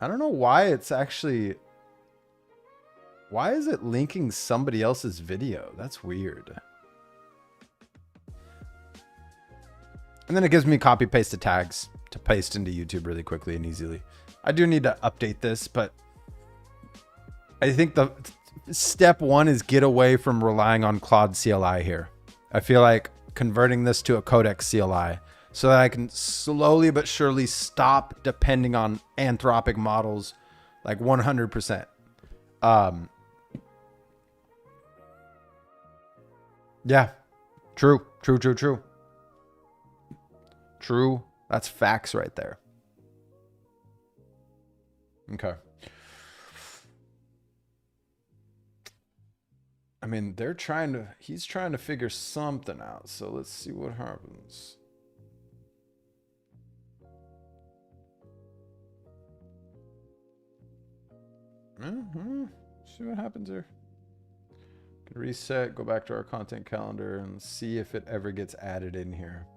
S1: don't know why it's actually, why is it linking somebody else's video? That's weird. And then it gives me copy paste tags to paste into YouTube really quickly and easily. I do need to update this, but I think the step one is get away from relying on Claude CLI here. I feel like converting this to a Codex CLI so that I can slowly but surely stop depending on Anthropic models like 100%. Yeah, true. That's facts right there. Okay. I mean, he's trying to figure something out. So let's see what happens. See what happens here. Can reset, go back to our content calendar and see if it ever gets added in here.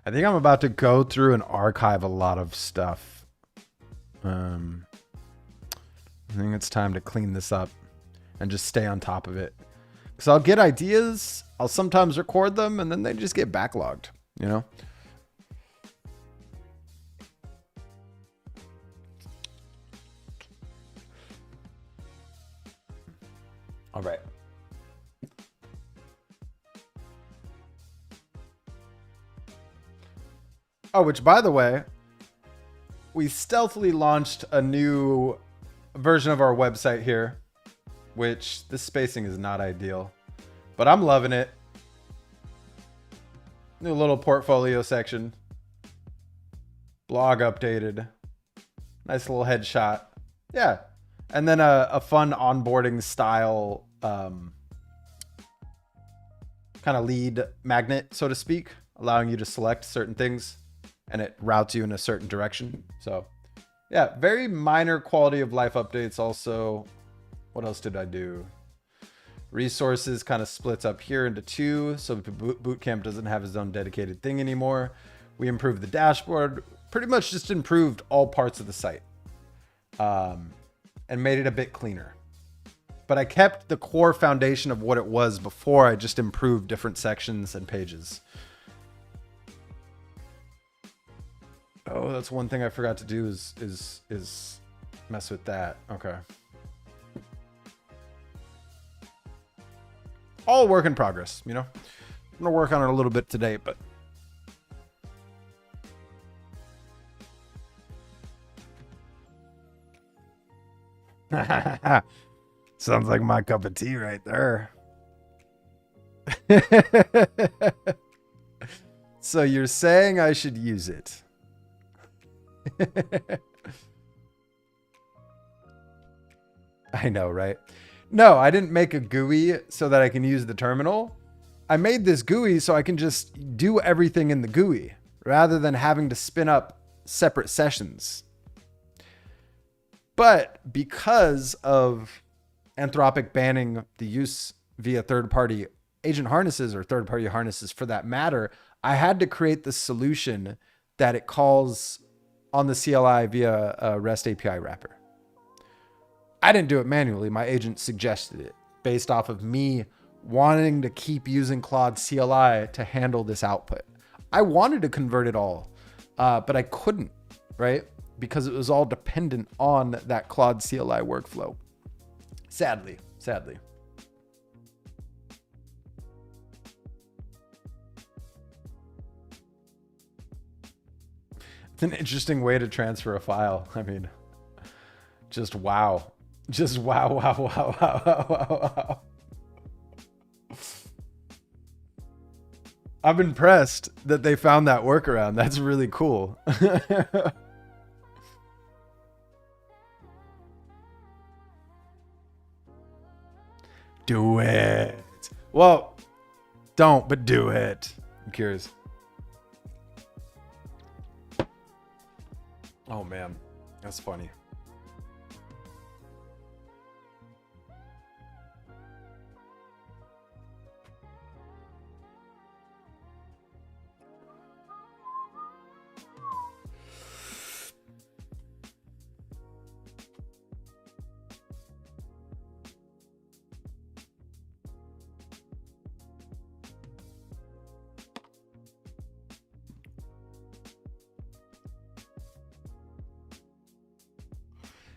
S1: I think I'm about to go through and archive a lot of stuff. I think it's time to clean this up and just stay on top of it. Because I'll get ideas, I'll sometimes record them, and then they just get backlogged, you know? All right. Oh, which, by the way, we stealthily launched a new version of our website here, which this spacing is not ideal, but I'm loving it. New little portfolio section. Blog updated. Nice little headshot. Yeah. And then a fun onboarding style kind of lead magnet, so to speak, allowing you to select certain things. And it routes you in a certain direction. So yeah, very minor quality of life updates. Also, what else did I do? Resources kind of splits up here into two. So Bootcamp doesn't have his own dedicated thing anymore. We improved the dashboard, pretty much just improved all parts of the site and made it a bit cleaner. But I kept the core foundation of what it was before. I just improved different sections and pages. Oh, that's one thing I forgot to do is mess with that. Okay. All work in progress, you know? I'm gonna work on it a little bit today, but sounds like my cup of tea right there. So you're saying I should use it? I know, right? No, I didn't make a GUI so that I can use the terminal. I made this GUI so I can just do everything in the GUI rather than having to spin up separate sessions. But because of Anthropic banning the use via third-party agent harnesses or third-party harnesses for that matter, I had to create the solution that it calls on the CLI via a REST API wrapper. I didn't do it manually. My agent suggested it based off of me wanting to keep using Claude CLI to handle this output. I wanted to convert it all, but I couldn't, right? Because it was all dependent on that Claude CLI workflow. Sadly. It's an interesting way to transfer a file. I mean, just wow. Just wow. I'm impressed that they found that workaround. That's really cool. Do it. Well, don't, but do it. I'm curious. Oh man, that's funny.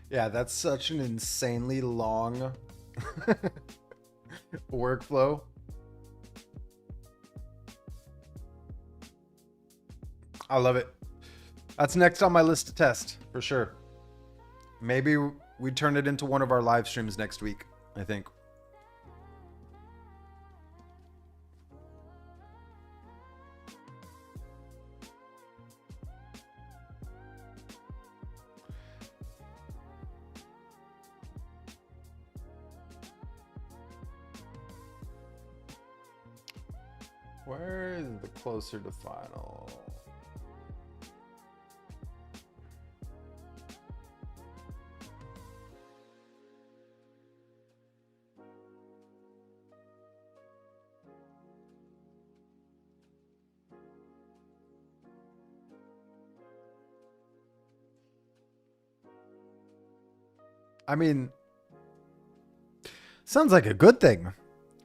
S1: Yeah, that's such an insanely long workflow. I love it. That's next on my list to test for sure. Maybe we turn it into one of our live streams next week, I think. Where is the closer to final? I mean, sounds like a good thing,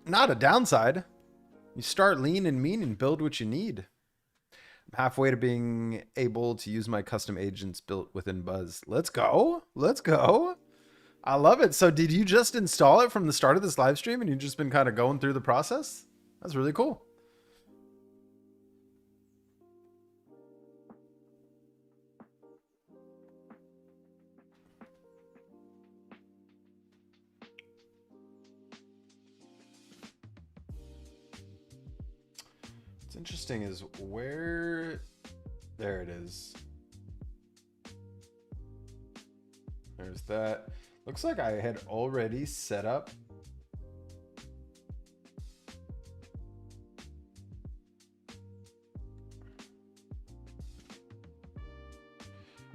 S1: not a downside. You start lean and mean and build what you need. I'm halfway to being able to use my custom agents built within Buzz. Let's go. Let's go. I love it. So did you just install it from the start of this live stream and you've just been kind of going through the process? That's really cool. What's interesting is where, there it is. There's that. Looks like I had already set up.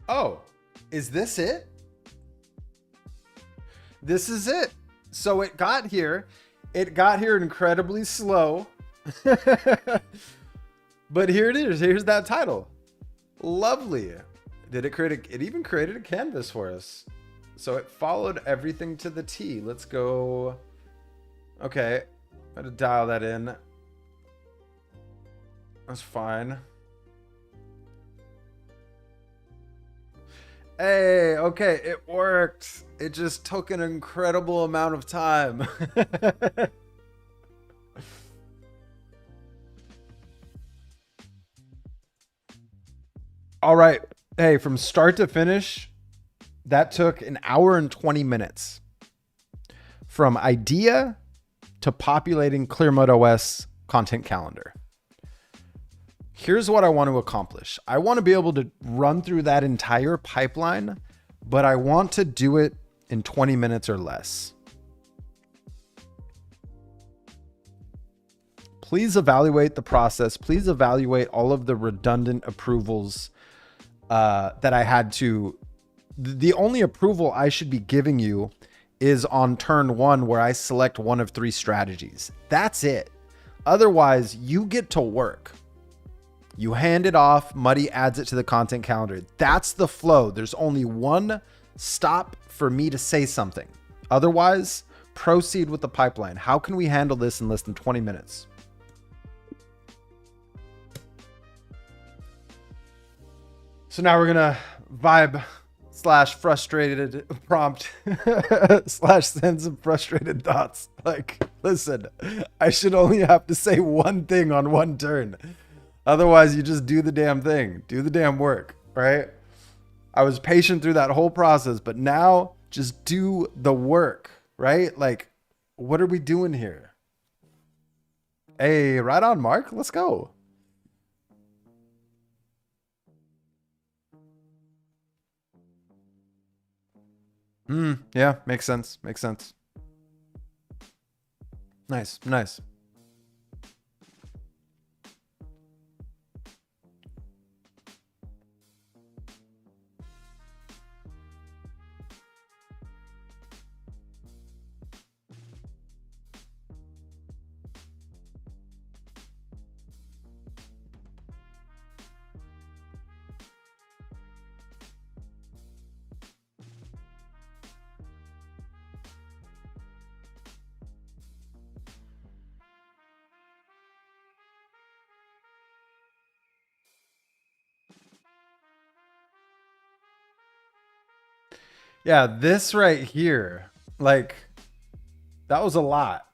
S1: Oh, is this it? This is it. So it got here. It got here incredibly slow. But here it is. Here's that title. Lovely. Did it create it even created a canvas for us. So it followed everything to the T. Let's go. Okay. Gotta dial that in. That's fine. Hey, okay, it worked. It just took an incredible amount of time. All right. Hey, from start to finish, that took an hour and 20 minutes. From idea to populating Clearmud OS content calendar. Here's what I want to accomplish. I want to be able to run through that entire pipeline, but I want to do it in 20 minutes or less. Please evaluate the process. Please evaluate all of the redundant approvals that I had to. The only approval I should be giving you is on turn 1 where I select one of 3 strategies. That's it. Otherwise, you get to work. You hand it off, Muddy adds it to the content calendar. That's the flow. There's only one stop for me to say something. Otherwise, proceed with the pipeline. How can we handle this in less than 20 minutes? So now we're gonna vibe / frustrated prompt / send some frustrated thoughts. Like, listen, I should only have to say one thing on one turn. Otherwise, you just do the damn thing. Do the damn work, right? I was patient through that whole process, but now just do the work, right? Like, what are we doing here? Hey, right on, Mark. Let's go. Yeah, makes sense. Makes sense. Nice, nice. Yeah, this right here, like, that was a lot.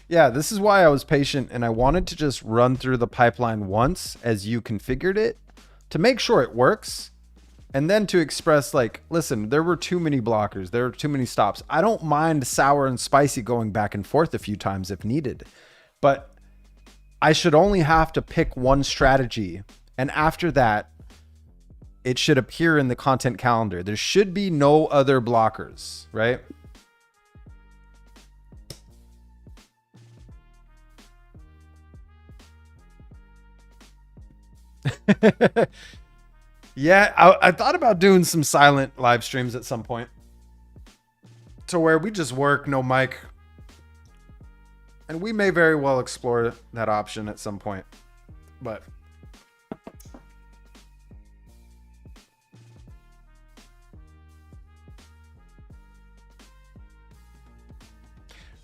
S1: Yeah, this is why I was patient and I wanted to just run through the pipeline once as you configured it to make sure it works. And then to express like, listen, there were too many blockers. There were too many stops. I don't mind sour and spicy going back and forth a few times if needed, but I should only have to pick one strategy. And after that, it should appear in the content calendar. There should be no other blockers, right? Yeah, I thought about doing some silent live streams at some point to where we just work, no mic. And we may very well explore that option at some point, but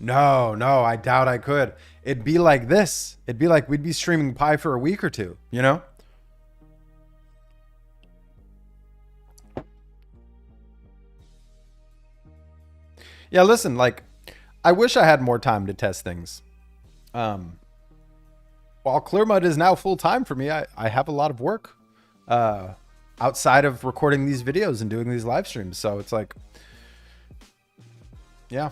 S1: no, I doubt I could. It'd be like this. It'd be like we'd be streaming Pi for a week or two, you know? Yeah, listen, like, I wish I had more time to test things. While Clearmud is now full-time for me, I have a lot of work outside of recording these videos and doing these live streams. So it's like, yeah.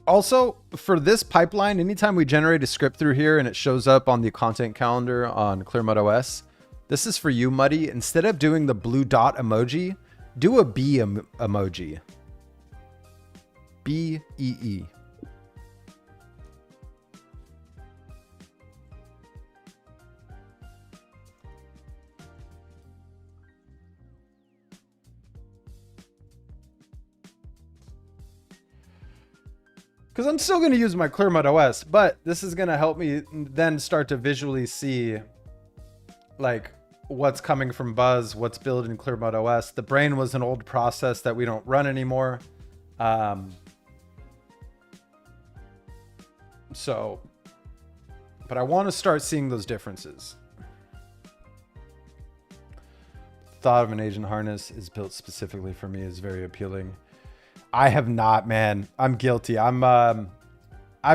S1: Also, for this pipeline, anytime we generate a script through here and it shows up on the content calendar on Clearmud OS, this is for you, Muddy. Instead of doing the blue dot emoji, do a B emoji. B-E-E. Because I'm still going to use my Clearmud OS, but this is going to help me then start to visually see like what's coming from Buzz, what's built in Clearmud OS. The brain was an old process that we don't run anymore. So, but I want to start seeing those differences. The thought of an agent harness is built specifically for me is very appealing. I have not, man. I'm guilty. I've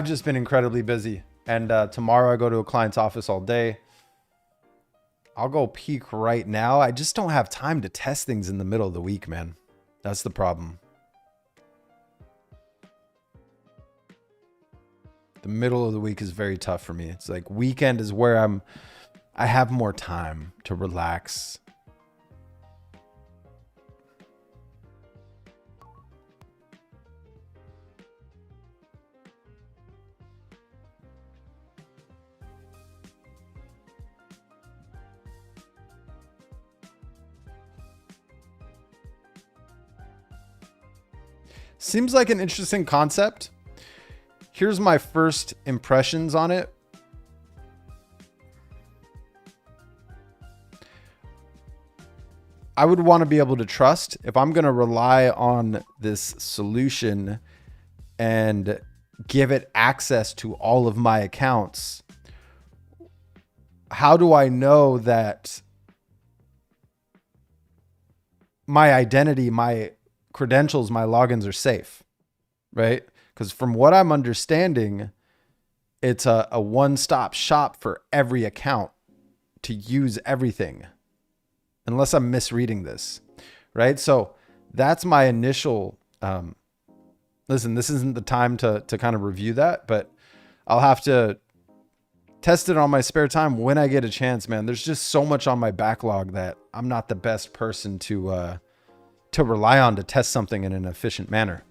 S1: just been incredibly busy. And tomorrow I go to a client's office all day. I'll go peek right now. I just don't have time to test things in the middle of the week, man. That's the problem. The middle of the week is very tough for me. It's like weekend is where I have more time to relax. Seems like an interesting concept. Here's my first impressions on it. I would want to be able to trust if I'm going to rely on this solution and give it access to all of my accounts. How do I know that my identity, my credentials, my logins are safe, right? Because from what I'm understanding, it's a one-stop shop for every account to use everything, unless I'm misreading this, right? So that's my initial, listen, this isn't the time to kind of review that, but I'll have to test it on my spare time when I get a chance, man. There's just so much on my backlog that I'm not the best person to rely on to test something in an efficient manner.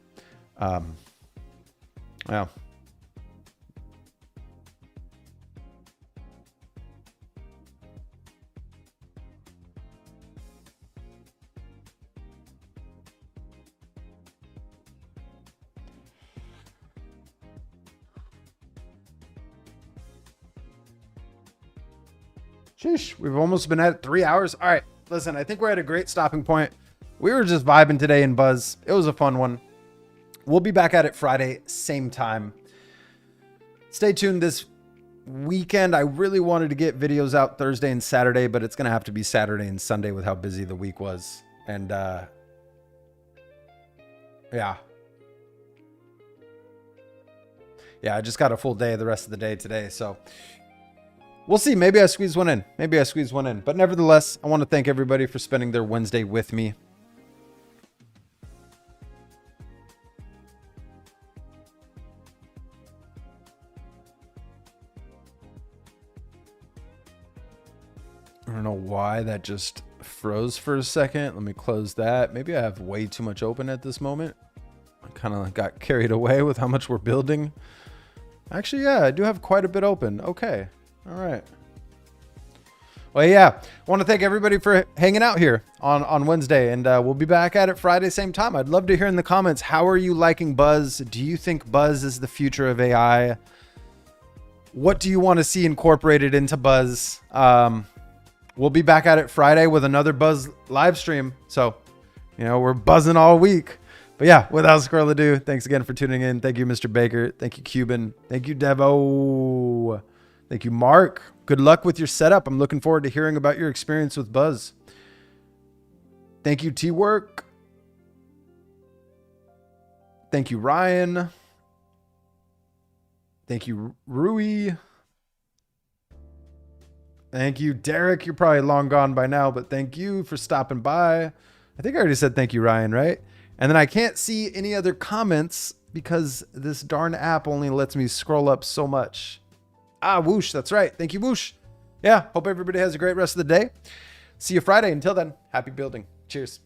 S1: Yeah. Sheesh, we've almost been at 3 hours. All right, listen, I think we're at a great stopping point. We were just vibing today in Buzz. It was a fun one. We'll be back at it Friday, same time. Stay tuned this weekend. I really wanted to get videos out Thursday and Saturday, but it's going to have to be Saturday and Sunday with how busy the week was. And yeah. Yeah, I just got a full day the rest of the day today, so we'll see. Maybe I squeeze one in. But nevertheless, I want to thank everybody for spending their Wednesday with me. I don't know why that just froze for a second. Let me close that. Maybe I have way too much open at this moment. I kind of got carried away with how much we're building. Actually, yeah, I do have quite a bit open. Okay. All right. Well, yeah, I want to thank everybody for hanging out here on Wednesday, and we'll be back at it Friday, same time. I'd love to hear in the comments, how are you liking Buzz? Do you think Buzz is the future of AI? What do you want to see incorporated into Buzz? We'll be back at it Friday with another Buzz live stream. So, you know, we're buzzing all week. But yeah, without further ado, thanks again for tuning in. Thank you, Mr. Baker. Thank you, Cuban. Thank you, Devo. Thank you, Mark. Good luck with your setup. I'm looking forward to hearing about your experience with Buzz. Thank you, T-Work. Thank you, Ryan. Thank you, Rui. Thank you, Derek. You're probably long gone by now, but thank you for stopping by. I think I already said thank you, Ryan, right? And then I can't see any other comments because this darn app only lets me scroll up so much. Ah, Whoosh, that's right. Thank you, Whoosh. Yeah, hope everybody has a great rest of the day. See you Friday. Until then, happy building. Cheers.